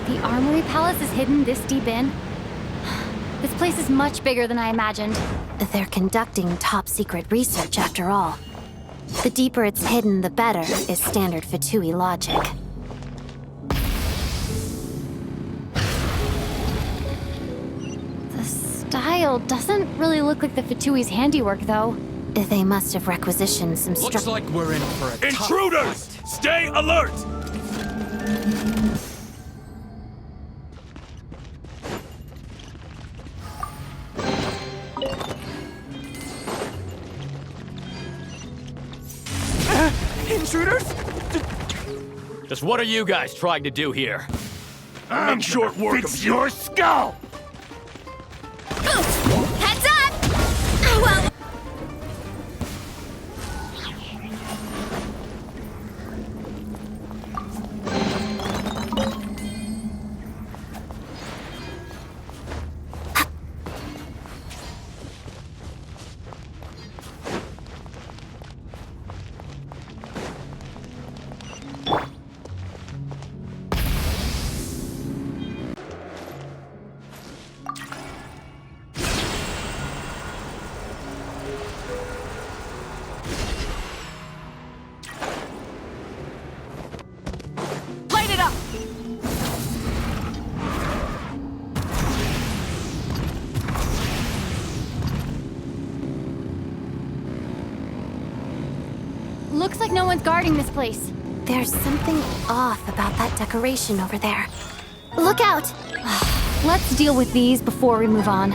The Armory Palace is hidden this deep in? This place is much bigger than I imagined. They're conducting top-secret research after all. The deeper it's hidden, the better, is standard Fatui logic. The style doesn't really look like the Fatui's handiwork, though. They must have requisitioned some Looks like we're in for a Intruders! Stay alert! Intruders? Just what are you guys trying to do here? I'm short work of your skull! Heads up! Well... Light it up! Looks like no one's guarding this place. There's something off about that decoration over there. Look out! Let's deal with these before we move on.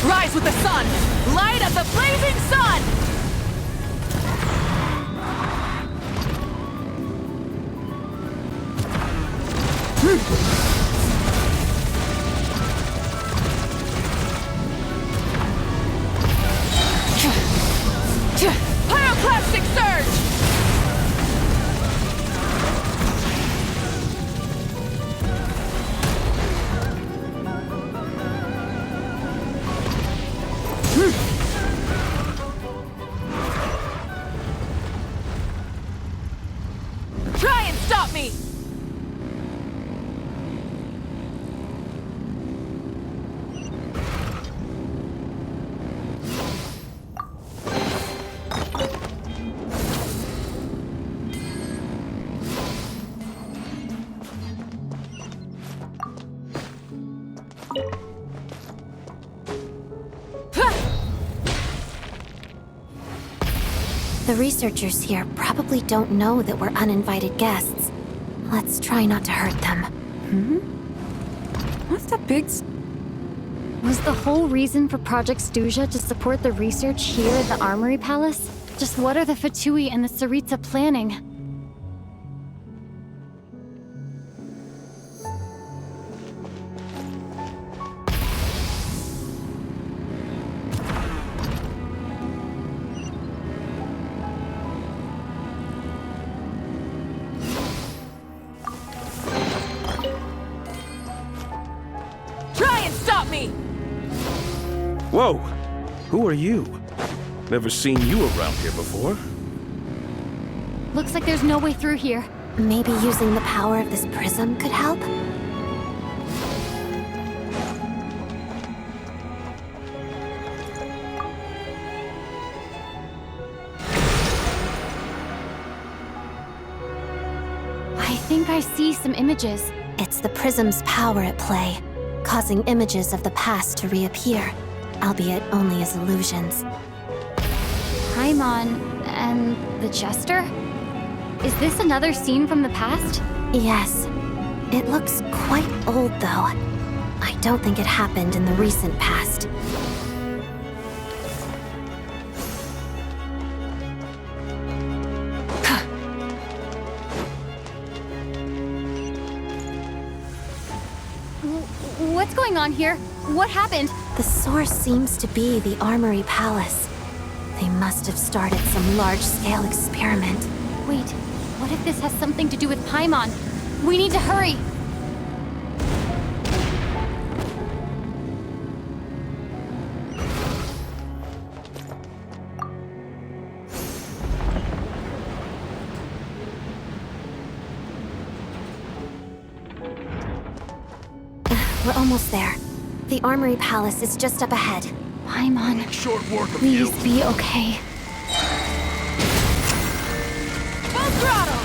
Rise with the sun! Light up the blazing sun! Pyroclastic surge! The researchers here probably don't know that we're uninvited guests. Let's try not to hurt them. What's that big... Was the whole reason for Project Stuja to support the research here at the Armory Palace? Just what are the Fatui and the Tsaritsa planning? Whoa! Who are you? Never seen you around here before. Looks like there's no way through here. Maybe using the power of this prism could help? I think I see some images. It's the prism's power at play, causing images of the past to reappear, albeit only as illusions. Paimon and the Jester? Is this another scene from the past? Yes. It looks quite old, though. I don't think it happened in the recent past. What's going on here? What happened? The source seems to be the Armory Palace. They must have started some large-scale experiment. Wait, what if this has something to do with Paimon? We need to hurry! We're almost there. The Armory Palace is just up ahead. Paimon, please be okay. Full throttle!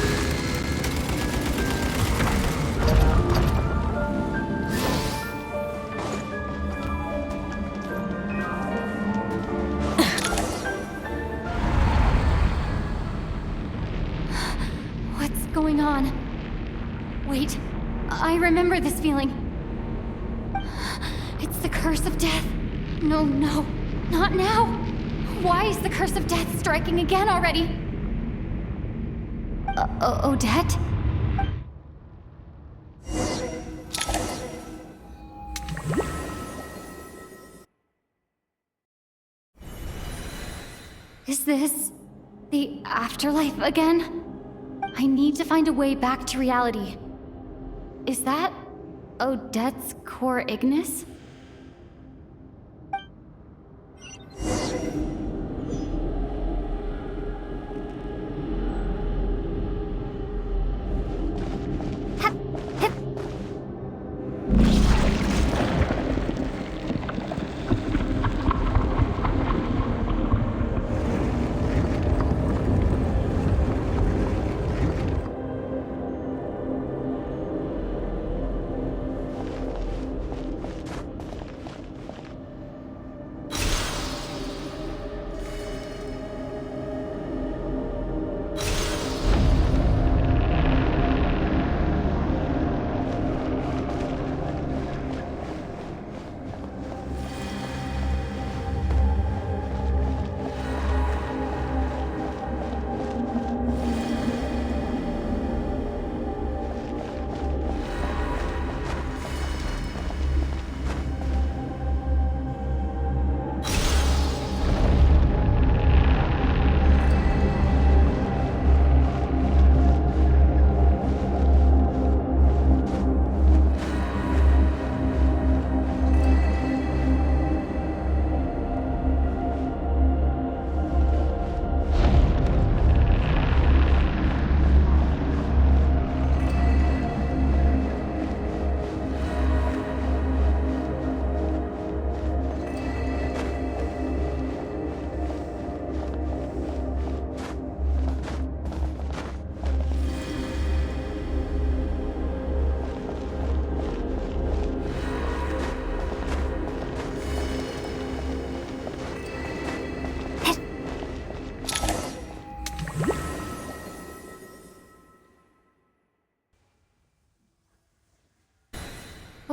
What's going on? Wait, I remember this feeling. It's the curse of death. No, not now. Why is the curse of death striking again already? Odette? Is this the afterlife again? I need to find a way back to reality. Is that Odette's core Ignis?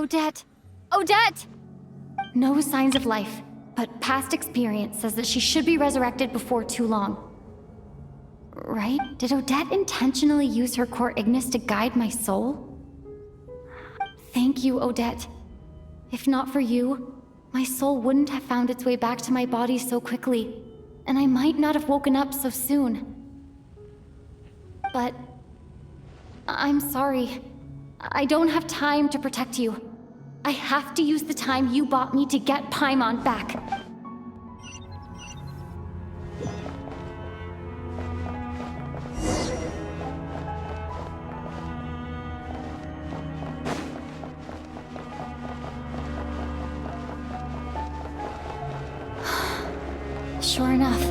Odette! Odette! No signs of life, but past experience says that she should be resurrected before too long. Right? Did Odette intentionally use her core Ignis to guide my soul? Thank you, Odette. If not for you, my soul wouldn't have found its way back to my body so quickly, and I might not have woken up so soon. But I'm sorry. I don't have time to protect you. I have to use the time you bought me to get Paimon back. Sure enough,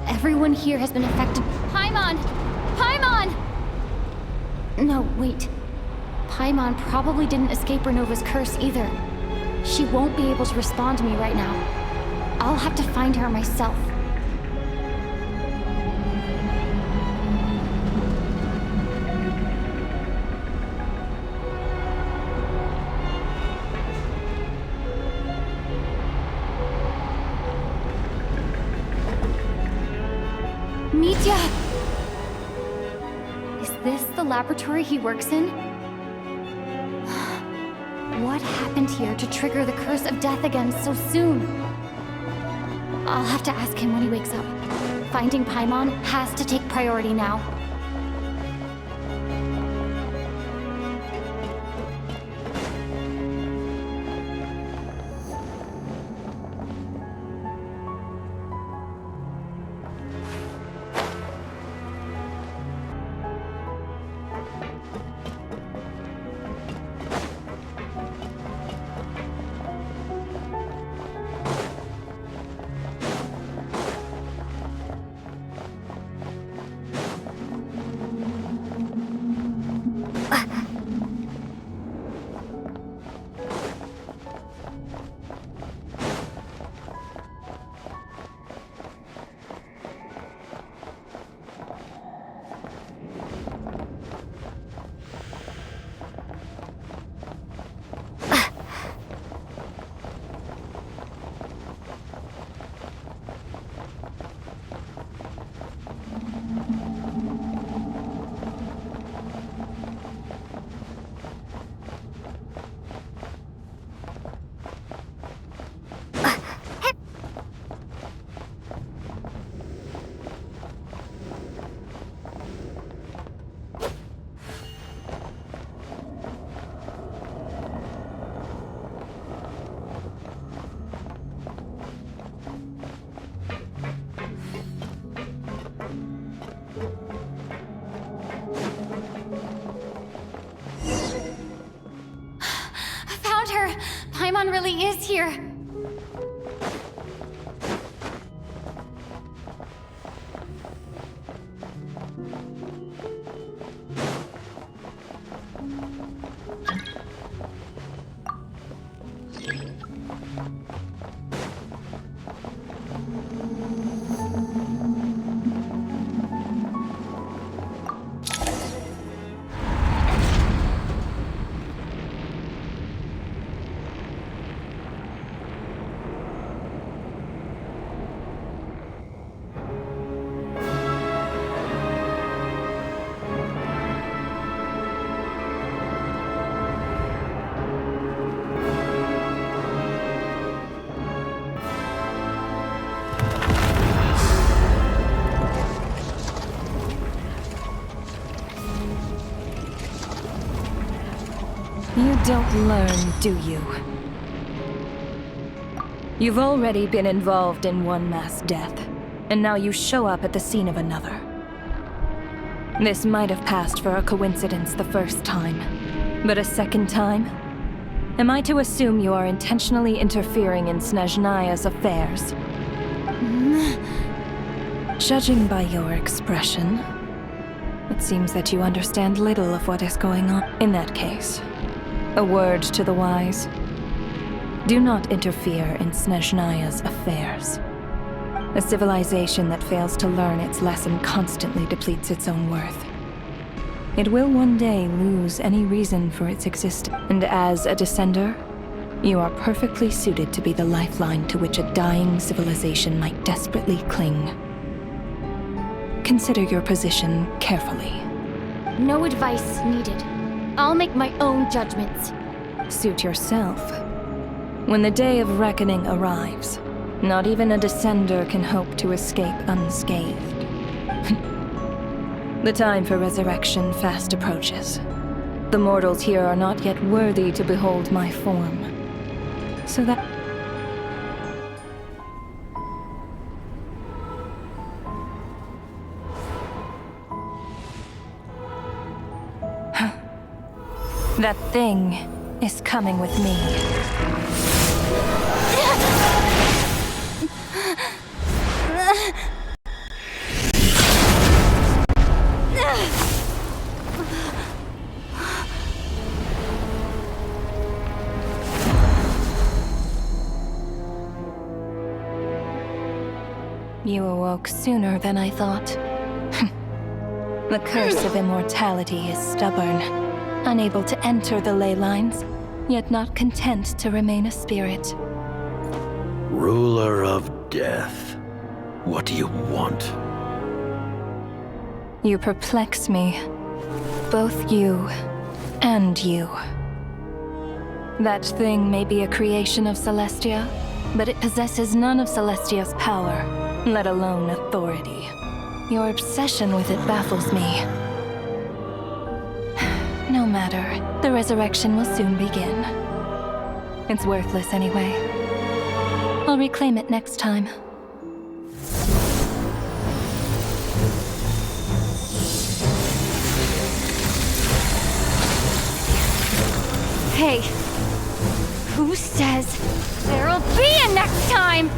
everyone here has been affected. Paimon! Paimon! No, wait. Paimon probably didn't escape Renova's curse either. She won't be able to respond to me right now. I'll have to find her myself. Mitya! Is this the laboratory he works in? What happened here to trigger the curse of death again so soon? I'll have to ask him when he wakes up. Finding Paimon has to take priority now. Paimon really is here. You don't learn, do you? You've already been involved in one mass death, and now you show up at the scene of another. This might have passed for a coincidence the first time, but a second time? Am I to assume you are intentionally interfering in Snezhnaya's affairs? Judging by your expression, it seems that you understand little of what is going on. In that case, a word to the wise. Do not interfere in Snezhnaya's affairs. A civilization that fails to learn its lesson constantly depletes its own worth. It will one day lose any reason for its existence. And as a descender, you are perfectly suited to be the lifeline to which a dying civilization might desperately cling. Consider your position carefully. No advice needed. I'll make my own judgments. Suit yourself. When the day of reckoning arrives, not even a descender can hope to escape unscathed. The time for resurrection fast approaches. The mortals here are not yet worthy to behold my form. So that... That thing is coming with me. You awoke sooner than I thought. The curse of immortality is stubborn, unable to enter the ley lines, yet not content to remain a spirit. Ruler of death, what do you want? You perplex me. Both you and you. That thing may be a creation of Celestia, but it possesses none of Celestia's power, let alone authority. Your obsession with it baffles me. No matter, the resurrection will soon begin. It's worthless anyway. I'll reclaim it next time. Hey, who says there'll be a next time?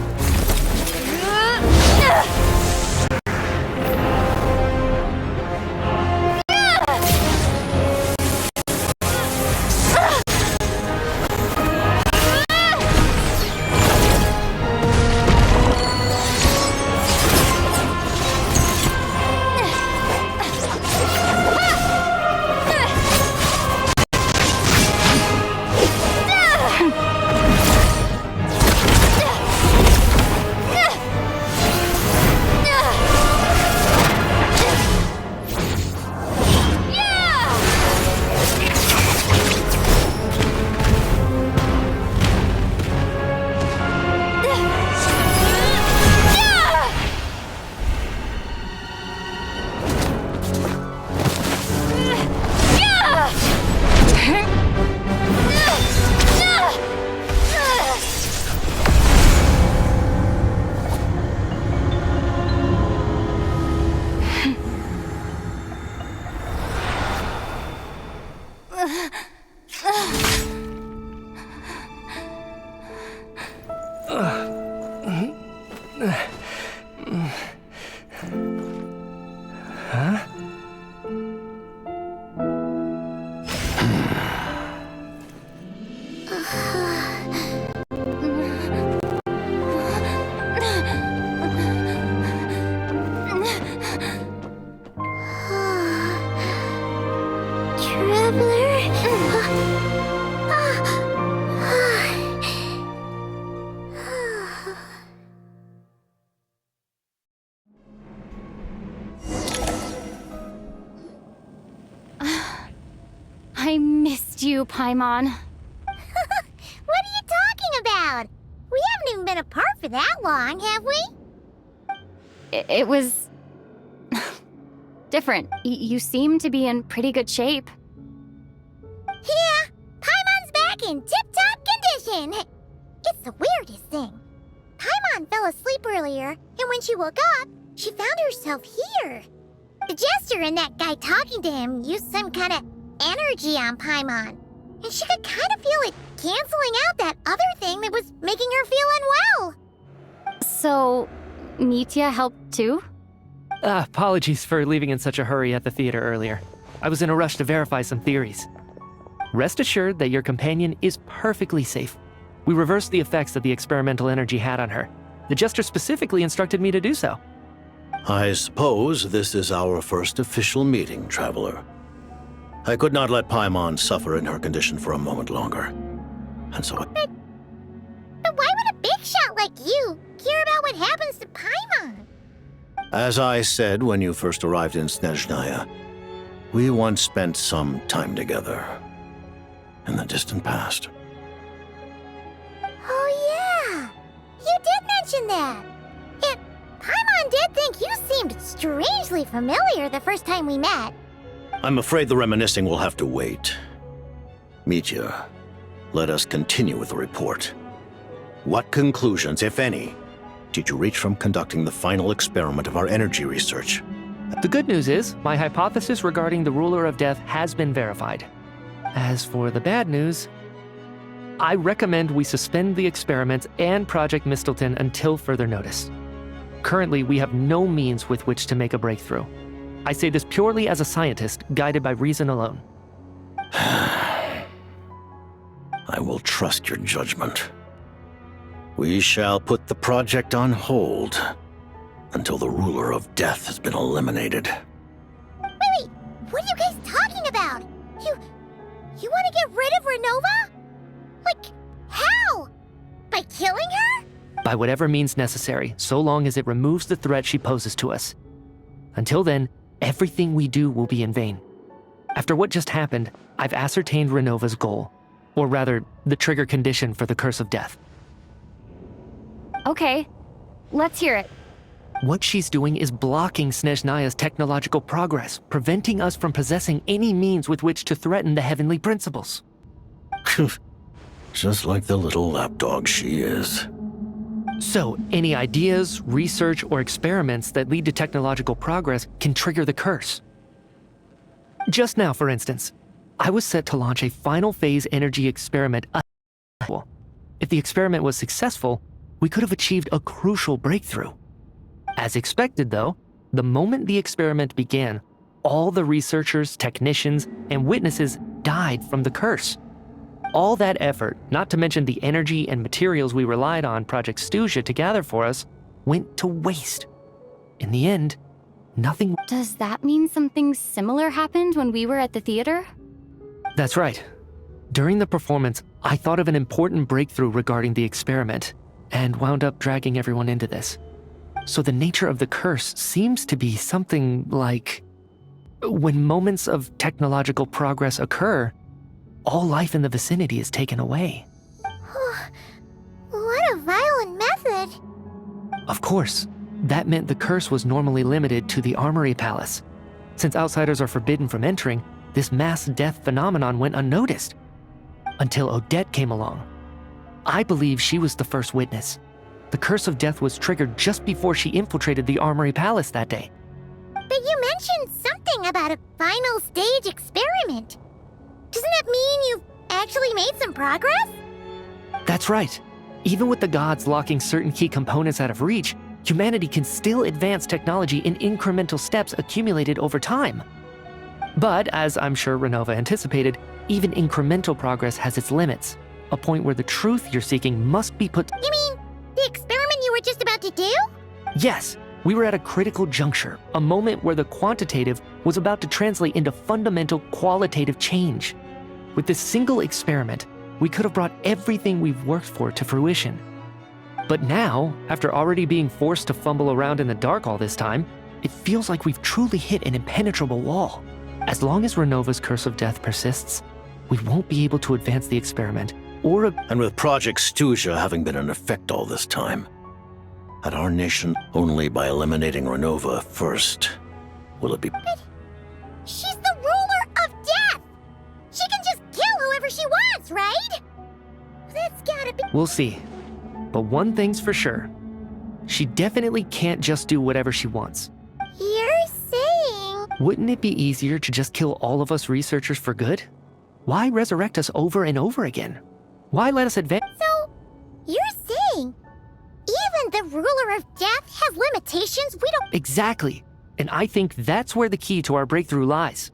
I missed you, Paimon. What are you talking about? We haven't even been apart for that long, have we? It was... different. You seem to be in pretty good shape. Yeah, Paimon's back in tip-top condition. It's the weirdest thing. Paimon fell asleep earlier, and when she woke up, she found herself here. The jester and that guy talking to him used some kind of energy on Paimon, and she could kind of feel it canceling out that other thing that was making her feel unwell. So, Nitya helped too? Apologies for leaving in such a hurry at the theater earlier. I was in a rush to verify some theories. Rest assured that your companion is perfectly safe. We reversed the effects that the experimental energy had on her. The jester specifically instructed me to do so. I suppose this is our first official meeting, Traveler. I could not let Paimon suffer in her condition for a moment longer. And so But why would a big shot like you care about what happens to Paimon? as I said when you first arrived in Snezhnaya, we once spent some time together in the distant past. Oh yeah, you did mention that. Paimon did think you seemed strangely familiar the first time we met. I'm afraid the reminiscing will have to wait. Mitya, let us continue with the report. What conclusions, if any, did you reach from conducting the final experiment of our energy research? The good news is, my hypothesis regarding the ruler of death has been verified. As for the bad news, I recommend we suspend the experiments and Project Mistleton until further notice. Currently, we have no means with which to make a breakthrough. I say this purely as a scientist, guided by reason alone. I will trust your judgment. We shall put the project on hold until the ruler of death has been eliminated. Wait, what are you guys talking about? You want to get rid of Renova? Like, how? By killing her? By whatever means necessary, so long as it removes the threat she poses to us. Until then, everything we do will be in vain. After what just happened, I've ascertained Renova's goal, or rather, the trigger condition for the Curse of Death. Okay, let's hear it. What she's doing is blocking Snezhnaya's technological progress, preventing us from possessing any means with which to threaten the heavenly principles. Just like the little lapdog she is. So, any ideas, research, or experiments that lead to technological progress can trigger the curse. Just now, for instance, I was set to launch a final phase energy experiment. If the experiment was successful, we could have achieved a crucial breakthrough. As expected, though, the moment the experiment began, all the researchers, technicians, and witnesses died from the curse. All that effort, not to mention the energy and materials we relied on Project Stuja to gather for us, went to waste. In the end, nothing... Does that mean something similar happened when we were at the theater? That's right. During the performance, I thought of an important breakthrough regarding the experiment, and wound up dragging everyone into this. So the nature of the curse seems to be something like... when moments of technological progress occur, all life in the vicinity is taken away. What a violent method. Of course, that meant the curse was normally limited to the Armory Palace. Since outsiders are forbidden from entering, this mass death phenomenon went unnoticed. Until Odette came along. I believe she was the first witness. The Curse of Death was triggered just before she infiltrated the Armory Palace that day. But you mentioned something about a final stage experiment. Doesn't that mean you've actually made some progress? That's right. Even with the gods locking certain key components out of reach, humanity can still advance technology in incremental steps accumulated over time. But, as I'm sure Renova anticipated, even incremental progress has its limits. A point where the truth you're seeking must be put... You mean the experiment you were just about to do? Yes, we were at a critical juncture, a moment where the quantitative was about to translate into fundamental qualitative change. With this single experiment, we could have brought everything we've worked for to fruition. But now, after already being forced to fumble around in the dark all this time, it feels like we've truly hit an impenetrable wall. As long as Renova's Curse of Death persists, we won't be able to advance the experiment, or... And with Project Stuja having been in effect all this time, had our nation only by eliminating Renova first, will it be... But she's the ruler of death! She can just kill whoever she wants, right? That's gotta be... We'll see. But one thing's for sure. She definitely can't just do whatever she wants. You're saying... Wouldn't it be easier to just kill all of us researchers for good? Why resurrect us over and over again? Why let us advance? So, you're saying even the ruler of death has limitations we don't... Exactly. And I think that's where the key to our breakthrough lies.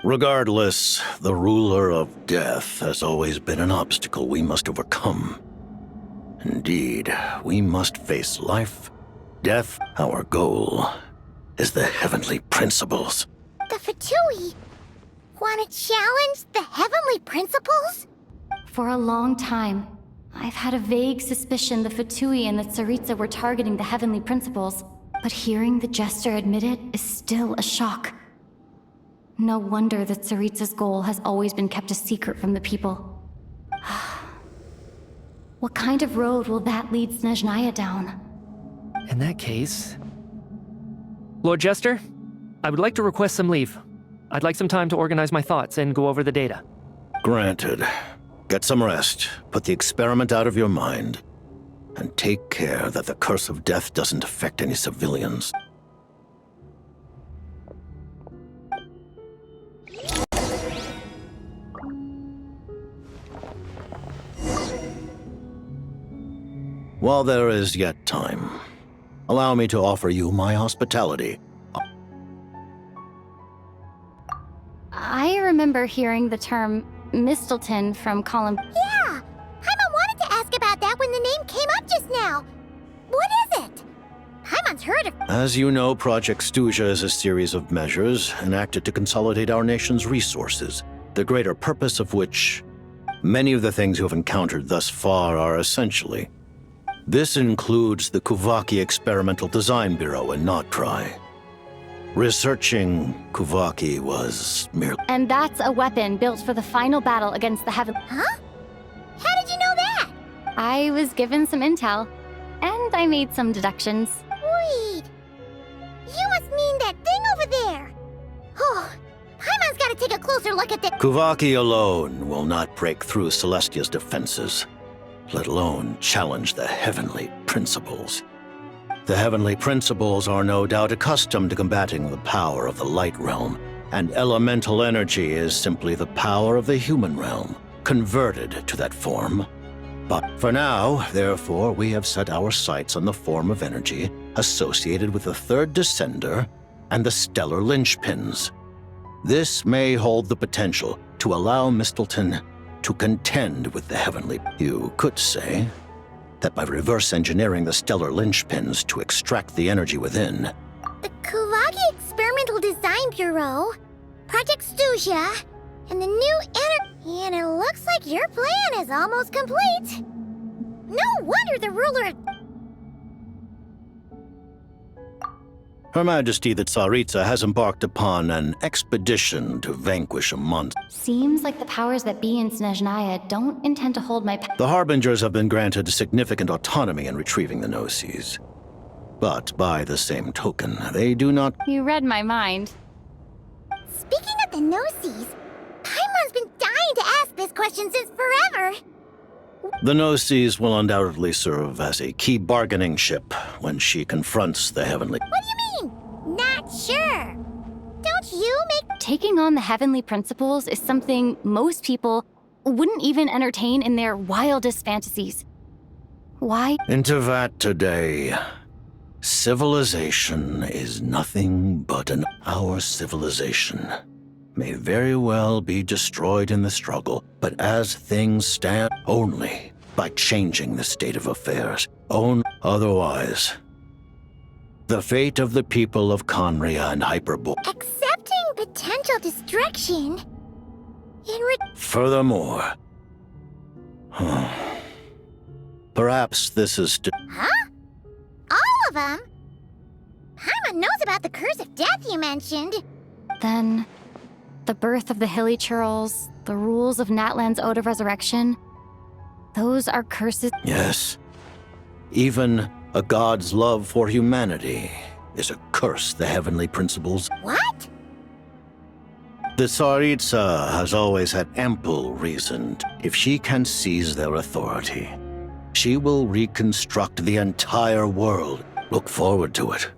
Regardless, the ruler of death has always been an obstacle we must overcome. Indeed, we must face life, death. Our goal is the heavenly principles. The Fatui... Want to challenge the heavenly principles? For a long time, I've had a vague suspicion the Fatui and the Tsaritsa were targeting the heavenly principles, but hearing the Jester admit it is still a shock. No wonder the Tsaritsa's goal has always been kept a secret from the people. What kind of road will that lead Snezhnaya down? In that case... Lord Jester, I would like to request some leave. I'd like some time to organize my thoughts and go over the data. Granted. Get some rest, put the experiment out of your mind, and take care that the curse of death doesn't affect any civilians. While there is yet time, allow me to offer you my hospitality. I remember hearing the term Mistleton from Colin. Yeah! Paimon wanted to ask about that when the name came up just now. What is it? Paimon's heard of... As you know, Project Stuja is a series of measures enacted to consolidate our nation's resources, the greater purpose of which many of the things you have encountered thus far are essentially. This includes the Kuvaki Experimental Design Bureau in Notdry. Researching Kuvaki was merely... And that's a weapon built for the final battle against the heaven... Huh? How did you know that? I was given some intel, and I made some deductions. Wait. You must mean that thing over there. Oh, Paimon's gotta take a closer look at this. Kuvaki alone will not break through Celestia's defenses, let alone challenge the heavenly principles. The heavenly principles are no doubt accustomed to combating the power of the light realm, and elemental energy is simply the power of the human realm, converted to that form. But for now, therefore, we have set our sights on the form of energy associated with the third descender and the stellar linchpins. This may hold the potential to allow Mistleton to contend with the heavenly... You could say that by reverse engineering the stellar linchpins to extract the energy within... The Kuvaki Experimental Design Bureau, Project Stuja, and the new And it looks like your plan is almost complete. No wonder the ruler... Her Majesty the Tsaritsa has embarked upon an expedition to vanquish a monster. Seems like the powers that be in Snezhnaya don't intend to hold my... The Harbingers have been granted significant autonomy in retrieving the Gnosis. But by the same token, they do not... You read my mind. Speaking of the Gnosis, Paimon's been dying to ask this question since forever. The Gnosis will undoubtedly serve as a key bargaining chip when she confronts the heavenly... What do you mean? Not sure. Don't you make... Taking on the heavenly principles is something most people wouldn't even entertain in their wildest fantasies. Why? Into that today, civilization is nothing but an... Our civilization may very well be destroyed in the struggle, but as things stand, only by changing the state of affairs. Otherwise, the fate of the people of Conria and Hyperborea. Accepting potential destruction Furthermore, perhaps this is Huh? All of them? Paimon knows about the curse of death you mentioned. Then, the birth of the Hilly Churls, the rules of Natlan's Ode of Resurrection, those are curses. Yes. Even a god's love for humanity is a curse the heavenly principles. What? The Tsaritsa has always had ample reason. If she can seize their authority, she will reconstruct the entire world. Look forward to it.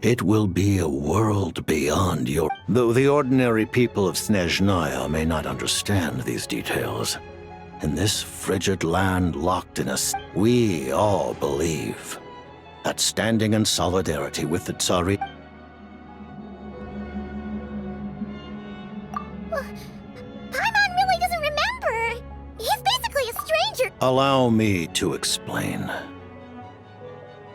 It will be a world beyond your... Though the ordinary people of Snezhnaya may not understand these details, in this frigid land locked in us, we all believe that standing in solidarity with the Tsari... Paimon really doesn't remember. He's basically a stranger. Allow me to explain.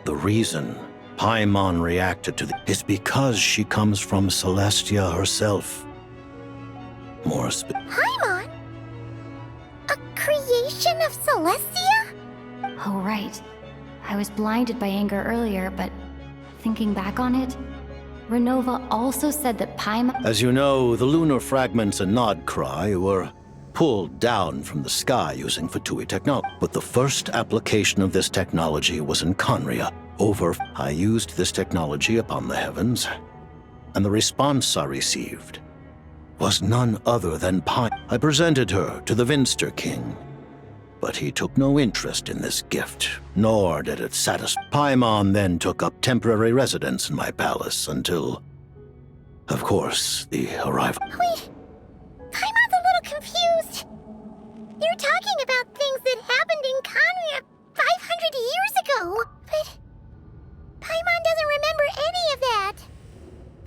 The reason Paimon reacted to is because she comes from Celestia herself. Paimon? A creation of Celestia? Oh, right. I was blinded by anger earlier, but thinking back on it, Renova also said that Paimon... As you know, the lunar fragments and Nod Cry were pulled down from the sky using Fatui technology. But the first application of this technology was in Conria. I used this technology upon the heavens, and the response I received was none other than I presented her to the Vinster King, but he took no interest in this gift, nor did it satisfy. Paimon then took up temporary residence in my palace until, of course, the arrival. Wait, Paimon's a little confused. You're talking about things that happened in Conria 500 years ago, but Paimon doesn't remember any of that.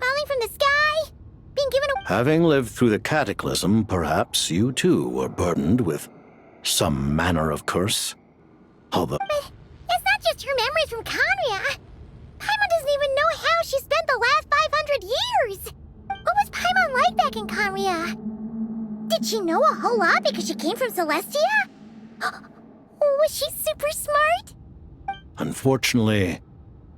Falling from the sky, being given a... Having lived through the cataclysm, perhaps you too were burdened with some manner of curse. Although... But it's not just her memories from Conria. Paimon doesn't even know how she spent the last 500 years. What was Paimon like back in Conria? Did she know a whole lot because she came from Celestia? Was she super smart? Unfortunately,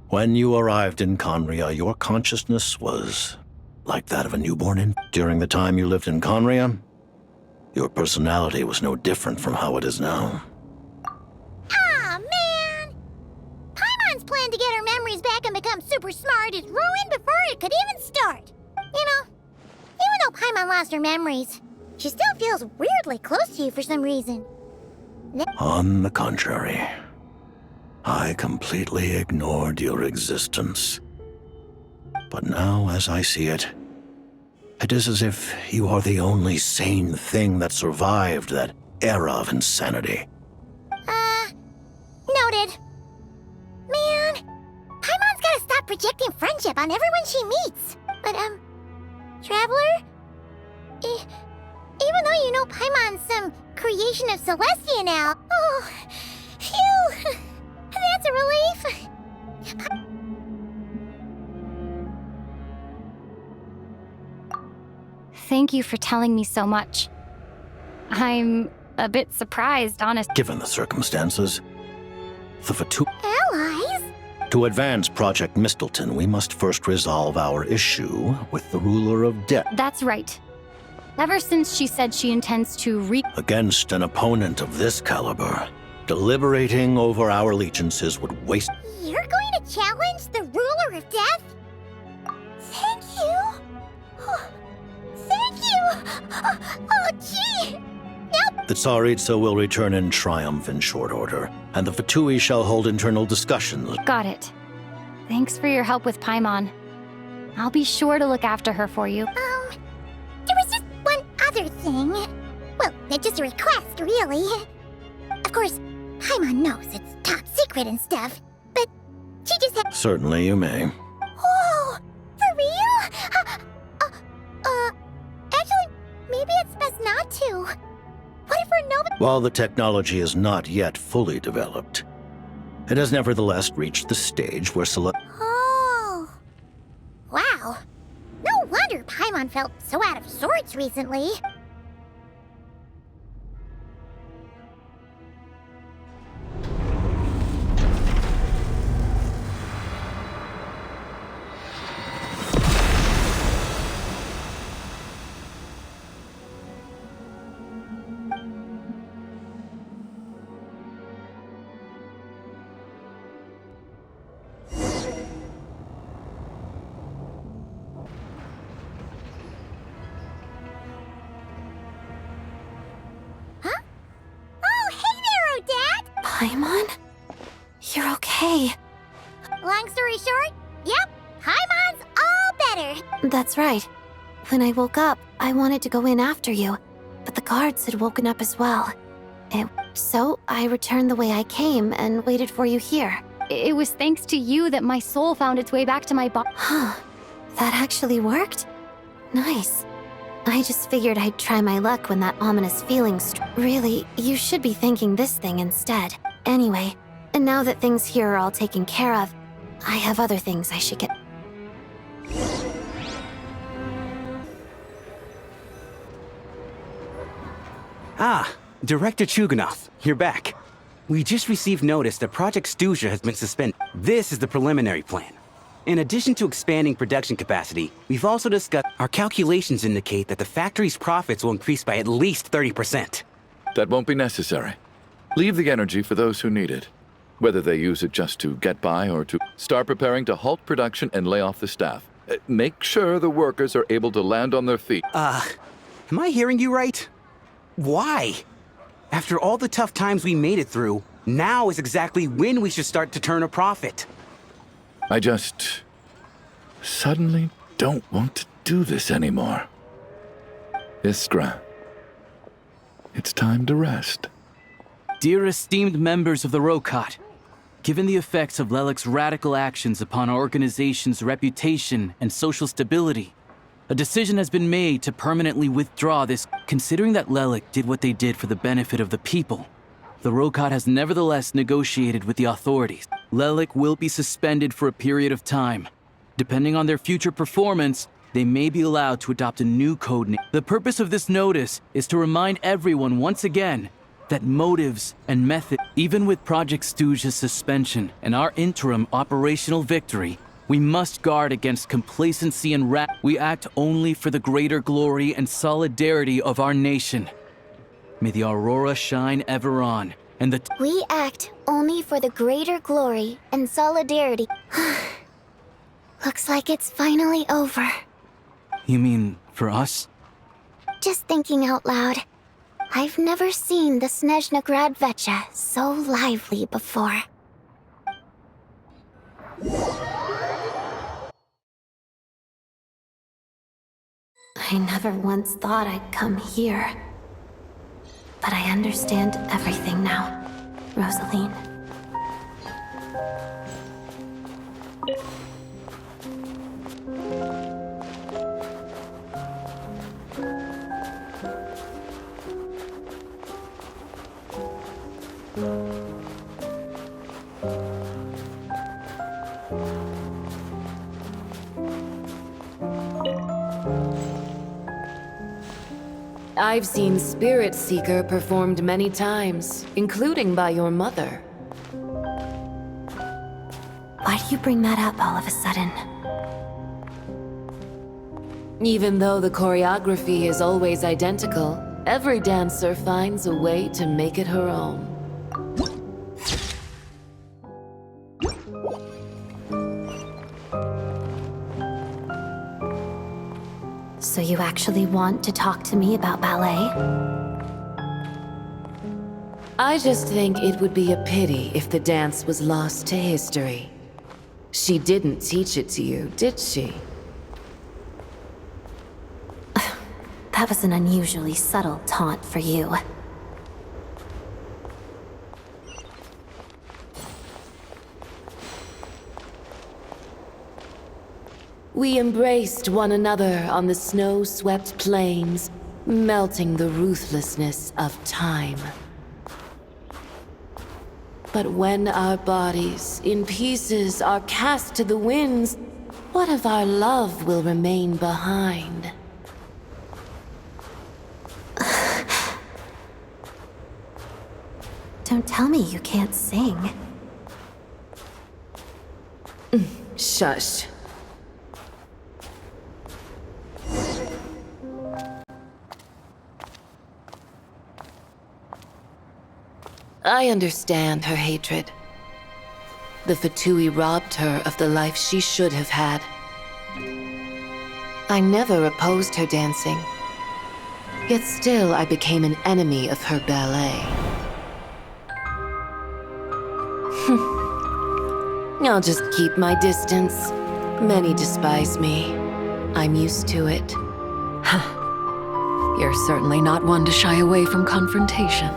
when you arrived in Conria, your consciousness was like that of a newborn. During the time you lived in Conria, your personality was no different from how it is now. Aw, man! Paimon's plan to get her memories back and become super smart is ruined before it could even start. You know, even though Paimon lost her memories, she still feels weirdly close to you for some reason. On the contrary, I completely ignored your existence. But now, as I see it, it is as if you are the only sane thing that survived that era of insanity. Noted. Man, Paimon's gotta stop projecting friendship on everyone she meets. But, Traveler? Even though you know Paimon's some creation of Celestia now... Oh, phew! That's a relief! Thank you for telling me so much. I'm a bit surprised, honest. Given the circumstances, the Fatui... Allies? To advance Project Mistleton, we must first resolve our issue with the ruler of death. That's right. Ever since she said she intends to Against an opponent of this caliber, deliberating over our allegiances would waste... You're going to challenge the ruler of death? Thank you. Thank you. Oh, gee. Nope. The Tsaritsa will return in triumph in short order, and the Fatui shall hold internal discussions. Got it. Thanks for your help with Paimon. I'll be sure to look after her for you. There was just one other thing. Well, just a request, really. Of course, Paimon knows it's top secret and stuff, but she just had... Certainly you may. Oh, for real? Actually, maybe it's best not to. What if Renova... While the technology is not yet fully developed, it has nevertheless reached the stage where Oh. Wow. No wonder Paimon felt so out of sorts recently. Paimon? You're okay. Long story short, yep, Paimon's all better. That's right. When I woke up, I wanted to go in after you, but the guards had woken up as well. So I returned the way I came and waited for you here. It was thanks to you that my soul found its way back to my body. Huh. That actually worked? Nice. I just figured I'd try my luck when that ominous feeling Really, you should be thanking this thing instead. Anyway, and now that things here are all taken care of, I have other things I should get. Ah, Director Chuganov, you're back. We just received notice that Project Stuja has been suspended. This is the preliminary plan. In addition to expanding production capacity, we've also discussed our calculations indicate that the factory's profits will increase by at least 30%. That won't be necessary. Leave the energy for those who need it. Whether they use it just to get by or to start preparing to halt production and lay off the staff. Make sure the workers are able to land on their feet. Am I hearing you right? Why? After all the tough times we made it through, now is exactly when we should start to turn a profit. I just suddenly don't want to do this anymore. Iskra, it's time to rest. Dear esteemed members of the Rokat, given the effects of Lelik's radical actions upon our organization's reputation and social stability, a decision has been made to permanently withdraw this. Considering that Lelik did what they did for the benefit of the people, the Rokat has nevertheless negotiated with the authorities. Lelik will be suspended for a period of time. Depending on their future performance, they may be allowed to adopt a new code name. The purpose of this notice is to remind everyone once again that motives and method, even with Project Stuja's suspension and our interim operational victory, we must guard against complacency and we act only for the greater glory and solidarity of our nation. May the aurora shine ever on, and the We act only for the greater glory and solidarity. Looks like it's finally over. You mean for us? Just thinking out loud. I've never seen the Snezhna Grad Vecha so lively before. I never once thought I'd come here. But I understand everything now, Rosaline. I've seen Spirit Seeker performed many times, including by your mother. Why do you bring that up all of a sudden? Even though the choreography is always identical, every dancer finds a way to make it her own. So you actually want to talk to me about ballet? I just think it would be a pity if the dance was lost to history. She didn't teach it to you, did she? That was an unusually subtle taunt for you. We embraced one another on the snow-swept plains, melting the ruthlessness of time. But when our bodies, in pieces, are cast to the winds, what of our love will remain behind? Don't tell me you can't sing. Shush. I understand her hatred. The Fatui robbed her of the life she should have had. I never opposed her dancing. Yet still I became an enemy of her ballet. I'll just keep my distance. Many despise me. I'm used to it. You're certainly not one to shy away from confrontation.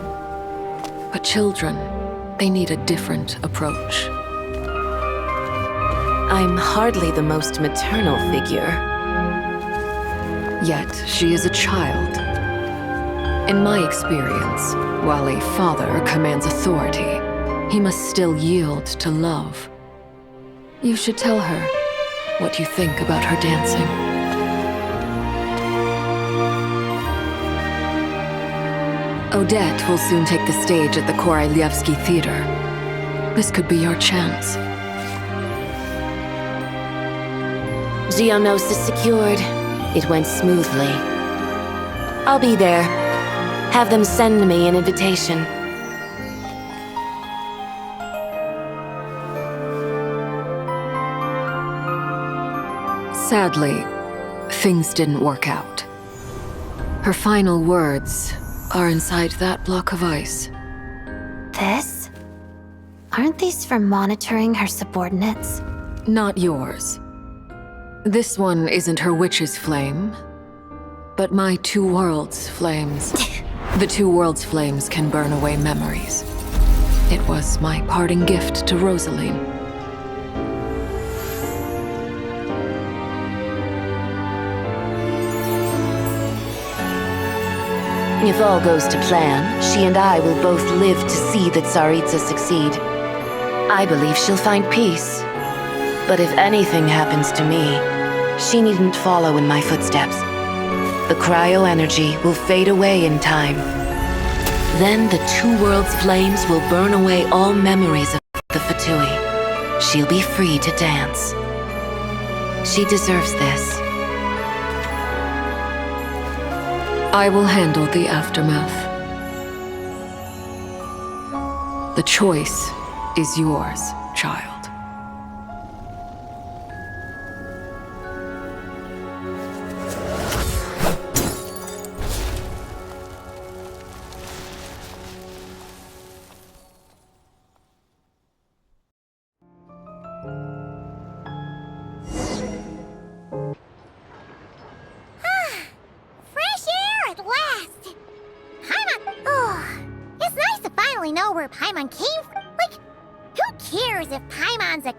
But children, they need a different approach. I'm hardly the most maternal figure. Yet she is a child. In my experience, while a father commands authority, he must still yield to love. You should tell her what you think about her dancing. Odette will soon take the stage at the Korolievsky Theater. This could be your chance. Geonosis secured. It went smoothly. I'll be there. Have them send me an invitation. Sadly, things didn't work out. Her final words are inside that block of ice. This? Aren't these for monitoring her subordinates? Not yours. This one isn't her witch's flame, but my two worlds' flames. The two worlds' flames can burn away memories. It was my parting gift to Rosaline. If all goes to plan, she and I will both live to see the Tsaritsa succeed. I believe she'll find peace. But if anything happens to me, she needn't follow in my footsteps. The cryo-energy will fade away in time. Then the two worlds' flames will burn away all memories of the Fatui. She'll be free to dance. She deserves this. I will handle the aftermath. The choice is yours, child.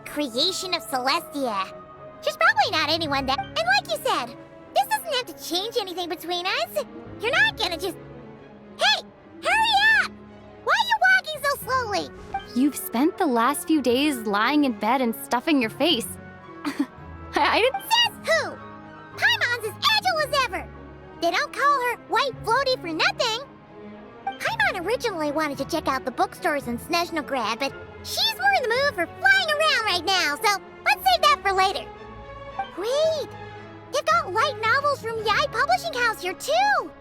Creation of Celestia. She's probably not anyone that... And like you said, this doesn't have to change anything between us. You're not gonna just... Hey! Hurry up! Why are you walking so slowly? You've spent the last few days lying in bed and stuffing your face. I didn't... Says who? Paimon's as agile as ever. They don't call her White Floaty for nothing. Paimon originally wanted to check out the bookstores in Snezhnograd, but she's more in the mood for flying around right now, so let's save that for later. Wait, they've got light novels from Yai Publishing House here too.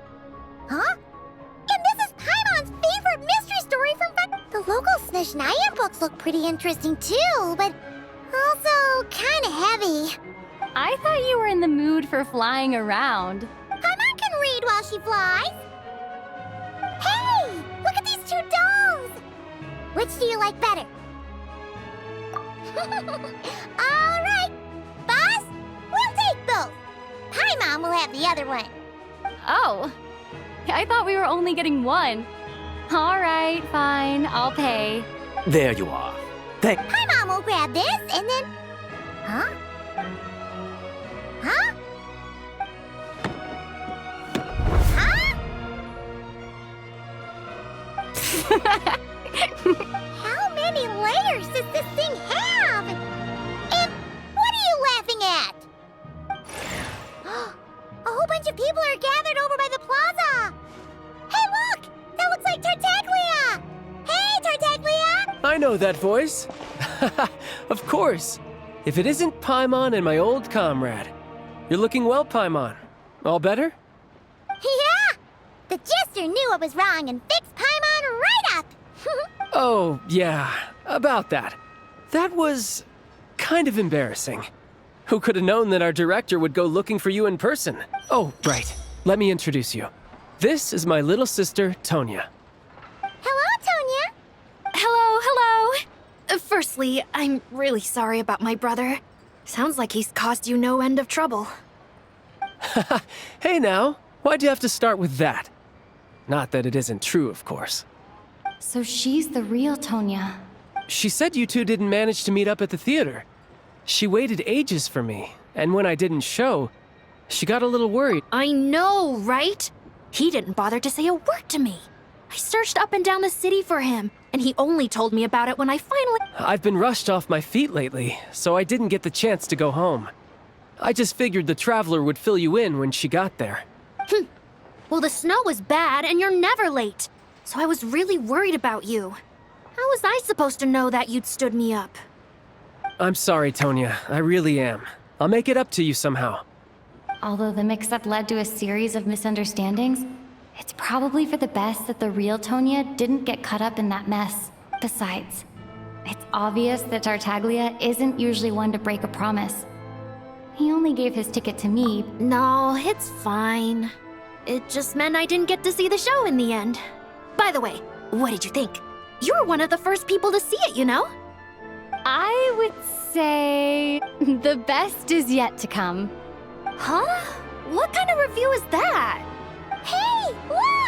Huh? And this is Paimon's favorite mystery story from... The local Snezhnaya books look pretty interesting too, but also kind of heavy. I thought you were in the mood for flying around. Paimon can read while she flies. Hey, look at these two dolls. Which do you like better? All right, boss, we'll take both. Paimon will have the other one. Oh, I thought we were only getting one. All right, fine, I'll pay. There you are. Paimon will grab this and then... Huh? Huh? How many layers does this thing have? And what are you laughing at? A whole bunch of people are gathered over by the plaza. Hey, look! That looks like Tartaglia! Hey, Tartaglia! I know that voice. Of course. If it isn't Paimon and my old comrade. You're looking well, Paimon. All better? Yeah! The Jester knew I was wrong and fixed Paimon right up! Oh, yeah, about that. That was kind of embarrassing. Who could have known that our director would go looking for you in person? Oh, right. Let me introduce you. This is my little sister, Tonya. Hello, Tonya! Hello. Firstly, I'm really sorry about my brother. Sounds like he's caused you no end of trouble. Hey now, why'd you have to start with that? Not that it isn't true, of course. So she's the real Tonya. She said you two didn't manage to meet up at the theater. She waited ages for me, and when I didn't show, she got a little worried. I know, right? He didn't bother to say a word to me. I searched up and down the city for him, and he only told me about it when I finally... I've been rushed off my feet lately, so I didn't get the chance to go home. I just figured the Traveler would fill you in when she got there. Well, the snow was bad, and you're never late. so I was really worried about you. How was I supposed to know that you'd stood me up? I'm sorry, Tonya. I really am. I'll make it up to you somehow. Although the mix-up led to a series of misunderstandings, it's probably for the best that the real Tonya didn't get caught up in that mess. Besides, it's obvious that Tartaglia isn't usually one to break a promise. He only gave his ticket to me. No, it's fine. It just meant I didn't get to see the show in the end. By the way, what did you think? You were one of the first people to see it, you know? I would say the best is yet to come. Huh? What kind of review is that? Hey, look!